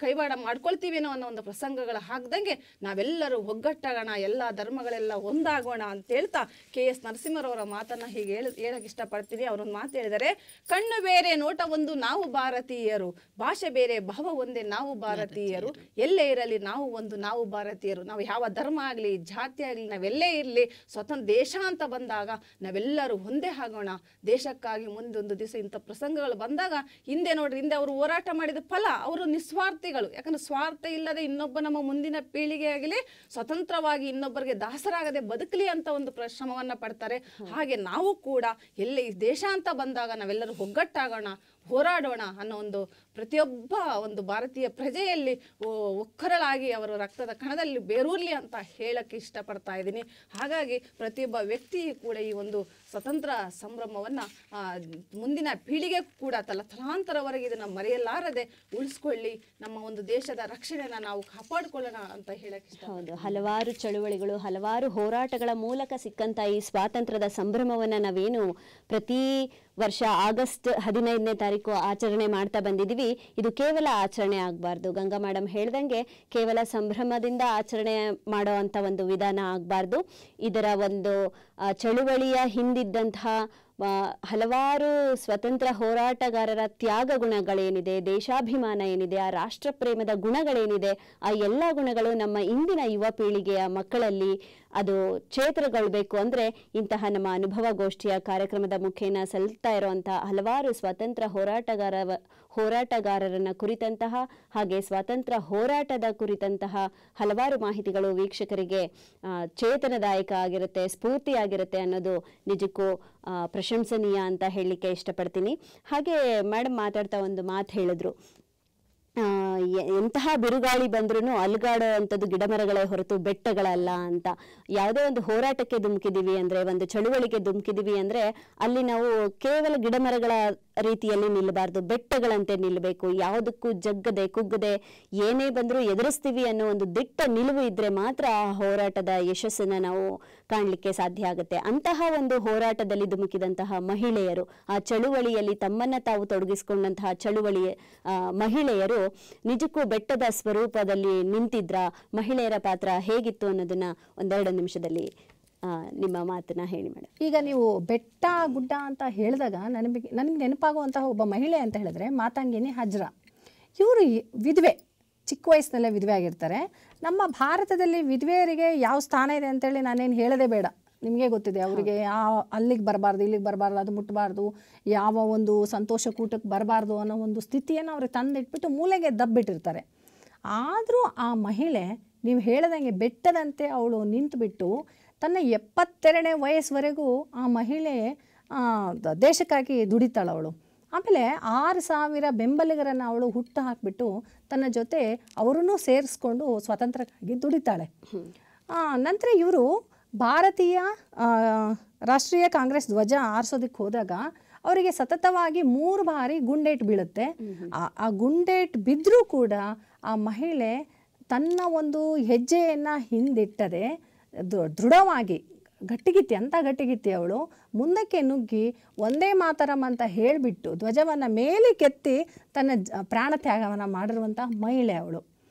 ಕೈವಾಡ ಮಾಡ್ಕೊಳ್ತೀವಿ ಅನ್ನೋ ಒಂದು ಪ್ರಸಂಗಗಳು ಹಾಕ್ದಂಗೆ ನಾವೆಲ್ಲರೂ ಒಗ್ಗಟ್ಟಾಗೋಣ, ಎಲ್ಲ ಧರ್ಮಗಳೆಲ್ಲ ಒಂದಾಗೋಣ ಅಂತ ಹೇಳ್ತಾ KS ನರಸಿಂಹರವರ ಮಾತನ್ನು ಹೀಗೆ ಹೇಳಕ್ಕೆ ಇಷ್ಟಪಡ್ತೀನಿ. ಅವರೊಂದು ಮಾತು ಹೇಳಿದ್ದಾರೆ, ಕಣ್ಣು ಬೇರೆ ನೋಟ ಒಂದು ಒಂದು ನಾವು ಭಾರತೀಯರು, ಭಾಷೆ ಬೇರೆ ಭಾವ ಒಂದೇ ನಾವು ಭಾರತೀಯರು, ಎಲ್ಲೇ ಇರಲಿ ನಾವು ಒಂದು ನಾವು ಭಾರತೀಯರು, ನಾವು ಯಾವ ಧರ್ಮ ಆಗಲಿ ಜಾತಿ ಆಗಲಿ ನಾವೆಲ್ಲೇ ಇರಲಿ, ಸ್ವತಂತ್ರ ದೇಶ ಅಂತ ಬಂದಾಗ ನಾವೆಲ್ಲರೂ ಒಂದೇ ಆಗೋಣ ದೇಶಕ್ಕಾಗಿ. ಮುಂದೊಂದು ದಿವಸ ಇಂಥ ಪ್ರಸಂಗಗಳು ಬಂದಾಗ ಹಿಂದೆ ನೋಡ್ರಿ, ಹಿಂದೆ ಅವರು ಹೋರಾಟ ಮಾಡಿದ ಫಲ, ಅವರು ನಿಸ್ವಾರ್ಥಿಗಳು. ಯಾಕಂದ್ರೆ ಸ್ವಾರ್ಥ ಇಲ್ಲದೆ ಇನ್ನೊಬ್ಬ ನಮ್ಮ ಮುಂದಿನ ಪೀಳಿಗೆ ಆಗಲಿ ಸ್ವತಂತ್ರವಾಗಿ ಇನ್ನೊಬ್ಬರಿಗೆ ದಾಸರಾಗದೆ ಬದುಕಲಿ ಅಂತ ಒಂದು ಶ್ರಮವನ್ನ ಪಡ್ತಾರೆ. ಹಾಗೆ ನಾವು ಕೂಡ ಎಲ್ಲೇ ದೇಶ ಅಂತ ಬಂದಾಗ ನಾವೆಲ್ಲರೂ ಒಗ್ಗಟ್ಟಾಗೋಣ, ಹೋರಾಡೋಣ ಅನ್ನೋ ಒಂದು ಪ್ರತಿಯೊಬ್ಬ ಒಂದು ಭಾರತೀಯ ಪ್ರಜೆಯಲ್ಲಿ ಒಕ್ಕರಳಾಗಿ ಅವರ ರಕ್ತದ ಕಣದಲ್ಲಿ ಬೇರೂರ್ಲಿ ಅಂತ ಹೇಳಕ್ಕೆ ಇಷ್ಟಪಡ್ತಾ ಇದ್ದೀನಿ. ಹಾಗಾಗಿ ಪ್ರತಿಯೊಬ್ಬ ವ್ಯಕ್ತಿ ಕೂಡ ಈ ಒಂದು ಸ್ವತಂತ್ರ ಸಂಭ್ರಮವನ್ನು ಮುಂದಿನ ಪೀಳಿಗೆ ಕೂಡ ತಲಾಂತರವರೆಗೆ ಇದನ್ನು ಮರೆಯಲಾರದೆ ಉಳಿಸ್ಕೊಳ್ಳಿ, ನಮ್ಮ ಒಂದು ದೇಶದ ರಕ್ಷಣೆನ ನಾವು ಕಾಪಾಡಿಕೊಳ್ಳೋಣ ಅಂತ ಹೇಳಕ್ಕೆ ಇಷ್ಟ. ಹೌದು, ಹಲವಾರು ಚಳುವಳಿಗಳು, ಹಲವಾರು ಹೋರಾಟಗಳ ಮೂಲಕ ಸಿಕ್ಕಂಥ ಈ ಸ್ವಾತಂತ್ರ್ಯದ ಸಂಭ್ರಮವನ್ನು ನಾವೇನು ಪ್ರತಿ ವರ್ಷ ಆಗಸ್ಟ್ 15ನೇ ತಾರೀಕು ಆಚರಣೆ ಮಾಡ್ತಾ ಬಂದಿದ್ದೀವಿ, ಇದು ಕೇವಲ ಆಚರಣೆ ಆಗಬಾರ್ದು. ಗಂಗಾ ಮೇಡಮ್ ಹೇಳ್ದಂಗೆ ಕೇವಲ ಸಂಭ್ರಮದಿಂದ ಆಚರಣೆ ಮಾಡೋ ಅಂಥ ಒಂದು ವಿಧಾನ ಆಗಬಾರ್ದು. ಇದರ ಒಂದು ಚಳುವಳಿಯ ಹಿಂದಿದ್ದಂತಹ ಹಲವಾರು ಸ್ವತಂತ್ರ ಹೋರಾಟಗಾರರ ತ್ಯಾಗ ಗುಣಗಳೇನಿದೆ, ದೇಶಾಭಿಮಾನ ಏನಿದೆ, ಆ ರಾಷ್ಟ್ರ ಪ್ರೇಮದ ಗುಣಗಳೇನಿದೆ, ಆ ಎಲ್ಲ ಗುಣಗಳು ನಮ್ಮ ಇಂದಿನ ಯುವ ಪೀಳಿಗೆಯ ಮಕ್ಕಳಲ್ಲಿ ಅದು ಚೇತನಗೊಳ್ಳಬೇಕು ಅಂದರೆ ಇಂತಹ ನಮ್ಮ ಅನುಭವ ಗೋಷ್ಠಿಯ ಕಾರ್ಯಕ್ರಮದ ಮುಖೇನ ಸಲ್ತಾ ಇರುವಂತಹ ಹಲವಾರು ಸ್ವಾತಂತ್ರ್ಯ ಹೋರಾಟಗಾರರನ್ನ ಕುರಿತಂತಹ ಹಾಗೆ ಸ್ವಾತಂತ್ರ್ಯ ಹೋರಾಟದ ಕುರಿತಂತಹ ಹಲವಾರು ಮಾಹಿತಿಗಳು ವೀಕ್ಷಕರಿಗೆ ಚೇತನದಾಯಕ ಆಗಿರುತ್ತೆ, ಸ್ಫೂರ್ತಿಯಾಗಿರುತ್ತೆ ಅನ್ನೋದು ನಿಜಕ್ಕೂ ಪ್ರಶಂಸನೀಯ ಅಂತ ಹೇಳಲಿಕ್ಕೆ ಇಷ್ಟಪಡ್ತೀನಿ. ಹಾಗೆ ಮೇಡಮ್ ಮಾತಾಡ್ತಾ ಒಂದು ಮಾತು ಹೇಳಿದ್ರು, ಎಂತಹ ಬಿರುಗಾಳಿ ಬಂದ್ರೂ ಅಲುಗಾಡೋ ಅಂಥದ್ದು ಗಿಡಮರಗಳೇ ಹೊರತು ಬೆಟ್ಟಗಳಲ್ಲ ಅಂತ. ಯಾವುದೇ ಒಂದು ಹೋರಾಟಕ್ಕೆ ಧುಮುಕಿದೀವಿ ಅಂದರೆ, ಒಂದು ಚಳುವಳಿಗೆ ಧುಮುಕಿದೀವಿ ಅಂದರೆ ಅಲ್ಲಿ ನಾವು ಕೇವಲ ಗಿಡಮರಗಳ ರೀತಿಯಲ್ಲಿ ನಿಲ್ಲಬಾರ್ದು, ಬೆಟ್ಟಗಳಂತೆ ನಿಲ್ಲಬೇಕು. ಯಾವುದಕ್ಕೂ ಜಗ್ಗದೆ ಕುಗ್ಗದೆ ಏನೇ ಬಂದರೂ ಎದುರಿಸ್ತೀವಿ ಅನ್ನೋ ಒಂದು ದಿಟ್ಟ ನಿಲುವು ಇದ್ರೆ ಮಾತ್ರ ಆ ಹೋರಾಟದ ಯಶಸ್ಸನ್ನು ನಾವು ಕಾಣಲಿಕ್ಕೆ ಸಾಧ್ಯ ಆಗುತ್ತೆ. ಅಂತಹ ಒಂದು ಹೋರಾಟದಲ್ಲಿ ಧುಮುಕಿದಂತಹ ಮಹಿಳೆಯರು, ಆ ಚಳುವಳಿಯಲ್ಲಿ ತಮ್ಮನ್ನ ತಾವು ತೊಡಗಿಸಿಕೊಂಡಂತಹ ಮಹಿಳೆಯರು ನಿಜಕ್ಕೂ ಬೆಟ್ಟದ ಸ್ವರೂಪದಲ್ಲಿ ನಿಂತಿದ್ರ, ಮಹಿಳೆಯರ ಪಾತ್ರ ಹೇಗಿತ್ತು ಅನ್ನೋದನ್ನ ಒಂದೆರಡು ನಿಮಿಷದಲ್ಲಿ ನಿಮ್ಮ ಮಾತನ್ನ ಹೇಳಿ ಮೇಡಮ್. ಈಗ ನೀವು ಬೆಟ್ಟ ಗುಡ್ಡ ಅಂತ ಹೇಳಿದಾಗ ನನಗೆ ನೆನಪಾಗುವಂತಹ ಒಬ್ಬ ಮಹಿಳೆ ಅಂತ ಹೇಳಿದ್ರೆ ಮಾತಂಗಿನಿ ಹಜ್ರಾ. ಇವರು ವಿಧವೆ, ಚಿಕ್ಕ ವಯಸ್ಸಿನಲ್ಲೇ ವಿಧವೆ ಆಗಿರ್ತಾರೆ. ನಮ್ಮ ಭಾರತದಲ್ಲಿ ವಿಧವೆಯರಿಗೆ ಯಾವ ಸ್ಥಾನ ಇದೆ ಅಂತೇಳಿ ನಾನೇನು ಹೇಳೋದೇ ಬೇಡ, ನಿಮಗೆ ಗೊತ್ತಿದೆ. ಅವರಿಗೆ ಅಲ್ಲಿಗೆ ಬರಬಾರ್ದು, ಇಲ್ಲಿಗೆ ಬರಬಾರ್ದು, ಅದು ಮುಟ್ಟಬಾರ್ದು, ಯಾವ ಒಂದು ಸಂತೋಷ ಕೂಟಕ್ಕೆ ಬರಬಾರ್ದು ಅನ್ನೋ ಒಂದು ಸ್ಥಿತಿಯನ್ನು ಅವ್ರಿಗೆ ತಂದಿಟ್ಬಿಟ್ಟು ಮೂಲೆಗೆ ದಬ್ಬಿಟ್ಟಿರ್ತಾರೆ. ಆದರೂ ಆ ಮಹಿಳೆ ನೀವು ಹೇಳ್ದಂಗೆ ಬೆಟ್ಟದಂತೆ ಅವಳು ನಿಂತುಬಿಟ್ಟು ತನ್ನ 72ನೇ ವಯಸ್ಸುವರೆಗೂ ಆ ಮಹಿಳೆ ದೇಶಕ್ಕಾಗಿ ದುಡಿತಾಳೆ ಅವಳು. ಆಮೇಲೆ 6,000 ಬೆಂಬಲಿಗರನ್ನು ಅವಳು ಹುಟ್ಟು ಹಾಕಿಬಿಟ್ಟು ತನ್ನ ಜೊತೆ ಅವರನ್ನು ಸೇರಿಸ್ಕೊಂಡು ಸ್ವಾತಂತ್ರ್ಯಕ್ಕಾಗಿ ದುಡಿತಾಳೆ. ನಂತರ ಇವರು ಭಾರತೀಯ ರಾಷ್ಟ್ರೀಯ ಕಾಂಗ್ರೆಸ್ ಧ್ವಜ ಆರಿಸೋದಕ್ಕೆ ಹೋದಾಗ ಅವರಿಗೆ ಸತತವಾಗಿ 3 ಬಾರಿ ಗುಂಡೇಟು ಬೀಳುತ್ತೆ. ಆ ಗುಂಡೇಟು ಬಿದ್ದರೂ ಕೂಡ ಆ ಮಹಿಳೆ ತನ್ನ ಒಂದು ಹೆಜ್ಜೆಯನ್ನು ಹಿಂದಿಟ್ಟದೆ ದೃಢವಾಗಿ ಗಟ್ಟಿಗಿತ್ತಿ ಅವಳು ಮುಂದಕ್ಕೆ ನುಗ್ಗಿ ಒಂದೇ ಮಾತರಂ ಅಂತ ಹೇಳಿಬಿಟ್ಟು ಧ್ವಜವನ್ನು ಮೇಲೆ ಕೆತ್ತಿ ತನ್ನ ಪ್ರಾಣ ತ್ಯಾಗವನ್ನು ಮಾಡಿರುವಂಥ ಮಹಿಳೆ ಅವಳು.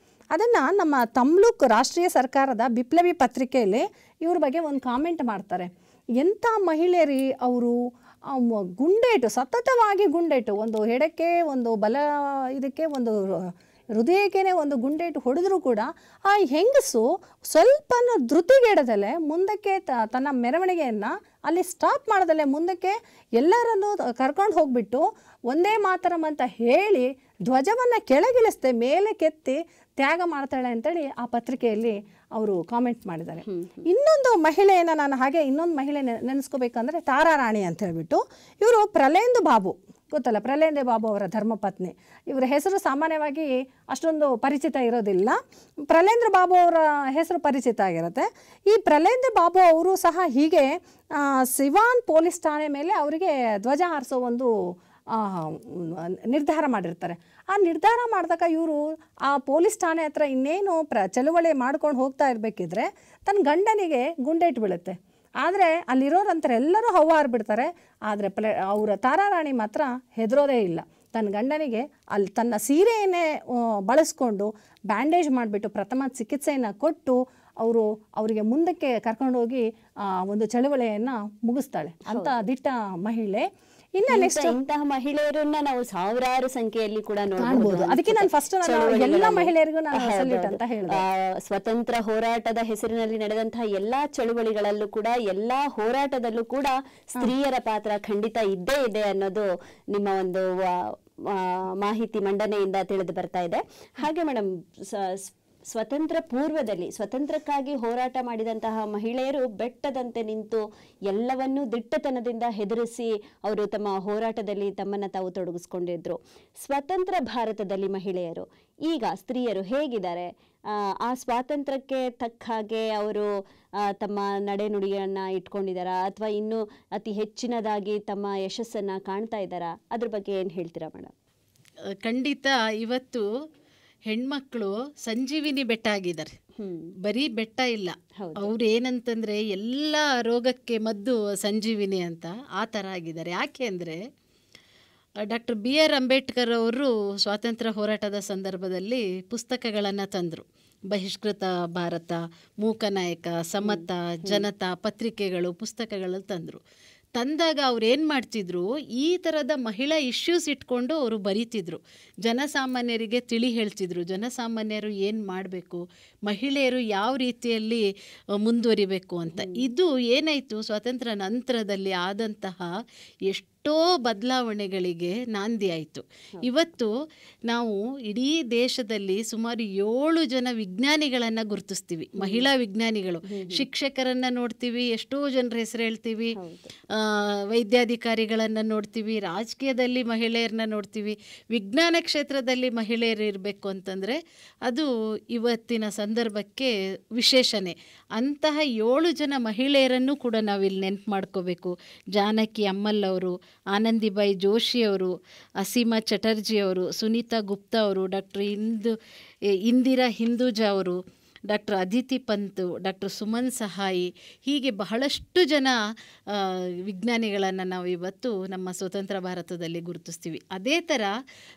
ಅದನ್ನು ನಮ್ಮ ತಮ್ಲುಕ್ ರಾಷ್ಟ್ರೀಯ ಸರ್ಕಾರದ ಬಿಪ್ಲವಿ ಪತ್ರಿಕೆಯಲ್ಲಿ ಇವ್ರ ಬಗ್ಗೆ ಒಂದು ಕಾಮೆಂಟ್ ಮಾಡ್ತಾರೆ. ಎಂಥ ಮಹಿಳೆಯರಿ ಅವರು, ಗುಂಡೇಟು ಸತತವಾಗಿ ಗುಂಡೇಟು, ಒಂದು ಎಡಕ್ಕೆ ಒಂದು ಬಲ ಇದಕ್ಕೆ ಒಂದು ಹೃದಯಕ್ಕೇ ಒಂದು ಗುಂಡೇಟು ಹೊಡೆದ್ರೂ ಕೂಡ ಆ ಹೆಂಗಸು ಸ್ವಲ್ಪನೂ ಧೃತಿಗೆಡದಲ್ಲೇ ಮುಂದಕ್ಕೆ ತನ್ನ ಮೆರವಣಿಗೆಯನ್ನು ಅಲ್ಲಿ ಸ್ಟಾಪ್ ಮಾಡದಲ್ಲೇ ಮುಂದಕ್ಕೆ ಎಲ್ಲರನ್ನೂ ಕರ್ಕೊಂಡು ಹೋಗ್ಬಿಟ್ಟು ಒಂದೇ ಮಾತರಂ ಅಂತ ಹೇಳಿ ಧ್ವಜವನ್ನು ಕೆಳಗಿಳಿಸ್ದೆ ಮೇಲೆ ಕೆತ್ತಿ ತ್ಯಾಗ ಮಾಡ್ತಾಳೆ ಅಂತೇಳಿ ಆ ಪತ್ರಿಕೆಯಲ್ಲಿ ಅವರು ಕಾಮೆಂಟ್ ಮಾಡಿದ್ದಾರೆ. ಇನ್ನೊಂದು ಮಹಿಳೆಯನ್ನು ನಾನು ಹಾಗೆ ಇನ್ನೊಂದು ಮಹಿಳೆ ನೆನೆಸ್ಕೋಬೇಕಂದ್ರೆ ತಾರಾರಾಣಿ ಅಂತ ಹೇಳ್ಬಿಟ್ಟು, ಇವರು ಪ್ರಲೇಂದು ಬಾಬು ಗೊತ್ತಲ್ಲ, ಪ್ರಲೇಂದು ಬಾಬು ಅವರ ಧರ್ಮಪತ್ನಿ. ಇವರ ಹೆಸರು ಸಾಮಾನ್ಯವಾಗಿ ಅಷ್ಟೊಂದು ಪರಿಚಿತ ಇರೋದಿಲ್ಲ. ಪ್ರಲೇಂದ್ರ ಬಾಬು ಅವರ ಹೆಸರು ಪರಿಚಿತ ಆಗಿರುತ್ತೆ. ಈ ಪ್ರಲೇಂದ್ರ ಬಾಬು ಅವರು ಸಹ ಹೀಗೆ ಸಿವಾನ್ ಪೊಲೀಸ್ ಠಾಣೆ ಮೇಲೆ ಅವರಿಗೆ ಧ್ವಜ ಹಾರಿಸೋ ಒಂದು ನಿರ್ಧಾರ ಮಾಡಿರ್ತಾರೆ. ಆ ನಿರ್ಧಾರ ಮಾಡಿದಾಗ ಇವರು ಆ ಪೊಲೀಸ್ ಠಾಣೆ ಹತ್ರ ಇನ್ನೇನು ಚಳುವಳಿ ಮಾಡ್ಕೊಂಡು ಹೋಗ್ತಾ ಇರಬೇಕಿದ್ರೆ ತನ್ನ ಗಂಡನಿಗೆ ಗುಂಡೇಟು ಬೀಳುತ್ತೆ. ಆದರೆ ಅಲ್ಲಿರೋರಂತಾರೆ ಎಲ್ಲರೂ ಹವ್ವಾರ್ಬಿಡ್ತಾರೆ. ಆದರೆ ಅವರ ತಾರಾರಾಣಿ ಮಾತ್ರ ಹೆದರೋದೇ ಇಲ್ಲ. ತನ್ನ ಗಂಡನಿಗೆ ಅಲ್ಲಿ ತನ್ನ ಸೀರೆಯನ್ನೇ ಬಳಸ್ಕೊಂಡು ಬ್ಯಾಂಡೇಜ್ ಮಾಡಿಬಿಟ್ಟು ಪ್ರಥಮ ಚಿಕಿತ್ಸೆಯನ್ನು ಕೊಟ್ಟು ಅವರಿಗೆ ಮುಂದಕ್ಕೆ ಕರ್ಕೊಂಡೋಗಿ ಒಂದು ಚಳುವಳಿಯನ್ನು ಮುಗಿಸ್ತಾಳೆ ಅಂತ ದಿಟ್ಟ ಮಹಿಳೆ. ಇನ್ನು ನೆಕ್ಸ್ಟ್ ಇಂತಹ ಮಹಿಳೆಯರನ್ನ ನಾವು ಸಾವಿರಾರು ಸಂಖ್ಯೆಯಲ್ಲಿ ಕೂಡ ಕಾಣ್ಬೋದು. ಅದಕ್ಕೆ ನಾನು ಫಸ್ಟ್ ಎಲ್ಲ ಮಹಿಳೆಯರಿಗೂ ನಾನು ಸಲ್ಯೂಟ್ ಅಂತ ಹೇಳಿದೆ. ಸ್ವತಂತ್ರ ಹೋರಾಟದ ಹೆಸರಿನಲ್ಲಿ ನಡೆದಂತಹ ಎಲ್ಲಾ ಚಳುವಳಿಗಳಲ್ಲೂ ಕೂಡ, ಎಲ್ಲಾ ಹೋರಾಟದಲ್ಲೂ ಕೂಡ ಸ್ತ್ರೀಯರ ಪಾತ್ರ ಖಂಡಿತ ಇದ್ದೇ ಇದೆ ಅನ್ನೋದು ನಿಮ್ಮ ಒಂದು ಮಾಹಿತಿ ಮಂಡನೆಯಿಂದ ತಿಳಿದು ಬರ್ತಾ ಇದೆ. ಹಾಗೆ ಮೇಡಮ್, ಸ್ವತಂತ್ರ ಪೂರ್ವದಲ್ಲಿ ಸ್ವತಂತ್ರಕ್ಕಾಗಿ ಹೋರಾಟ ಮಾಡಿದಂತಹ ಮಹಿಳೆಯರು ಬೆಟ್ಟದಂತೆ ನಿಂತು ಎಲ್ಲವನ್ನೂ ದಿಟ್ಟತನದಿಂದ ಹೆದರಿಸಿ ಅವರು ತಮ್ಮ ಹೋರಾಟದಲ್ಲಿ ತಮ್ಮನ್ನು ತಾವು ತೊಡಗಿಸ್ಕೊಂಡಿದ್ರು. ಸ್ವತಂತ್ರ ಭಾರತದಲ್ಲಿ ಮಹಿಳೆಯರು, ಈಗ ಸ್ತ್ರೀಯರು ಹೇಗಿದ್ದಾರೆ? ಆ ಸ್ವಾತಂತ್ರ್ಯಕ್ಕೆ ತಕ್ಕ ಹಾಗೆ ಅವರು ತಮ್ಮ ನಡೆನುಡಿಯನ್ನು ಇಟ್ಕೊಂಡಿದ್ದಾರಾ, ಅಥವಾ ಇನ್ನೂ ಅತಿ ಹೆಚ್ಚಿನದಾಗಿ ತಮ್ಮ ಯಶಸ್ಸನ್ನು ಕಾಣ್ತಾ ಇದ್ದಾರಾ? ಅದ್ರ ಬಗ್ಗೆ ಏನು ಹೇಳ್ತೀರಾ ಮೇಡಮ್? ಖಂಡಿತ ಇವತ್ತು ಹೆಣ್ಮಕ್ಳು ಸಂಜೀವಿನಿ ಬೆಟ್ಟ ಆಗಿದ್ದಾರೆ. ಬರೀ ಬೆಟ್ಟ ಇಲ್ಲ, ಅವ್ರು ಏನಂತಂದ್ರೆ ಎಲ್ಲ ರೋಗಕ್ಕೆ ಮದ್ದು ಸಂಜೀವಿನಿ ಅಂತ ಆ ಥರ ಆಗಿದ್ದಾರೆ. ಯಾಕೆ ಅಂದರೆ ಡಾಕ್ಟರ್ BR ಅಂಬೇಡ್ಕರ್ ಅವರು ಸ್ವಾತಂತ್ರ್ಯ ಹೋರಾಟದ ಸಂದರ್ಭದಲ್ಲಿ ಪುಸ್ತಕಗಳನ್ನು ತಂದರು. ಬಹಿಷ್ಕೃತ ಭಾರತ, ಮೂಕನಾಯಕ, ಸಮತ, ಜನತಾ ಪತ್ರಿಕೆಗಳು, ಪುಸ್ತಕಗಳು ತಂದಾಗ ಅವ್ರು ಏನು ಮಾಡ್ತಿದ್ರು, ಈ ಥರದ ಮಹಿಳಾ ಇಶ್ಯೂಸ್ ಇಟ್ಕೊಂಡು ಅವರು ಬರೀತಿದ್ರು. ಜನಸಾಮಾನ್ಯರಿಗೆ ತಿಳಿ ಹೇಳ್ತಿದ್ರು, ಜನಸಾಮಾನ್ಯರು ಏನು ಮಾಡಬೇಕು, ಮಹಿಳೆಯರು ಯಾವ ರೀತಿಯಲ್ಲಿ ಮುಂದುವರಿಬೇಕು ಅಂತ. ಇದು ಏನಾಯಿತು, ಸ್ವಾತಂತ್ರ್ಯ ನಂತರದಲ್ಲಿ ಆದಂತಹ ಎಷ್ಟೋ ಬದಲಾವಣೆಗಳಿಗೆ ನಾಂದಿ ಆಯಿತು. ಇವತ್ತು ನಾವು ಇಡೀ ದೇಶದಲ್ಲಿ ಸುಮಾರು 7 ಜನ ವಿಜ್ಞಾನಿಗಳನ್ನು ಗುರುತಿಸ್ತೀವಿ, ಮಹಿಳಾ ವಿಜ್ಞಾನಿಗಳು. ಶಿಕ್ಷಕರನ್ನು ನೋಡ್ತೀವಿ, ಎಷ್ಟೋ ಜನರ ಹೆಸರು ಹೇಳ್ತೀವಿ, ವೈದ್ಯಾಧಿಕಾರಿಗಳನ್ನು ನೋಡ್ತೀವಿ, ರಾಜಕೀಯದಲ್ಲಿ ಮಹಿಳೆಯರನ್ನ ನೋಡ್ತೀವಿ. ವಿಜ್ಞಾನ ಕ್ಷೇತ್ರದಲ್ಲಿ ಮಹಿಳೆಯರು ಇರಬೇಕು ಅಂತಂದರೆ ಅದು ಇವತ್ತಿನ ಸಂದರ್ಭಕ್ಕೆ ವಿಶೇಷನೇ. ಅಂತಹ 7 ಜನ ಮಹಿಳೆಯರನ್ನು ಕೂಡ ನಾವಿಲ್ಲಿ ನೆನಪು ಮಾಡ್ಕೋಬೇಕು. ಜಾನಕಿ ಅಮ್ಮಲ್ ಅವರು, ಆನಂದಿಬಾಯಿ ಜೋಶಿಯವರು, ಅಸೀಮಾ ಚಟರ್ಜಿಯವರು, ಸುನೀತಾ ಗುಪ್ತಾ ಅವರು, ಡಾಕ್ಟರ್ ಇಂದಿರಾ ಹಿಂದೂಜಾ ಅವರು, ಡಾಕ್ಟರ್ ಅದಿತಿ ಪಂತ್, ಡಾಕ್ಟರ್ ಸುಮನ್ ಸಹಾಯಿ, ಹೀಗೆ ಬಹಳಷ್ಟು ಜನ ವಿಜ್ಞಾನಿಗಳನ್ನು ನಾವು ಇವತ್ತು ನಮ್ಮ ಸ್ವತಂತ್ರ ಭಾರತದಲ್ಲಿ ಗುರುತಿಸ್ತೀವಿ. ಅದೇ ಥರ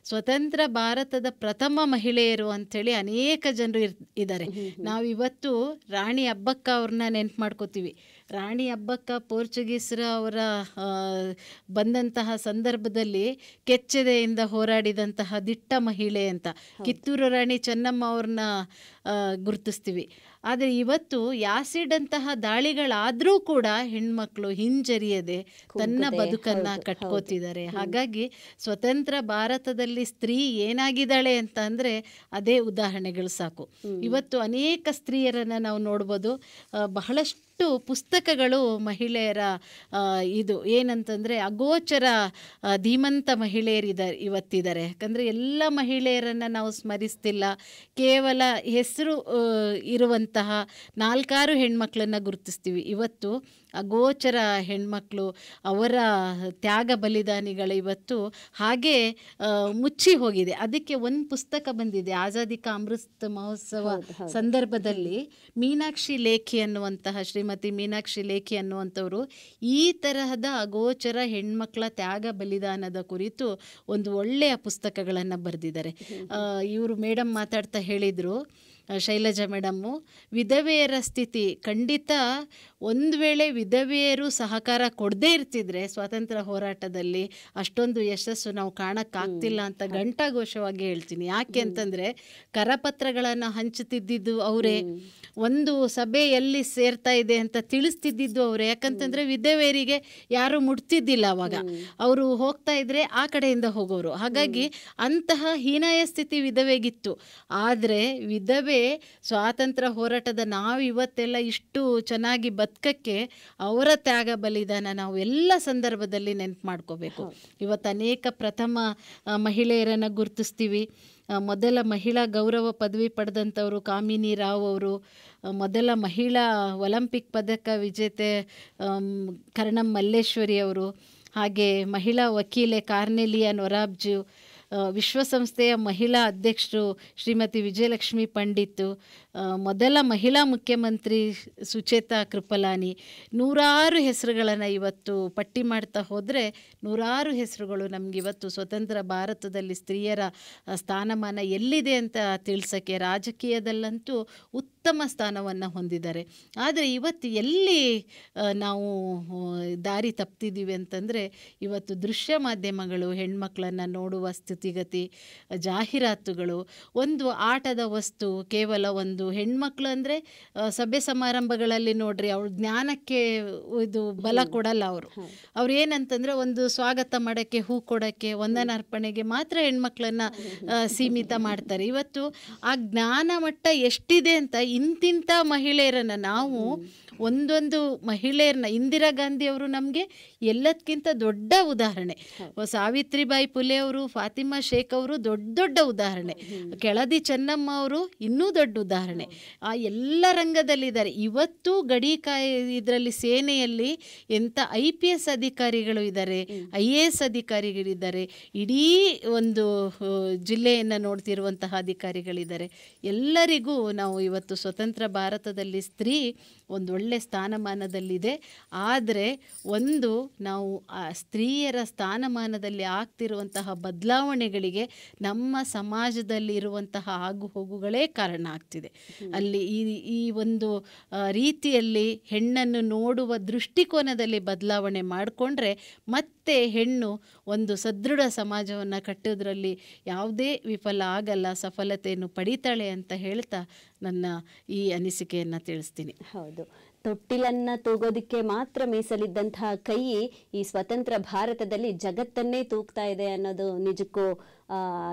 ಸ್ವತಂತ್ರ ಭಾರತದ ಪ್ರಥಮ ಮಹಿಳೆಯರು ಅಂಥೇಳಿ ಅನೇಕ ಜನರು ಇದ್ದಾರೆ. ನಾವಿವತ್ತು ರಾಣಿ ಅಬ್ಬಕ್ಕ ಅವ್ರನ್ನ ನೆನಪು ಮಾಡ್ಕೋತೀವಿ. ರಾಣಿ ಅಬ್ಬಕ್ಕ ಪೋರ್ಚುಗೀಸರ ಅವರ ಬಂದಂತಹ ಸಂದರ್ಭದಲ್ಲಿ ಕೆಚ್ಚೆದೆಯಿಂದ ಹೋರಾಡಿದಂತಹ ದಿಟ್ಟ ಮಹಿಳೆ ಅಂತ. ಕಿತ್ತೂರು ರಾಣಿ ಚೆನ್ನಮ್ಮ ಅವ್ರನ್ನ ಗುರುತಿಸ್ತೀವಿ. ಆದರೆ ಇವತ್ತು ಯಾಸಿಡ್ ಅಂತಹ ದಾಳಿಗಳಾದರೂ ಕೂಡ ಹೆಣ್ಮಕ್ಳು ಹಿಂಜರಿಯದೆ ತನ್ನ ಬದುಕನ್ನು ಕಟ್ಕೋತಿದ್ದಾರೆ. ಹಾಗಾಗಿ ಸ್ವತಂತ್ರ ಭಾರತದಲ್ಲಿ ಸ್ತ್ರೀ ಏನಾಗಿದ್ದಾಳೆ ಅಂತ ಅಂದರೆ ಅದೇ ಉದಾಹರಣೆಗಳು ಸಾಕು. ಇವತ್ತು ಅನೇಕ ಸ್ತ್ರೀಯರನ್ನು ನಾವು ನೋಡ್ಬೋದು. ಬಹಳಷ್ಟು ಪುಸ್ತಕಗಳು ಮಹಿಳೆಯರ ಇದು ಏನಂತಂದರೆ ಅಗೋಚರ ಧೀಮಂತ ಮಹಿಳೆಯರಿದ್ದಾರೆ ಇವತ್ತಿದ್ದಾರೆ. ಯಾಕಂದರೆ ಎಲ್ಲ ಮಹಿಳೆಯರನ್ನು ನಾವು ಸ್ಮರಿಸ್ತಿಲ್ಲ, ಕೇವಲ ಹೆಸರು ಇರುವಂತಹ 4-6 ಹೆಣ್ಮಕ್ಳನ್ನು ಗುರುತಿಸ್ತೀವಿ. ಇವತ್ತು ಅಗೋಚರ ಹೆಣ್ಮಕ್ಳು, ಅವರ ತ್ಯಾಗ ಬಲಿದಾನಿಗಳು ಇವತ್ತು ಹಾಗೇ ಮುಚ್ಚಿ ಹೋಗಿದೆ. ಅದಕ್ಕೆ ಒಂದು ಪುಸ್ತಕ ಬಂದಿದೆ ಆಜಾದಿ ಕಾ ಅಮೃತ್ ಮಹೋತ್ಸವ ಸಂದರ್ಭದಲ್ಲಿ. ಮೀನಾಕ್ಷಿ ಲೇಖಿ ಅನ್ನುವಂತಹ ಶ್ರೀಮತಿ ಮೀನಾಕ್ಷಿ ಲೇಖಿ ಅನ್ನುವಂಥವರು ಈ ತರಹದ ಅಗೋಚರ ಹೆಣ್ಮಕ್ಳ ತ್ಯಾಗ ಬಲಿದಾನದ ಕುರಿತು ಒಂದು ಒಳ್ಳೆಯ ಪುಸ್ತಕಗಳನ್ನು ಬರೆದಿದ್ದಾರೆ. ಇವರು ಮೇಡಮ್ ಮಾತಾಡ್ತಾ ಹೇಳಿದರು, ಶೈಲಜಾ ಮೇಡಮ್ಮು, ವಿಧವೆಯರ ಸ್ಥಿತಿ ಖಂಡಿತ ಒಂದು ವೇಳೆ ವಿಧವೆಯರು ಸಹಕಾರ ಕೊಡದೇ ಇರ್ತಿದ್ರೆ ಸ್ವಾತಂತ್ರ್ಯ ಹೋರಾಟದಲ್ಲಿ ಅಷ್ಟೊಂದು ಯಶಸ್ಸು ನಾವು ಕಾಣಕ್ಕಾಗ್ತಿಲ್ಲ ಅಂತ ಘಂಟಾಘೋಷವಾಗಿ ಹೇಳ್ತೀನಿ. ಯಾಕೆ ಅಂತಂದರೆ ಕರಪತ್ರಗಳನ್ನು ಹಂಚುತ್ತಿದ್ದಿದ್ದು ಅವರೇ, ಒಂದು ಸಭೆ ಎಲ್ಲಿ ಸೇರ್ತಾ ಇದೆ ಅಂತ ತಿಳಿಸ್ತಿದ್ದಿದ್ದು ಅವರೇ. ಯಾಕಂತಂದರೆ ವಿಧವೆಯರಿಗೆ ಯಾರು ಮುಟ್ತಿದ್ದಿಲ್ಲ ಅವಾಗ, ಅವರು ಹೋಗ್ತಾ ಇದ್ರೆ ಆ ಕಡೆಯಿಂದ ಹೋಗೋರು. ಹಾಗಾಗಿ ಅಂತಹ ಹೀನಾಯ ಸ್ಥಿತಿ ವಿಧವೆಗಿತ್ತು. ಆದರೆ ವಿಧವೆ ಸ್ವಾತಂತ್ರ್ಯ ಹೋರಾಟದ ನಾವು ಇವತ್ತೆಲ್ಲ ಇಷ್ಟು ಚೆನ್ನಾಗಿ ಬದುಕಕ್ಕೆ ಅವರ ತ್ಯಾಗ ಬಲಿದಾನ ನಾವು ಎಲ್ಲ ಸಂದರ್ಭದಲ್ಲಿ ನೆನಪು ಮಾಡ್ಕೋಬೇಕು. ಇವತ್ತು ಅನೇಕ ಪ್ರಥಮ ಮಹಿಳೆಯರನ್ನು ಗುರುತಿಸ್ತೀವಿ. ಮೊದಲ ಮಹಿಳಾ ಗೌರವ ಪದವಿ ಪಡೆದಂಥವರು ಕಾಮಿನಿ ರಾವ್ ಅವರು, ಮೊದಲ ಮಹಿಳಾ ಒಲಿಂಪಿಕ್ ಪದಕ ವಿಜೇತೆ ಕರ್ಣಂ ಮಲ್ಲೇಶ್ವರಿ ಅವರು, ಹಾಗೆ ಮಹಿಳಾ ವಕೀಲೆ ಕಾರ್ನೆಲಿಯಾ ನೊರಾಬ್ಜು, ವಿಶ್ವಸಂಸ್ಥೆಯ ಮಹಿಳಾ ಅಧ್ಯಕ್ಷರು ಶ್ರೀಮತಿ ವಿಜಯಲಕ್ಷ್ಮಿ ಪಂಡಿತ್, ಮೊದಲ ಮಹಿಳಾ ಮುಖ್ಯಮಂತ್ರಿ ಸುಚೇತಾ ಕೃಪಲಾನಿ. 100 ಹೆಸರುಗಳನ್ನು ಇವತ್ತು ಪಟ್ಟಿ ಮಾಡ್ತಾ ಹೋದರೆ 100 ಹೆಸರುಗಳು ನಮಗಿವತ್ತು ಸ್ವತಂತ್ರ ಭಾರತದಲ್ಲಿ ಸ್ತ್ರೀಯರ ಸ್ಥಾನಮಾನ ಎಲ್ಲಿದೆ ಅಂತ ತಿಳಿಸೋಕ್ಕೆ. ರಾಜಕೀಯದಲ್ಲಂತೂ ಉತ್ತಮ ಸ್ಥಾನವನ್ನು ಹೊಂದಿದ್ದಾರೆ. ಆದರೆ ಇವತ್ತು ಎಲ್ಲಿ ನಾವು ದಾರಿ ತಪ್ತಿದ್ದೀವಿ ಅಂತಂದರೆ, ಇವತ್ತು ದೃಶ್ಯ ಮಾಧ್ಯಮಗಳು ಹೆಣ್ಮಕ್ಳನ್ನು ನೋಡುವ ಸ್ಥಿತಿಗತಿ, ಜಾಹೀರಾತುಗಳು, ಒಂದು ಆಟದ ವಸ್ತು, ಕೇವಲ ಒಂದು ಹೆಣ್ಮಕ್ಳು ಅಂದರೆ ಸಭೆ ಸಮಾರಂಭಗಳಲ್ಲಿ ನೋಡ್ರಿ, ಅವ್ರ ಜ್ಞಾನಕ್ಕೆ ಇದು ಬಲ ಕೊಡಲ್ಲ. ಅವ್ರು ಏನಂತಂದರೆ ಒಂದು ಸ್ವಾಗತ ಮಾಡೋಕ್ಕೆ, ಹೂ ಕೊಡೋಕ್ಕೆ, ವಂದನಾರ್ಪಣೆಗೆ ಮಾತ್ರ ಹೆಣ್ಮಕ್ಳನ್ನು ಸೀಮಿತ ಮಾಡ್ತಾರೆ. ಇವತ್ತು ಆ ಜ್ಞಾನ ಮಟ್ಟ ಎಷ್ಟಿದೆ ಅಂತ ಇಂತಿಂಥ ಮಹಿಳೆಯರನ್ನು ನಾವು ಒಂದೊಂದು ಮಹಿಳೆಯರನ್ನ, ಇಂದಿರಾ ಗಾಂಧಿ ಅವರು ನಮಗೆ ಎಲ್ಲದಕ್ಕಿಂತ ದೊಡ್ಡ ಉದಾಹರಣೆ, ಸಾವಿತ್ರಿಬಾಯಿ ಫುಲೆ ಅವರು, ಫಾತಿಮಾ ಶೇಖ್ ಅವರು ದೊಡ್ಡ ದೊಡ್ಡ ಉದಾಹರಣೆ, ಕೆಳದಿ ಚೆನ್ನಮ್ಮ ಅವರು ಇನ್ನೂ ದೊಡ್ಡ ಉದಾಹರಣೆ. ಆ ಎಲ್ಲ ರಂಗದಲ್ಲಿದ್ದಾರೆ. ಇವತ್ತು ಗಡಿ ಇದರಲ್ಲಿ ಸೇನೆಯಲ್ಲಿ ಎಂಥ IPS ಅಧಿಕಾರಿಗಳು ಇದ್ದಾರೆ, IAS ಅಧಿಕಾರಿಗಳಿದ್ದಾರೆ, ಇಡೀ ಒಂದು ಜಿಲ್ಲೆಯನ್ನು ನೋಡ್ತಿರುವಂತಹ ಅಧಿಕಾರಿಗಳಿದ್ದಾರೆ. ಎಲ್ಲರಿಗೂ ನಾವು ಇವತ್ತು ಸ್ವತಂತ್ರ ಭಾರತದಲ್ಲಿ ಸ್ತ್ರೀ ಒಂದೊಳ್ಳೆ ಸ್ಥಾನಮಾನದಲ್ಲಿದೆ. ಆದರೆ ಒಂದು ನಾವು ಆ ಸ್ತ್ರೀಯರ ಸ್ಥಾನಮಾನದಲ್ಲಿ ಆಗ್ತಿರುವಂತಹ ಬದಲಾವಣೆಗಳಿಗೆ ನಮ್ಮ ಸಮಾಜದಲ್ಲಿ ಇರುವಂತಹ ಆಗುಹೋಗುಗಳೇ ಕಾರಣ ಆಗ್ತಿದೆ. ಅಲ್ಲಿ ಈ ಒಂದು ರೀತಿಯಲ್ಲಿ ಹೆಣ್ಣನ್ನು ನೋಡುವ ದೃಷ್ಟಿಕೋನದಲ್ಲಿ ಬದಲಾವಣೆ ಮಾಡಿಕೊಂಡ್ರೆ ಮತ್ತೆ ಹೆಣ್ಣು ಒಂದು ಸದೃಢ ಸಮಾಜವನ್ನು ಕಟ್ಟೋದ್ರಲ್ಲಿ ಯಾವುದೇ ವಿಫಲ ಆಗಲ್ಲ, ಸಫಲತೆಯನ್ನು ಪಡಿತಾಳೆ ಅಂತ ಹೇಳ್ತಾ ನನ್ನ ಈ ಅನಿಸಿಕೆಯನ್ನು ತಿಳಿಸ್ತೀನಿ. ಹೌದು, ತೊಟ್ಟಿಲನ್ನು ತೂಗೋದಕ್ಕೆ ಮಾತ್ರ ಮೀಸಲಿದ್ದಂತಹ ಕೈ ಈ ಸ್ವತಂತ್ರ ಭಾರತದಲ್ಲಿ ಜಗತ್ತನ್ನೇ ತೂಗ್ತಾ ಇದೆ ಅನ್ನೋದು ನಿಜಕ್ಕೂ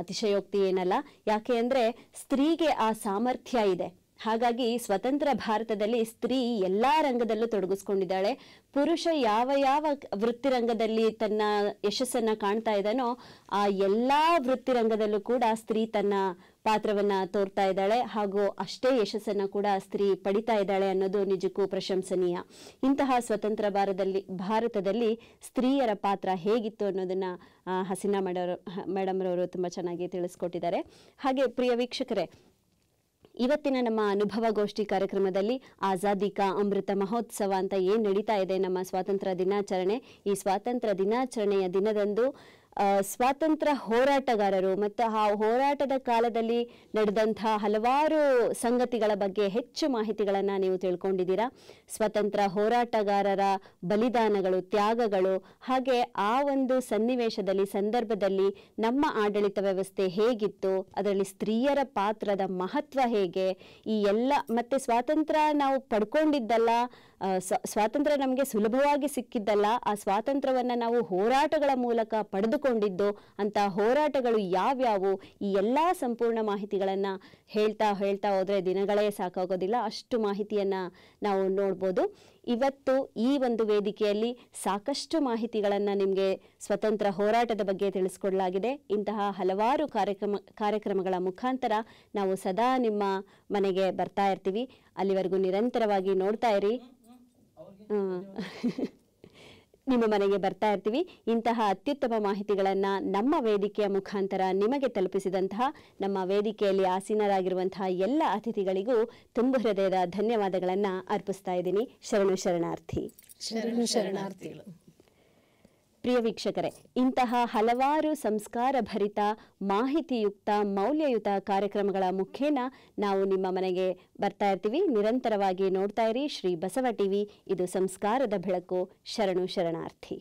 ಅತಿಶಯೋಕ್ತಿ ಏನಲ್ಲ. ಯಾಕೆ ಅಂದರೆ ಸ್ತ್ರೀಗೆ ಆ ಸಾಮರ್ಥ್ಯ ಇದೆ. ಹಾಗಾಗಿ ಸ್ವತಂತ್ರ ಭಾರತದಲ್ಲಿ ಸ್ತ್ರೀ ಎಲ್ಲ ರಂಗದಲ್ಲೂ ತೊಡಗಿಸ್ಕೊಂಡಿದ್ದಾಳೆ. ಪುರುಷ ಯಾವ ಯಾವ ವೃತ್ತಿರಂಗದಲ್ಲಿ ತನ್ನ ಯಶಸ್ಸನ್ನು ಕಾಣ್ತಾ ಇದ್ದಾನೋ ಆ ಎಲ್ಲ ವೃತ್ತಿರಂಗದಲ್ಲೂ ಕೂಡ ಸ್ತ್ರೀ ತನ್ನ ಪಾತ್ರವನ್ನು ತೋರ್ತಾ ಇದ್ದಾಳೆ, ಹಾಗೂ ಅಷ್ಟೇ ಯಶಸ್ಸನ್ನು ಕೂಡ ಸ್ತ್ರೀ ಪಡಿತಾ ಇದ್ದಾಳೆ ಅನ್ನೋದು ನಿಜಕ್ಕೂ ಪ್ರಶಂಸನೀಯ. ಇಂತಹ ಸ್ವತಂತ್ರ ಭಾರತದಲ್ಲಿ ಸ್ತ್ರೀಯರ ಪಾತ್ರ ಹೇಗಿತ್ತು ಅನ್ನೋದನ್ನು ಹಸೀನಾ ಮೇಡಮ್ರವರು ತುಂಬ ಚೆನ್ನಾಗಿ ತಿಳಿಸ್ಕೊಟ್ಟಿದ್ದಾರೆ. ಹಾಗೆ ಪ್ರಿಯ ವೀಕ್ಷಕರೇ, ಇವತ್ತಿನ ನಮ್ಮ ಅನುಭವಗೋಷ್ಠಿ ಕಾರ್ಯಕ್ರಮದಲ್ಲಿ ಆಜಾದಿ ಕಾ ಅಮೃತ ಮಹೋತ್ಸವ ಅಂತ ಏನು ನಡೀತಾ ಇದೆ, ನಮ್ಮ ಸ್ವಾತಂತ್ರ್ಯ ದಿನಾಚರಣೆ, ಈ ಸ್ವಾತಂತ್ರ್ಯ ದಿನಾಚರಣೆಯ ದಿನದಂದು ಸ್ವಾತಂತ್ರ್ಯ ಹೋರಾಟಗಾರರು ಮತ್ತು ಆ ಹೋರಾಟದ ಕಾಲದಲ್ಲಿ ನಡೆದಂಥ ಹಲವಾರು ಸಂಗತಿಗಳ ಬಗ್ಗೆ ಹೆಚ್ಚು ಮಾಹಿತಿಗಳನ್ನು ನೀವು ತಿಳ್ಕೊಂಡಿದ್ದೀರಾ. ಸ್ವತಂತ್ರ ಹೋರಾಟಗಾರರ ಬಲಿದಾನಗಳು, ತ್ಯಾಗಗಳು, ಹಾಗೆ ಆ ಒಂದು ಸನ್ನಿವೇಶದಲ್ಲಿ, ಸಂದರ್ಭದಲ್ಲಿ ನಮ್ಮ ಆಡಳಿತ ವ್ಯವಸ್ಥೆ ಹೇಗಿತ್ತು, ಅದರಲ್ಲಿ ಸ್ತ್ರೀಯರ ಪಾತ್ರದ ಮಹತ್ವ ಹೇಗೆ, ಈ ಎಲ್ಲ, ಮತ್ತು ಸ್ವಾತಂತ್ರ್ಯ ನಾವು ಪಡ್ಕೊಂಡಿದ್ದಲ್ಲ, ಸ್ವಾತಂತ್ರ್ಯ ನಮಗೆ ಸುಲಭವಾಗಿ ಸಿಕ್ಕಿದ್ದಲ್ಲ, ಆ ಸ್ವಾತಂತ್ರ್ಯವನ್ನು ನಾವು ಹೋರಾಟಗಳ ಮೂಲಕ ಪಡೆದುಕೊಂಡಿದ್ದು, ಅಂತ ಹೋರಾಟಗಳು ಯಾವ್ಯಾವು, ಈ ಎಲ್ಲ ಸಂಪೂರ್ಣ ಮಾಹಿತಿಗಳನ್ನು ಹೇಳ್ತಾ ಹೋದರೆ ದಿನಗಳೇ ಸಾಕಾಗೋದಿಲ್ಲ. ಅಷ್ಟು ಮಾಹಿತಿಯನ್ನು ನಾವು ನೋಡ್ಬೋದು. ಇವತ್ತು ಈ ಒಂದು ವೇದಿಕೆಯಲ್ಲಿ ಸಾಕಷ್ಟು ಮಾಹಿತಿಗಳನ್ನು ನಿಮಗೆ ಸ್ವತಂತ್ರ ಹೋರಾಟದ ಬಗ್ಗೆ ತಿಳಿಸ್ಕೊಡಲಾಗಿದೆ. ಇಂತಹ ಹಲವಾರು ಕಾರ್ಯಕ್ರಮಗಳ ಮುಖಾಂತರ ನಾವು ಸದಾ ನಿಮ್ಮ ಮನೆಗೆ ಬರ್ತಾ ಇರ್ತೀವಿ. ಅಲ್ಲಿವರೆಗೂ ನಿರಂತರವಾಗಿ ನೋಡ್ತಾ ಇರಿ, ನಿಮ್ಮ ಮನೆಗೆ ಬರ್ತಾ ಇರ್ತೀವಿ. ಇಂತಹ ಅತ್ಯುತ್ತಮ ಮಾಹಿತಿಗಳನ್ನು ನಮ್ಮ ವೇದಿಕೆಯ ಮುಖಾಂತರ ನಿಮಗೆ ತಲುಪಿಸಿದಂತಹ ನಮ್ಮ ವೇದಿಕೆಯಲ್ಲಿ ಆಸೀನರಾಗಿರುವಂತಹ ಎಲ್ಲ ಅತಿಥಿಗಳಿಗೂ ತುಂಬ ಹೃದಯದ ಧನ್ಯವಾದಗಳನ್ನು ಅರ್ಪಿಸ್ತಾ ಇದ್ದೀನಿ. ಶರಣು ಶರಣಾರ್ಥಿ. ಶರಣು ಶರಣಾರ್ಥಿಗಳು. ಪ್ರಿಯ ವೀಕ್ಷಕರೇ, ಇಂತಹ ಹಲವಾರು ಸಂಸ್ಕಾರ ಭರಿತ, ಮಾಹಿತಿಯುಕ್ತ, ಮೌಲ್ಯಯುತ ಕಾರ್ಯಕ್ರಮಗಳ ಮುಖೇನ ನಾವು ನಿಮ್ಮ ಮನೆಗೆ ಬರ್ತಾ ಇರ್ತೀವಿ. ನಿರಂತರವಾಗಿ ನೋಡ್ತಾ ಇರಿ ಶ್ರೀ ಬಸವ ಟಿವಿ. ಇದು ಸಂಸ್ಕಾರದ ಬೆಳಕು. ಶರಣು ಶರಣಾರ್ಥಿ.